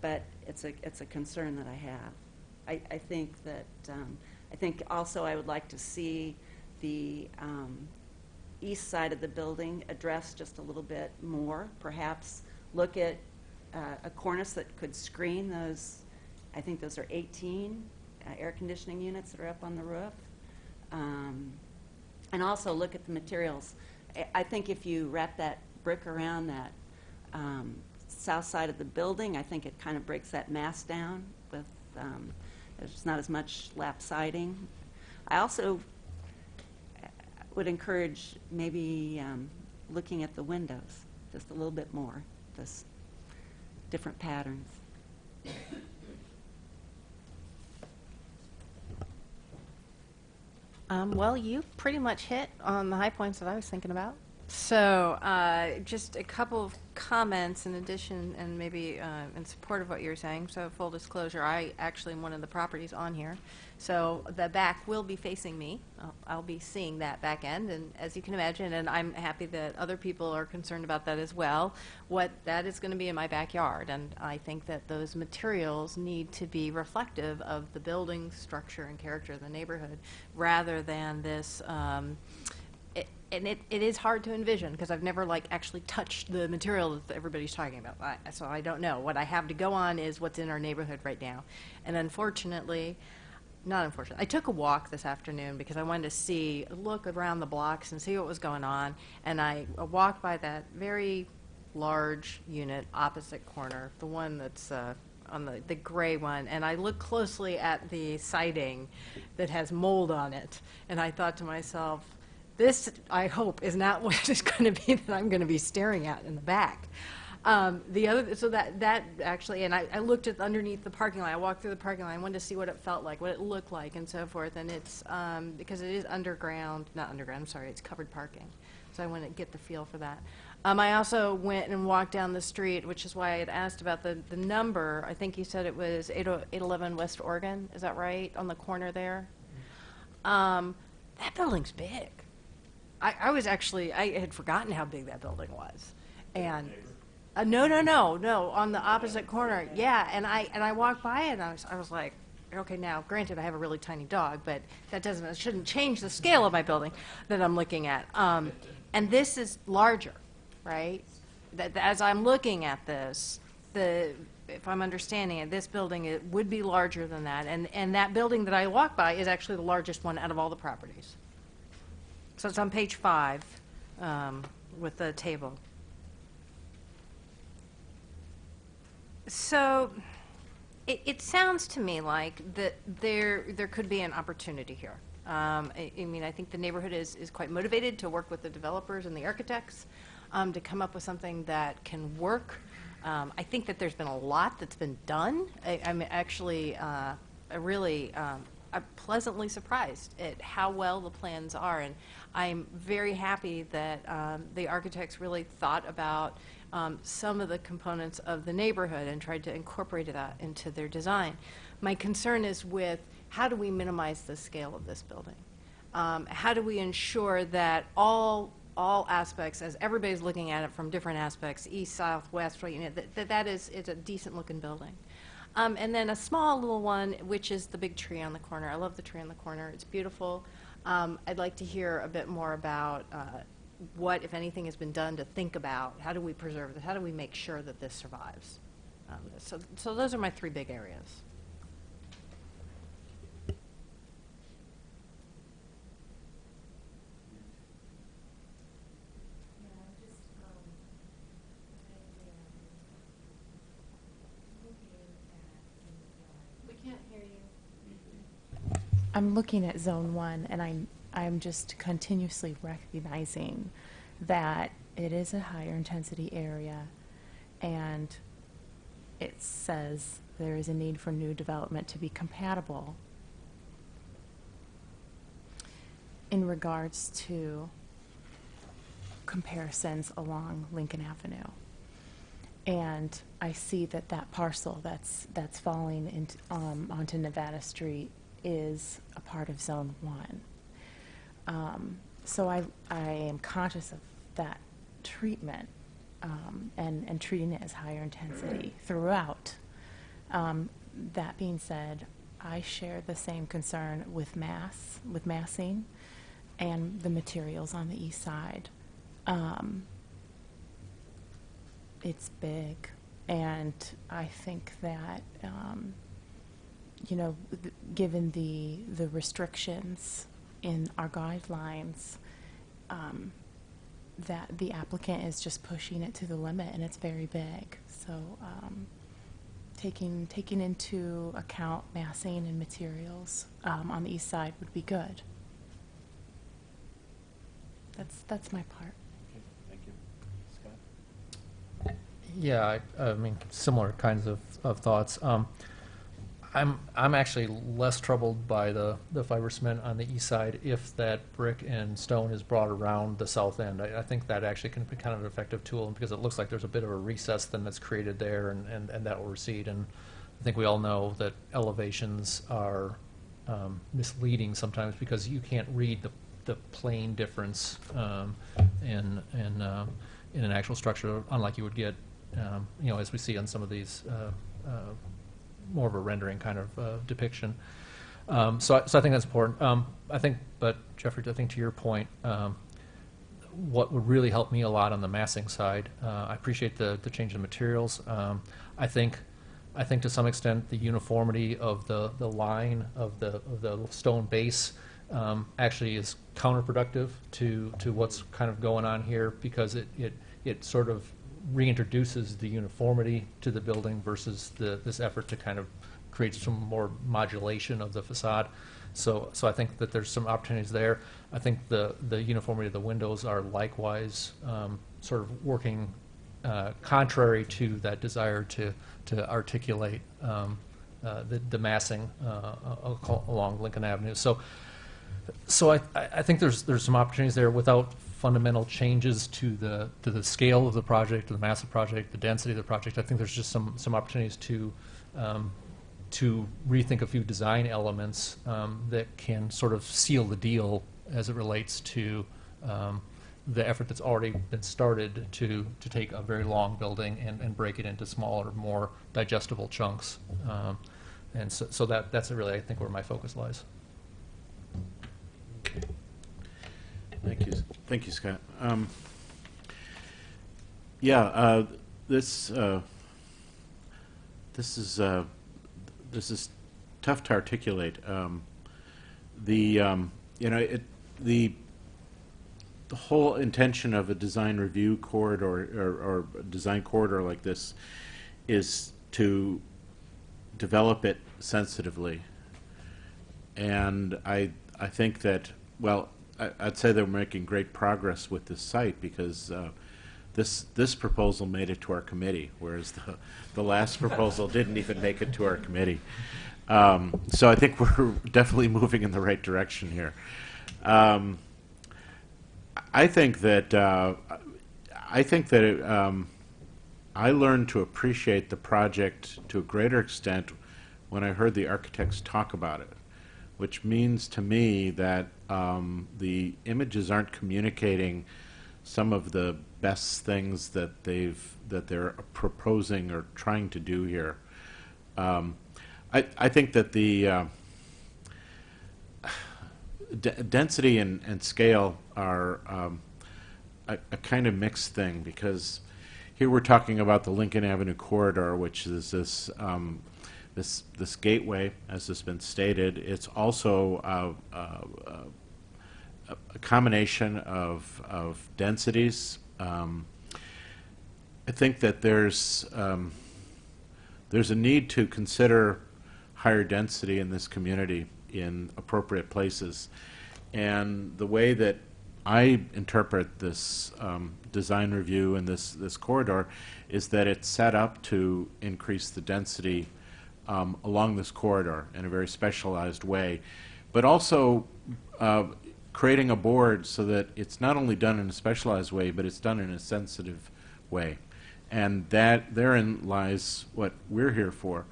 But it's a concern that I have. I think that I think also I would like to see the east side of the building addressed just a little bit more. Perhaps look at a cornice that could screen those. I think those are 18 air conditioning units that are up on the roof, and also look at the materials. I think if you wrap that brick around that south side of the building, I think it kind of breaks that mass down with there's not as much lap siding. I also would encourage maybe looking at the windows just a little bit more, just different patterns. Well, you pretty much hit on the high points that I was thinking about. So just a couple of comments in addition, and maybe in support of what you're saying. So full disclosure, I actually am one of the properties on here. So the back will be facing me. I'll be seeing that back end, and as you can imagine, and I'm happy that other people are concerned about that as well, what that is going to be in my backyard. And I think that those materials need to be reflective of the building structure and character of the neighborhood rather than this and it is hard to envision because I've never actually touched the material that everybody's talking about. So I don't know. What I have to go on is what's in our neighborhood right now. And unfortunately, not unfortunately, I took a walk this afternoon because I wanted to look around the blocks and see what was going on. And I walked by that very large unit opposite corner, the one that's on the gray one, and I looked closely at the siding that has mold on it. And I thought to myself, this, I hope, is not what it's going to be that I'm going to be staring at in the back. The other, so that actually, and I looked at underneath the parking lot. I walked through the parking lot. I wanted to see what it felt like, what it looked like, and so forth. And it's because it is underground, not underground. I'm sorry, it's covered parking. So I want to get the feel for that. I also went and walked down the street, which is why I had asked about the number. I think you said it was 811 West Oregon. Is that right? On the corner there. That building's big. I was actually, I had forgotten how big that building was. And no, on the opposite corner. Yeah, and I walked by it and I was like, okay, now granted I have a really tiny dog, but it shouldn't change the scale of my building that I'm looking at. And this is larger, right? As I'm looking at this, if I'm understanding it, this building it would be larger than that, and that building that I walk by is actually the largest one out of all the properties. So it's on page 5 with the table. So it sounds to me like that there could be an opportunity here. I mean, I think the neighborhood is quite motivated to work with the developers and the architects to come up with something that can work. I think that there's been a lot that's been done. I'm actually I'm pleasantly surprised at how well the plans are, and I'm very happy that the architects really thought about some of the components of the neighborhood and tried to incorporate that into their design. My concern is with how do we minimize the scale of this building? How do we ensure that all aspects, as everybody's looking at it from different aspects, east, south, west, right, you know, that is a decent looking building. And then a small little one, which is the big tree on the corner. I love the tree on the corner. It's beautiful. I'd like to hear a bit more about what, if anything, has been done to think about how do we preserve this, how do we make sure that this survives. So those are my three big areas. We can't hear you. I'm looking at Zone 1, and I'm just continuously recognizing that it is a higher intensity area, and it says there is a need for new development to be compatible in regards to comparisons along Lincoln Avenue. And I see that that parcel that's falling into, onto Nevada Street is a part of Zone 1. So I am conscious of that treatment and treating it as higher intensity throughout. That being said, I share the same concern with massing and the materials on the east side. It's big, and I think that you know, given the restrictions in our guidelines, that the applicant is just pushing it to the limit, and it's very big. So taking into account massing and materials on the east side would be good. That's my part. Okay, thank you. Scott? Yeah, I mean, similar kinds of thoughts. I'm actually less troubled by the fiber cement on the east side if that brick and stone is brought around the south end. I think that actually can be kind of an effective tool because it looks like there's a bit of a recess then that's created there, and that will recede. And I think we all know that elevations are misleading sometimes because you can't read the plane difference in an actual structure, unlike you would get, you know, as we see on some of these more of a rendering kind of depiction. So I think that's important. I think, but Jeffrey, I think to your point, what would really help me a lot on the massing side, I appreciate the change in materials. I think to some extent the uniformity of the line of the stone base actually is counterproductive to what's kind of going on here because it sort of reintroduces the uniformity to the building versus this effort to kind of create some more modulation of the facade. So I think that there's some opportunities there. I think the uniformity of the windows are likewise sort of working contrary to that desire to articulate the massing along Lincoln Avenue. So I think there's some opportunities there without fundamental changes to the scale of the project, the mass of the project, the density of the project. I think there's just some opportunities to rethink a few design elements that can sort of seal the deal as it relates to the effort that's already been started to take a very long building and break it into smaller, more digestible chunks. And so that's really, I think, where my focus lies. Okay. Thank you, Scott. This is tough to articulate. The whole intention of a design review corridor or a design corridor like this is to develop it sensitively, and I think that, well, I'd say that we're making great progress with this site because this proposal made it to our committee, whereas the last proposal didn't even make it to our committee. So I think we're definitely moving in the right direction here. I think that I learned to appreciate the project to a greater extent when I heard the architects talk about it, which means to me that the images aren't communicating some of the best things that they're proposing or trying to do here. I think that density and scale are a kind of mixed thing, because here we're talking about the Lincoln Avenue corridor, which is this this gateway, as has been stated. It's also a combination of densities. I think that there's a need to consider higher density in this community in appropriate places. And the way that I interpret this design review and this corridor is that it's set up to increase the density along this corridor in a very specialized way, but also creating a board so that it's not only done in a specialized way, but it's done in a sensitive way. And that therein lies what we're here for.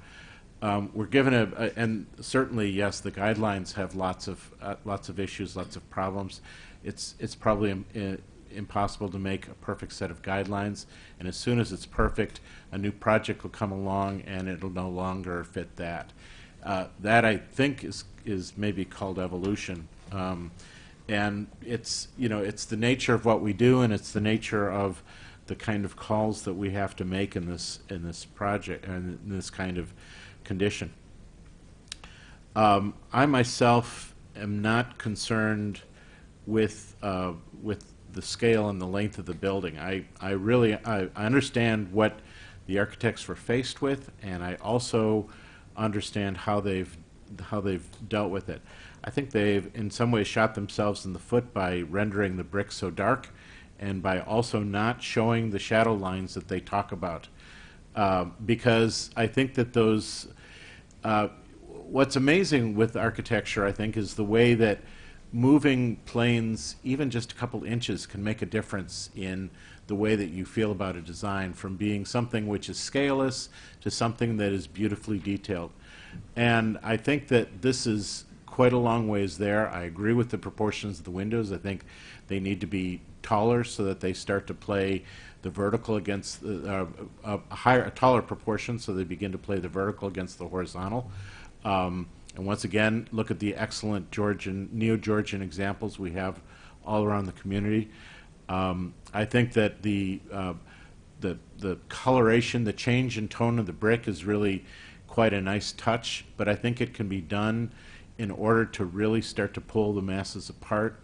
We're given and certainly, yes, the guidelines have lots of issues, lots of problems. It's probably impossible to make a perfect set of guidelines, and as soon as it's perfect, a new project will come along and it'll no longer fit that. That, I think, is maybe called evolution. And it's the nature of what we do, and it's the nature of the kind of calls that we have to make in this project and in this kind of condition. I myself am not concerned with the scale and the length of the building. I really understand what the architects were faced with, and I also understand how they've dealt with it. I think they've in some ways shot themselves in the foot by rendering the brick so dark, and by also not showing the shadow lines that they talk about. Because I think that those, what's amazing with architecture, I think, is the way that moving planes, even just a couple inches, can make a difference in the way that you feel about a design, from being something which is scaleless to something that is beautifully detailed. And I think that this is quite a long ways there. I agree with the proportions of the windows. I think they need to be taller so that they start to play the vertical against a taller proportion, so they begin to play the vertical against the horizontal. And once again, look at the excellent Neo-Georgian examples we have all around the community. I think that the coloration, the change in tone of the brick is really quite a nice touch, but I think it can be done in order to really start to pull the masses apart.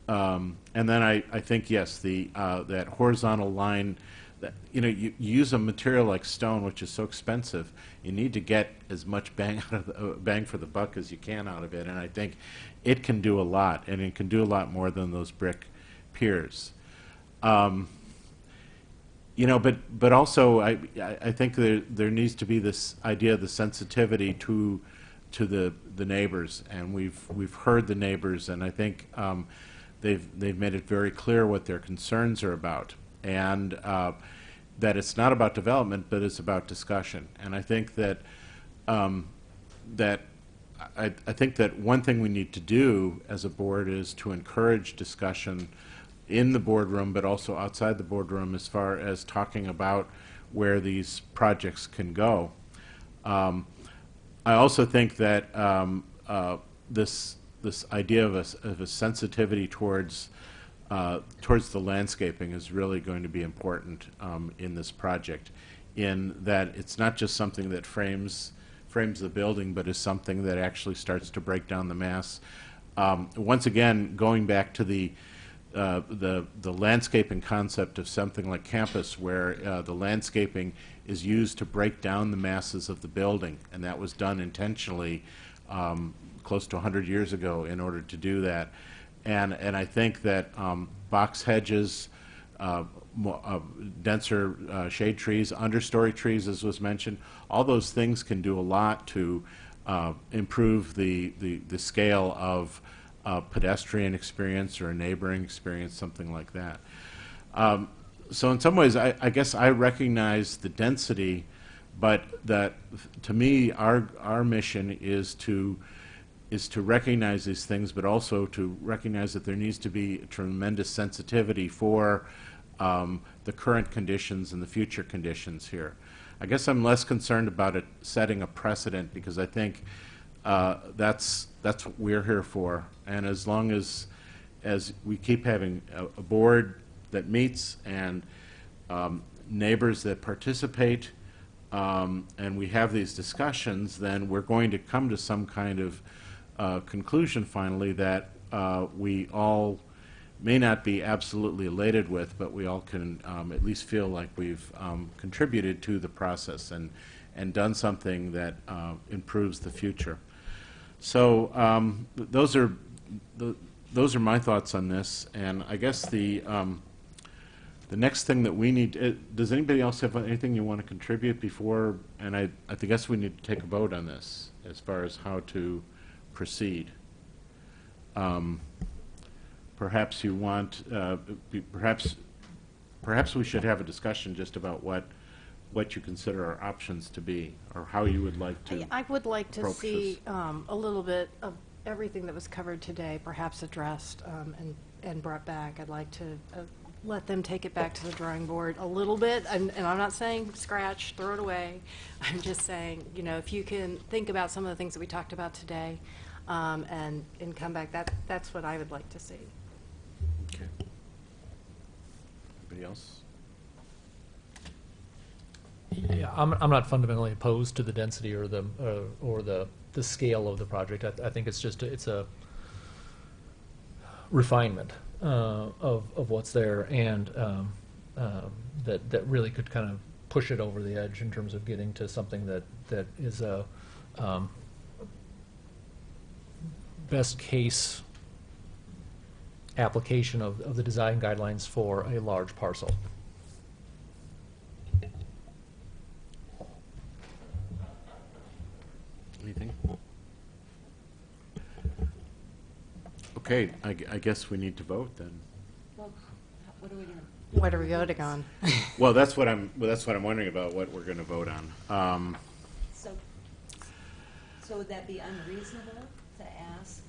And then I think, yes, that horizontal line, that you use a material like stone, which is so expensive, you need to get as much bang for the buck as you can out of it, and I think it can do a lot, and it can do a lot more than those brick piers. But also I think there needs to be this idea of the sensitivity to the neighbors, and we've heard the neighbors, and I think they've made it very clear what their concerns are about, and that it's not about development, but it's about discussion. And I think that I think that one thing we need to do as a board is to encourage discussion in the boardroom, but also outside the boardroom, as far as talking about where these projects can go. I also think that this idea of a sensitivity towards the landscaping is really going to be important in this project, in that it's not just something that frames the building, but is something that actually starts to break down the mass. Once again, going back to the landscaping concept of something like campus, where the landscaping is used to break down the masses of the building, and that was done intentionally close to 100 years ago in order to do that. And I think that box hedges, denser shade trees, understory trees, as was mentioned, all those things can do a lot to improve the scale of pedestrian experience or a neighboring experience, something like that. So in some ways, I guess I recognize the density, but that to me, our mission is to recognize these things, but also to recognize that there needs to be a tremendous sensitivity for the current conditions and the future conditions here. I guess I'm less concerned about it setting a precedent, because I think that's what we're here for. And as long as we keep having a board that meets and neighbors that participate, and we have these discussions, then we're going to come to some kind of conclusion finally that we all may not be absolutely elated with, but we all can at least feel like we've contributed to the process and done something that improves the future. So those are my thoughts on this, and I guess the next thing that we need, does anybody else have anything you want to contribute before, and I guess we need to take a vote on this as far as how to proceed. Perhaps you want, perhaps we should have a discussion just about what you consider our options to be, or how you would like to I would like to approach see this. a little bit of everything that was covered today, perhaps addressed and brought back. I'd like to let them take it back to the drawing board a little bit, and I'm not saying scratch, throw it away. I'm just saying, you know, if you can think about some of the things that we talked about today, and come back, that's what I would like to see. Okay. Anybody else? Yeah, I'm not fundamentally opposed to the density or the scale of the project. I think it's just it's a refinement of what's there, and that really could kind of push it over the edge in terms of getting to something that is a best case application of the design guidelines for a large parcel. Anything? Okay, I guess we need to vote then. Well, what are we going to? What are we voting on? Well, that's what I'm wondering about, what we're going to vote on. So would that be unreasonable to ask?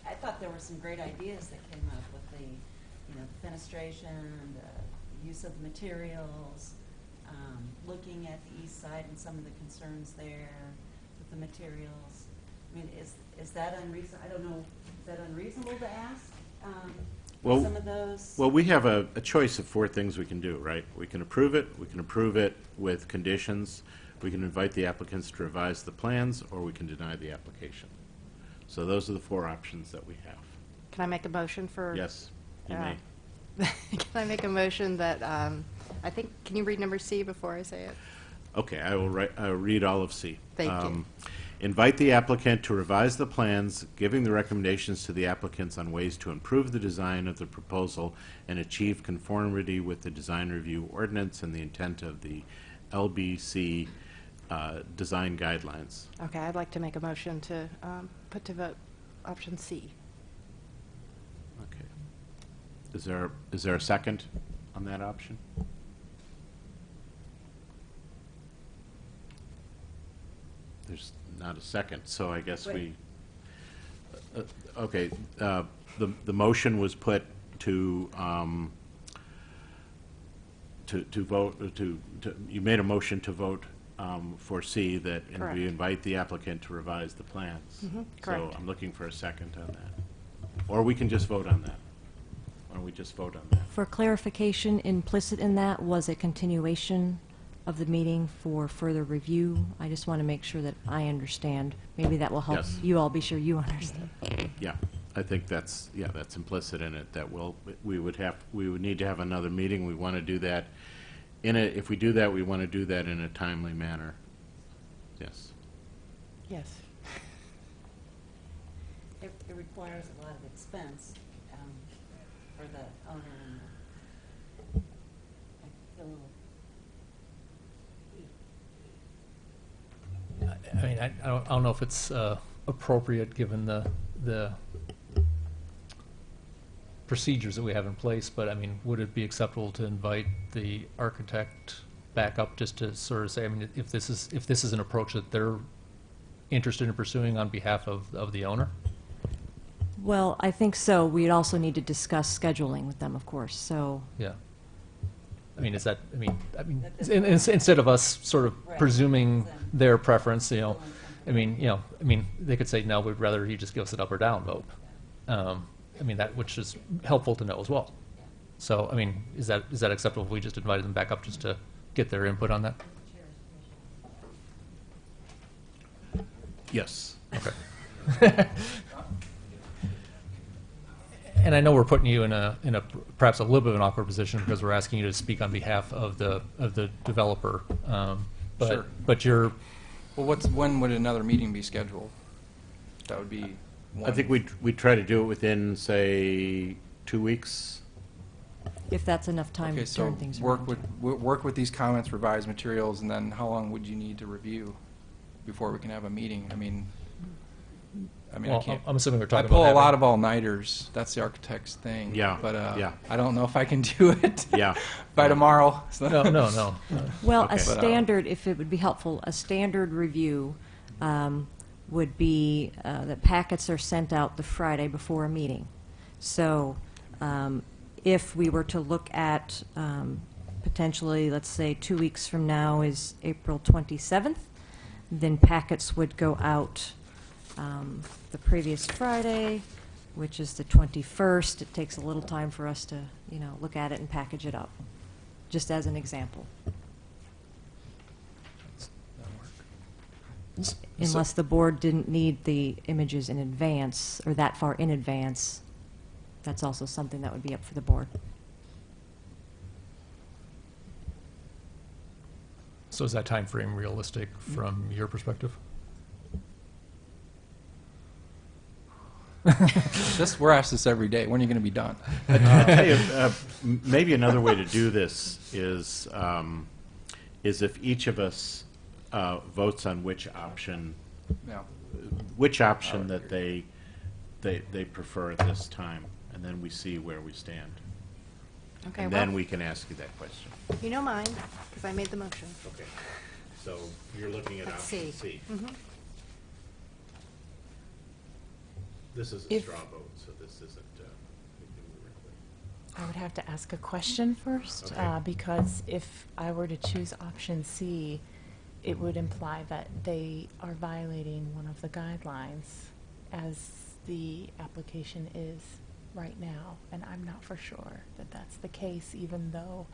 I thought there were some great ideas that came up with the, fenestration, the use of the materials, looking at the east side and some of the concerns there with the materials. I mean, is that unreasonable? I don't know. Is that unreasonable to ask? Well, some of those. Well, we have a choice of 4 things we can do, right? We can approve it with conditions, we can invite the applicants to revise the plans, or we can deny the application. So those are the 4 options that we have. Can I make a motion for? Yes, you may. Can I make a motion that, I think, can you read number C before I say it? Okay, I will read all of C. Thank you. Invite the applicant to revise the plans, giving the recommendations to the applicants on ways to improve the design of the proposal and achieve conformity with the design review ordinance and the intent of the LBC design guidelines. Okay, I'd like to make a motion to put to vote option C. Okay. Is there a second on that option? There's not a second, so I guess we, okay, the motion was put to vote, you made a motion to vote for C, that and Correct. we invite the applicant to revise the plans. Correct. So I'm looking for a second on that. Or we can just vote on that. Why don't we just vote on that? For clarification, implicit in that was a continuation of the meeting for further review. I just want to make sure that I understand. Maybe that will help Yes. you all be sure you understand. Yeah, I think that's implicit in it, that we would need to have another meeting. We want to do that if we do that, we want to do that in a timely manner. Yes. Yes. It requires a lot of expense for the owner and I feel a little. I mean, I don't know if it's appropriate given the procedures that we have in place, but I mean, would it be acceptable to invite the architect back up just to sort of say, I mean, if this is an approach that they're interested in pursuing on behalf of the owner? Well, I think so. We'd also need to discuss scheduling with them, of course, so. Yeah. I mean, is that, instead of us sort of presuming their preference, I mean, you know, I mean, they could say, no, we'd rather he just give us an up or down vote. I mean, that, which is helpful to know as well. So, I mean, is that acceptable if we just invited them back up just to get their input on that? Yes. Okay. And I know we're putting you in a perhaps a little bit of an awkward position because we're asking you to speak on behalf of the developer. Sure. But you're, Well, when would another meeting be scheduled? That would be one. I think we'd try to do it within, say, 2 weeks. If that's enough time Okay, to so turn things work around. work with these comments, revise materials, and then how long would you need to review before we can have a meeting? I mean, I well, can't. I'm assuming we're I talking pull about a lot having- of all-nighters. That's the architect's thing. Yeah, But yeah. I don't know if I can do it. Yeah. By tomorrow. So- No. Well, Okay. a standard, if it would be helpful, a standard review would be that packets are sent out the Friday before a meeting. So if we were to look at potentially, let's say 2 weeks from now is April 27th, then packets would go out the previous Friday, which is the 21st. It takes a little time for us to, look at it and package it up, just as an example. Unless the board didn't need the images in advance, or that far in advance, that's also something that would be up for the board. So is that time frame realistic from your perspective? We're asked this every day. When are you going to be done? I'll tell you, maybe another way to do this is if each of us votes on which option Yeah. that they prefer at this time, and then we see where we stand. Okay, And well, then we can ask you that question. you know mine, because I made the motion. Okay. So you're looking at Let's option see. C. Mhm. This is a If- straw vote, so this isn't anything we request. I would have to ask a question first, Okay. because if I were to choose option C, it would imply that they are violating one of the guidelines as the application is right now. And I'm not for sure that that's the case, even though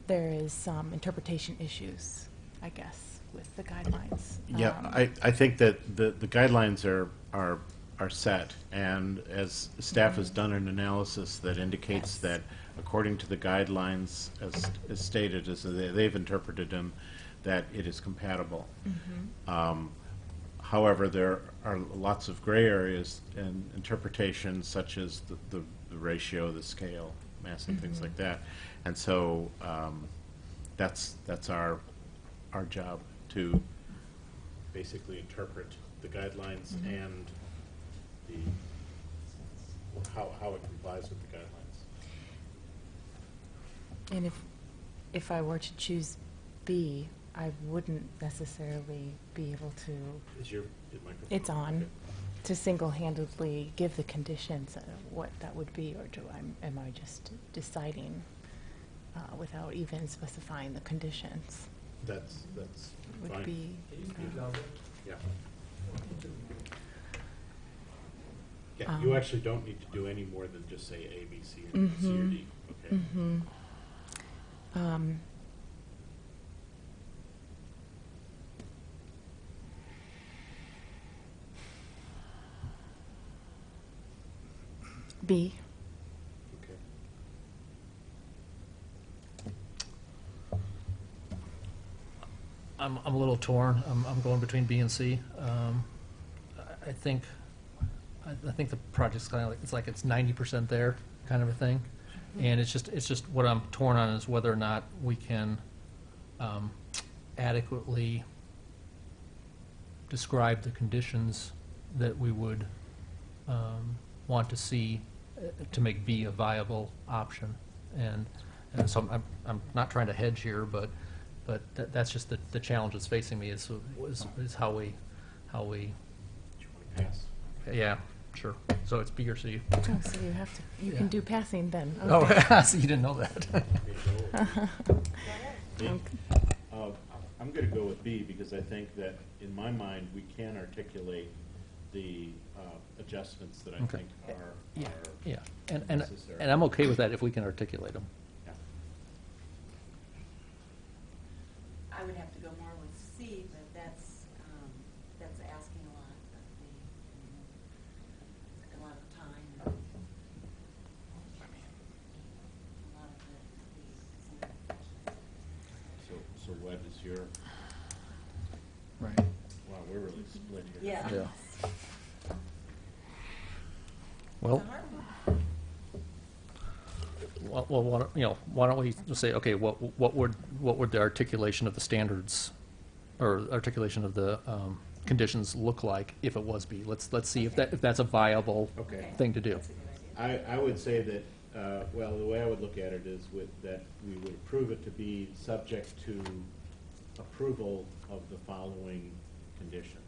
there is some interpretation issues, I guess, with the guidelines. Yeah, I think that the guidelines are set, and as staff has done an analysis that indicates that according to the guidelines, as stated, as they've interpreted them, that it is compatible. However, there are lots of gray areas and interpretations such as the ratio, the scale, mass, and things like that. And so that's our job, to basically interpret the guidelines and how it complies with the guidelines. And if I were to choose B, I wouldn't necessarily be able to, Is your microphone? it's on, to single-handedly give the conditions, what that would be, or am I just deciding without even specifying the conditions? That's Would fine. be, Yeah. Yeah, you actually don't need to do any more than just say A, B, C, and C or D. Okay. B. Okay. I'm a little torn. I'm going between B and C. I think the project's kind of like it's 90% there, kind of a thing, and it's just what I'm torn on is whether or not we can adequately describe the conditions that we would want to see to make B a viable option, and so I'm not trying to hedge here, but that's just the challenge that's facing me is how we Pass. yeah, sure. So it's B or C. Oh, so you can do passing then. Oh, Okay. so you didn't know that. I'm going to go with B because I think that, in my mind, we can articulate the adjustments that I Okay. think are Yeah, and necessary. and I'm okay with that if we can articulate them. Yeah. I would have to go more with C, but that's asking a lot of a lot of time. And a lot of So what is your? Right. Wow, we're really split here. Yeah. Yeah. Well, why don't we just say, okay, what would the articulation of the standards, or articulation of the conditions look like if it was B? Let's see if that's a viable Okay. thing to do. I would say that, well, the way I would look at it is that we would approve it to be subject to approval of the following conditions.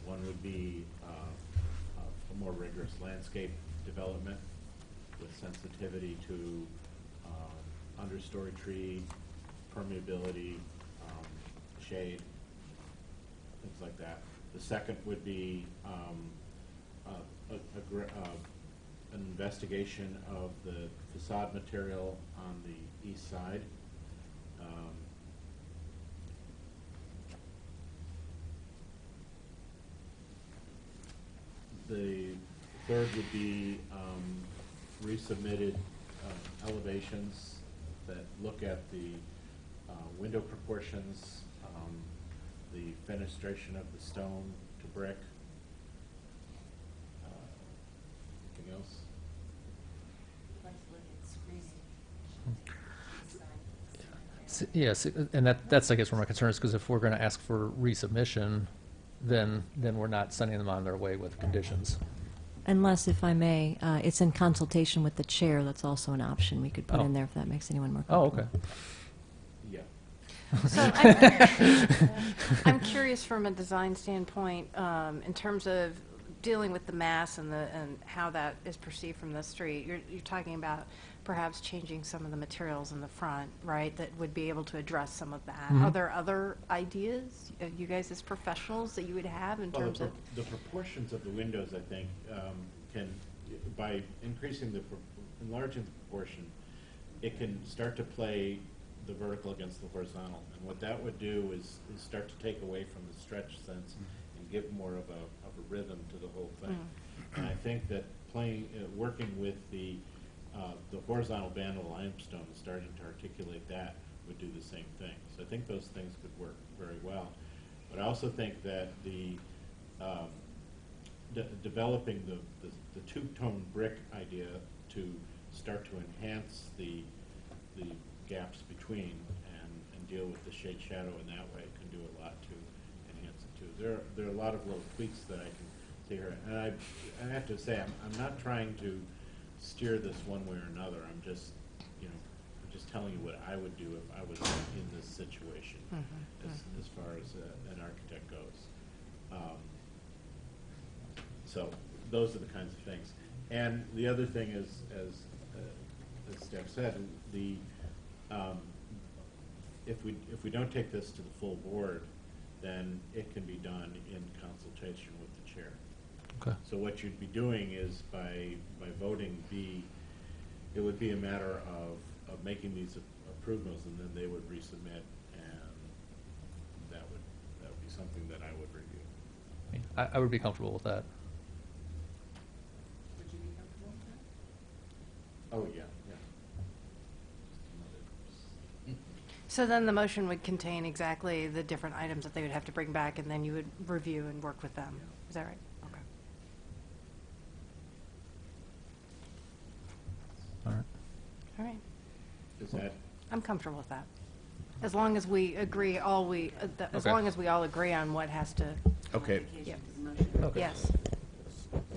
One would be a more rigorous landscape development with sensitivity to understory tree, permeability, shade, things like that. The second would be an investigation of the facade material on the east side. The third would be resubmitted elevations that look at the window proportions, the fenestration of the stone to brick. Anything else? Yes, and that's, I guess, where my concern is, because if we're going to ask for resubmission, then we're not sending them on their way with conditions. Unless, if I may, it's in consultation with the chair. That's also an option we could put Oh. in there if that makes anyone more Oh, comfortable. okay. Yeah. So I'm curious from a design standpoint, in terms of dealing with the mass and how that is perceived from the street. You're talking about perhaps changing some of the materials in the front, right, that would be able to address some of that. Mhm. Are there other ideas, you guys as professionals, that you would have in Well, terms of? the proportions of the windows, I think, can, by increasing enlarging the proportion, it can start to play the vertical against the horizontal. And what that would do is start to take away from the stretch sense and give more of a rhythm to the whole thing. And I think that working with the horizontal band of limestone, starting to articulate that, would do the same thing. So I think those things could work very well. But I also think that developing the two-tone brick idea to start to enhance the gaps between and deal with the shade shadow in that way can do a lot to enhance it too. There are a lot of little tweaks that I can see here. And I have to say, I'm not trying to steer this one way or another. I'm just telling you what I would do if I was in this situation, as far as an architect goes. So those are the kinds of things. And the other thing is, as Steph said, if we don't take this to the full board, then it can be done in consultation with the chair. Okay. So what you'd be doing is by voting B, it would be a matter of making these approvals, and then they would resubmit, and that would be something that I would review. I would be comfortable with that. Would you be comfortable with that? Oh, yeah. So then the motion would contain exactly the different items that they would have to bring back, and then you would review and work with them. Is that right? Okay. All right. All right. Is that? I'm comfortable with that. As long as we agree, as Okay. long as we all agree on what has to, Okay. yeah. Okay. Yes.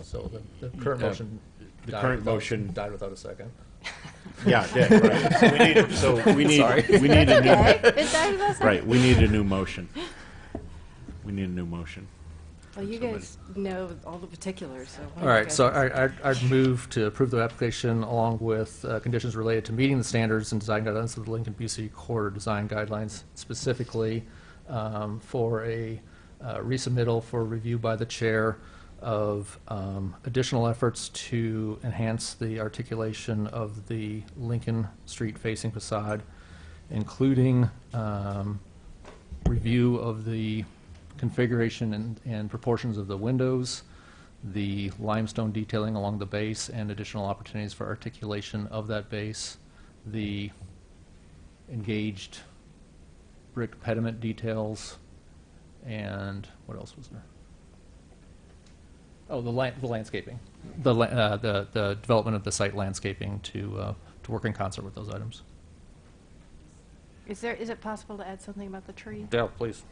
So the current motion. The died current without- motion- died without a second. Yeah, it did, right. So we need Sorry. a new. Okay, it died without a second. Right, we need a new motion. We need a new motion. Well, you guys know all the particulars, so. why All don't you right, guys so just- I'd move to approve the application along with conditions related to meeting the standards and design guidelines of the Lincoln Busey Corridor Design Guidelines, specifically for a resubmittal for review by the chair of additional efforts to enhance the articulation of the Lincoln Street facing facade, including review of the configuration and proportions of the windows, the limestone detailing along the base, and additional opportunities for articulation of that base, the engaged brick pediment details, and what else was there? Oh, the landscaping, the development of the site landscaping to work in concert with those items. Is it possible to add something about the tree? Yeah, please.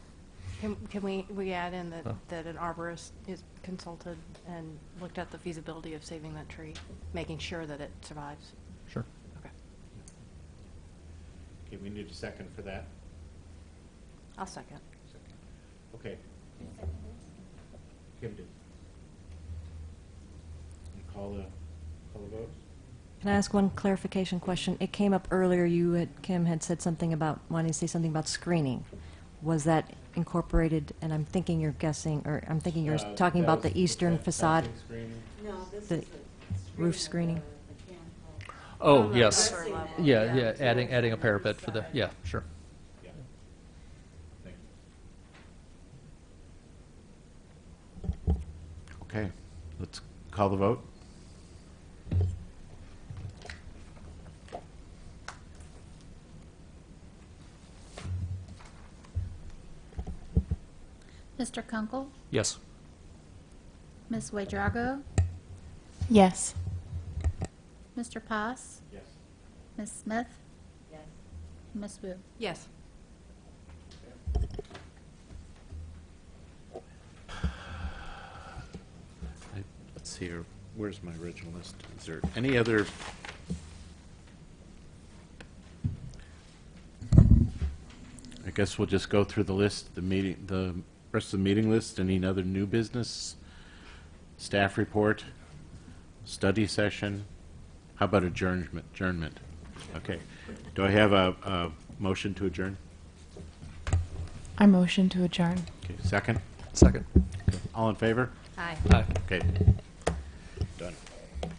Can we add in that, Oh. that an arborist is consulted and looked at the feasibility of saving that tree, making sure that it survives? Sure. Okay. Okay, we need a second for that. I'll second. Okay. Kim did. You call the vote? Can I ask one clarification question? It came up earlier, Kim had said something about, wanting to say something about screening. Was that incorporated, and I'm thinking you're guessing, or I'm thinking you're talking about the eastern facade? No, this The is a roof screening? Oh, yes. Yeah, adding a parapet for the, yeah, sure. Yeah. Thank you. Okay, let's call the vote. Mr. Kunkel? Yes. Ms. Wadrago? Yes. Mr. Pass? Yes. Ms. Smith? Yes. Ms. Wu? Yes. Let's see here, where's my original list? Is there any other? I guess we'll just go through the list, the rest of the meeting list. Any other new business? Staff report? Study session? How about adjournment? Okay. Do I have a motion to adjourn? I motion to adjourn. Okay, second? Second. All in favor? Aye. Aye. Okay. Done.